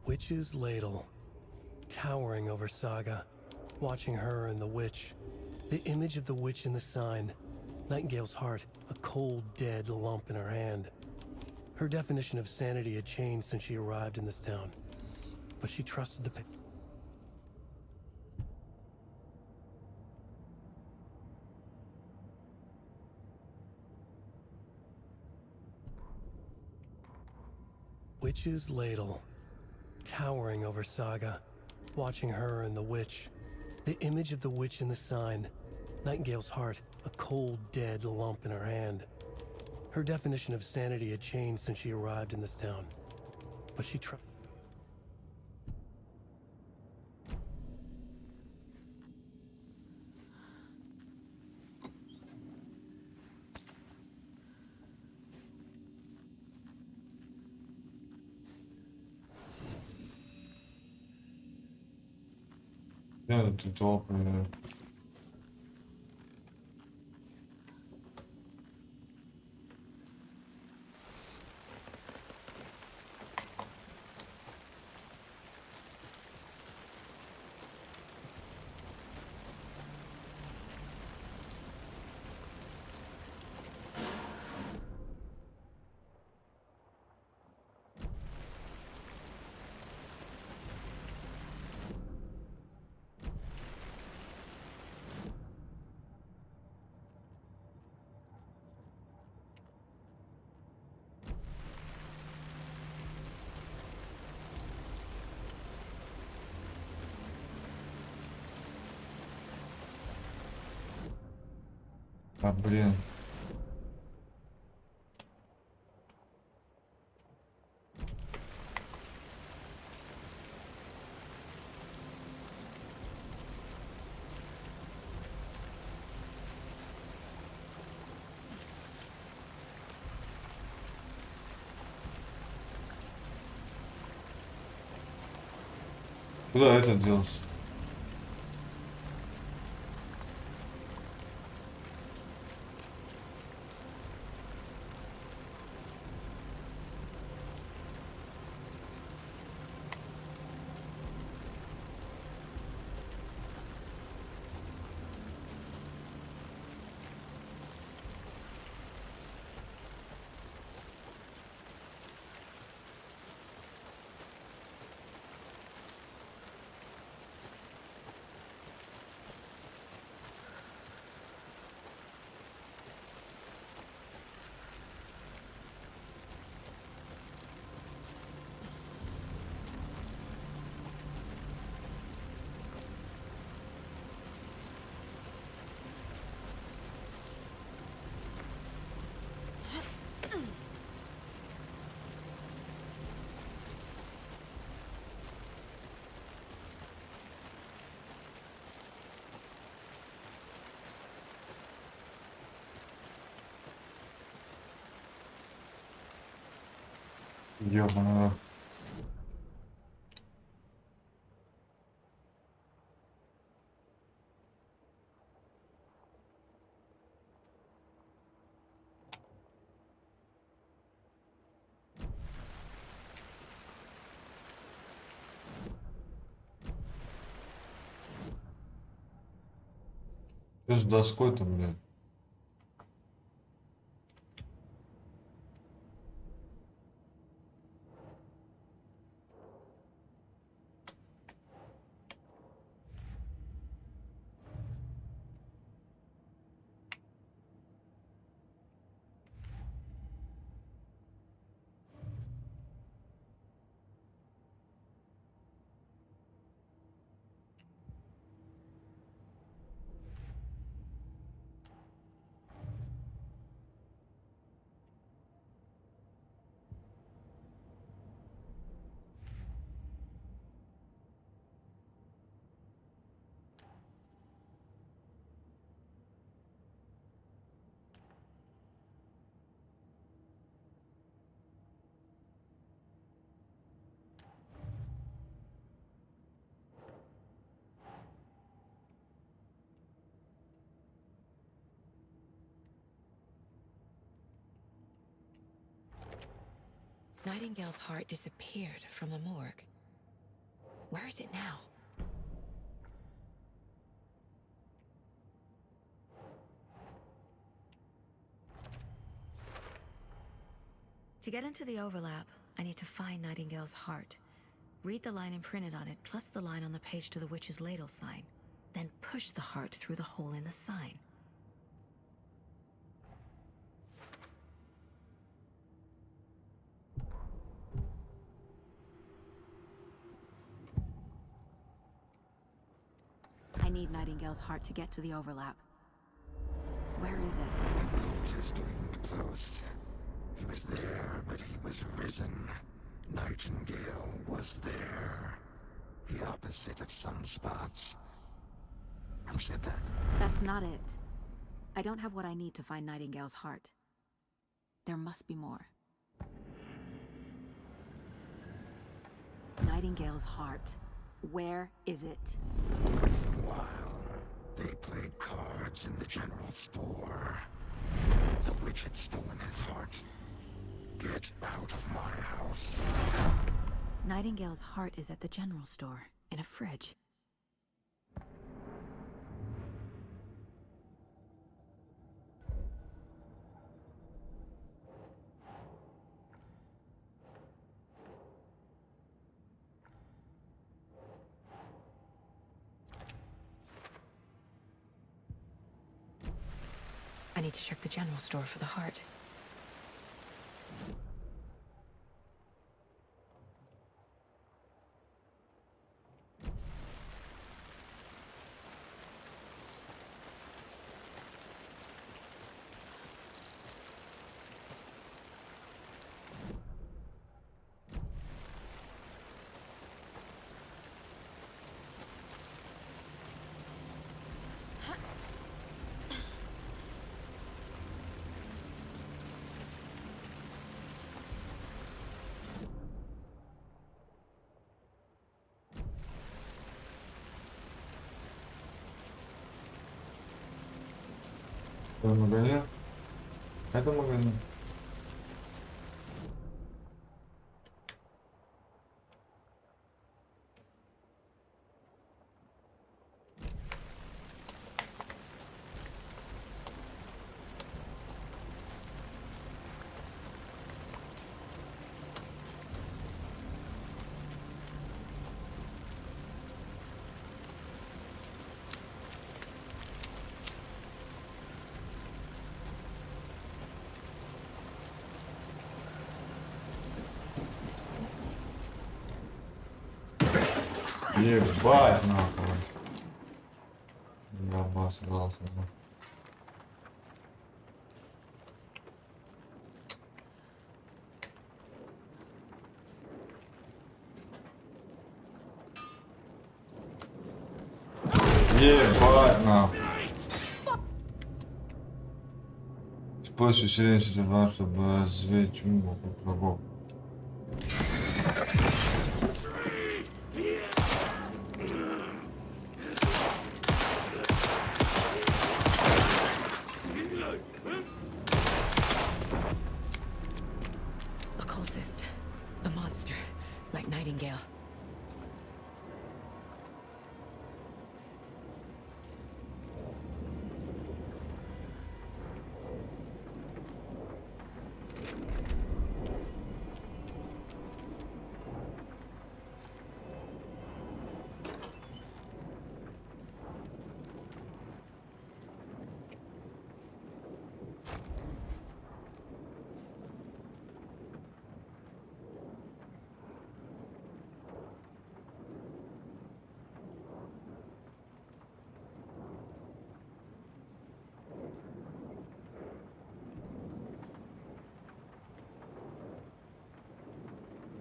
Witch's ladle, towering over Saga, watching her and the witch. The image of the witch in the sign. Nightingale's heart, a cold, dead lump in her hand. Her definition of sanity had changed since she arrived in this town. But she trusted the... Witch's ladle, towering over Saga, watching her and the witch. The image of the witch in the sign. Nightingale's heart, a cold, dead lump in her hand. Her definition of sanity had changed since she arrived in this town. But she trusted... Я тут толпы. А, блин. Куда это делся? Ёбаный. Что с доской-то, блядь? Nightingale's heart disappeared from the morgue. Where is it now? To get into the overlap, I need to find Nightingale's heart. Read the line imprinted on it, plus the line on the page to the witch's ladle sign. Then push the heart through the hole in the sign. I need Nightingale's heart to get to the overlap. Where is it? The cultist leaned close. He was there, but he was risen. Nightingale was there. The opposite of sunspots. Who said that? That's not it. I don't have what I need to find Nightingale's heart. There must be more. Nightingale's heart. Where is it? Once in a while, they played cards in the general store. The witch had stolen his heart. Get out of my house. Nightingale's heart is at the general store, in a fridge. I need to check the general store for the heart. Это магазин? Это магазин. Ебать нахуй. Я обосрался, да. Ебать нахуй. Используй усиление 62, чтобы развеять тьму вокруг врагов.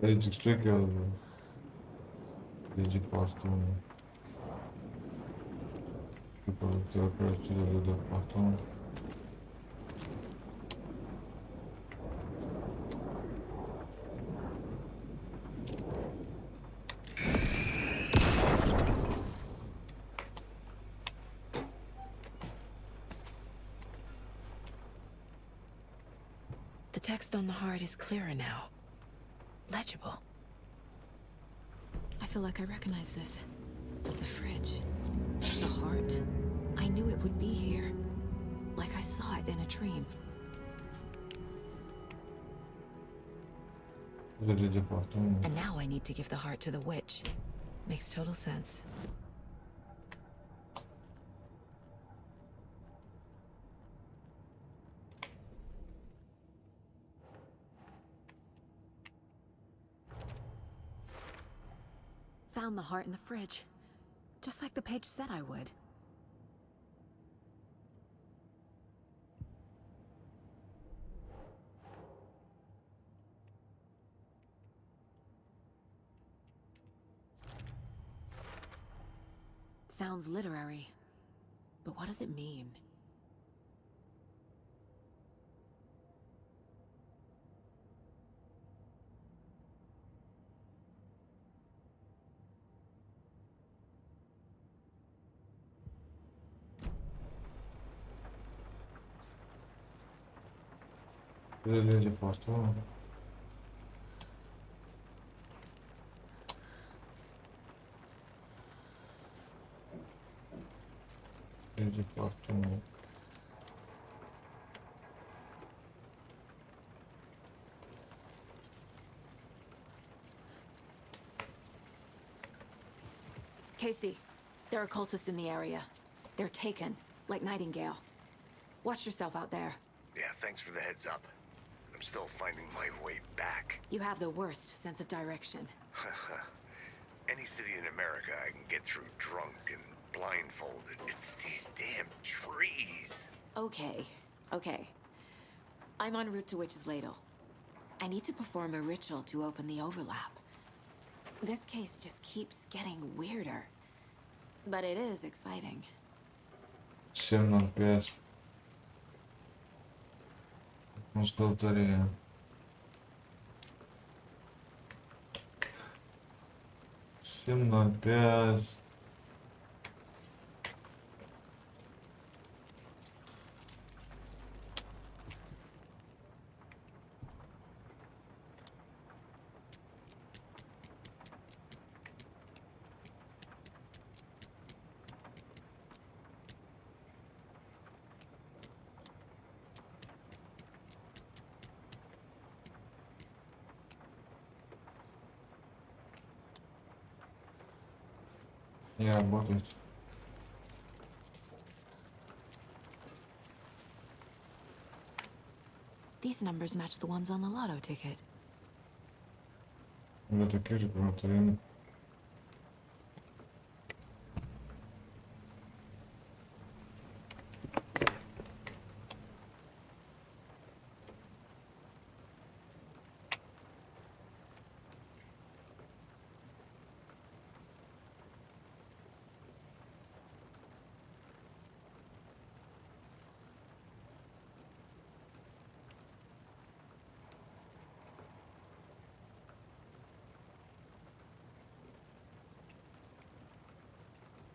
Эти штуки иди постом. Типа такая отсюда потом. The text on the heart is clearer now. Legible. I feel like I recognize this. The fridge. The heart. I knew it would be here. Like I saw it in a dream. And now I need to give the heart to the witch. Makes total sense. Found the heart in the fridge. Just like the page said I would. Sounds literary, but what does it mean? Люди просто. Люди просто. Casey, there are cultists in the area. They're taken, like Nightingale. Watch yourself out there. Yeah, thanks for the heads up. I'm still finding my way back. You have the worst sense of direction. Any city in America I can get through drunk and blindfolded. It's these damn trees. Okay, okay. I'm en route to Witch's Ladle. I need to perform a ritual to open the overlap. This case just keeps getting weirder. But it is exciting. 7:05. Констатария. Всем на 5. Не работает. These numbers match the ones on the lotto ticket. Я такие же, правда, время.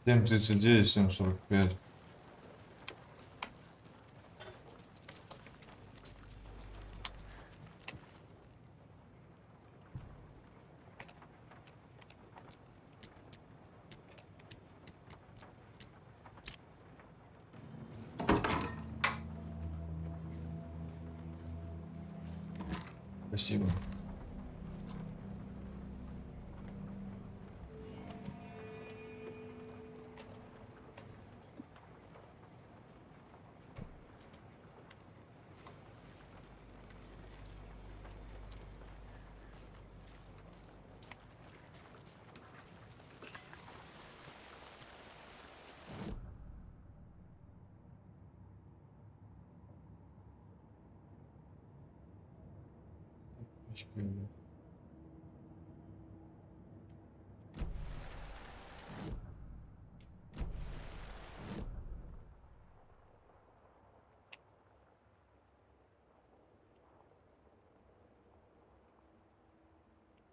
Семь 39, 7 45. Спасибо.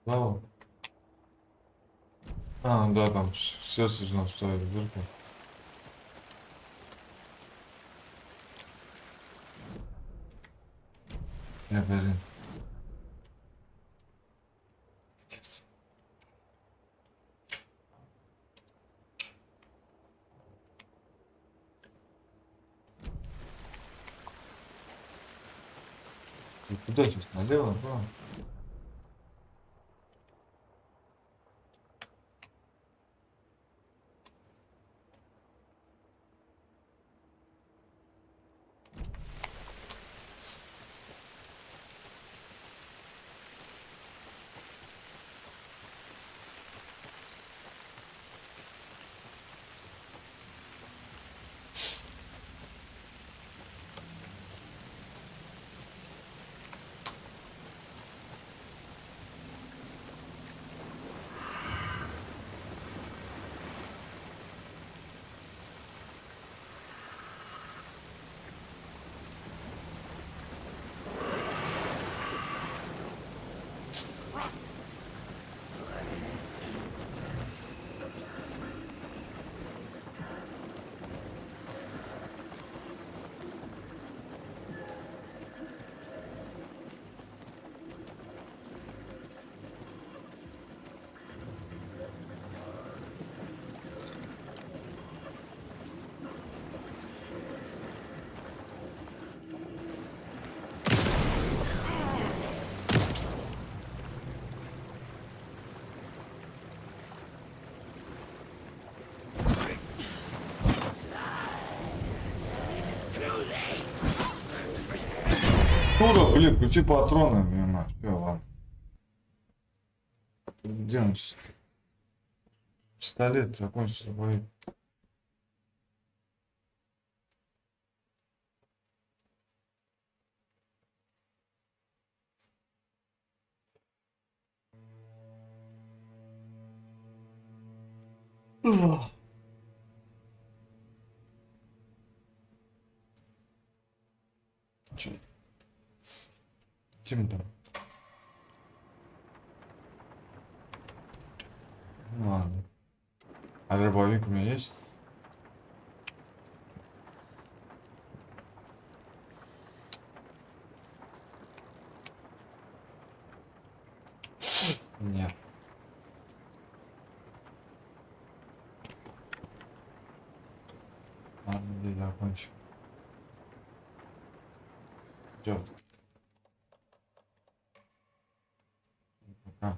Да. А, да, там сердце же нам ставили дырку. Я блин. Куда сейчас? Налево, направо? Дура, блин, включи патроны, блин, мать. Всё, ладно. Где он? Пистолет закончился, боит. Чё? Чем там? Ну ладно. А дробовик у меня есть? Нет. Ладно, я закончу. Идёт. Пока.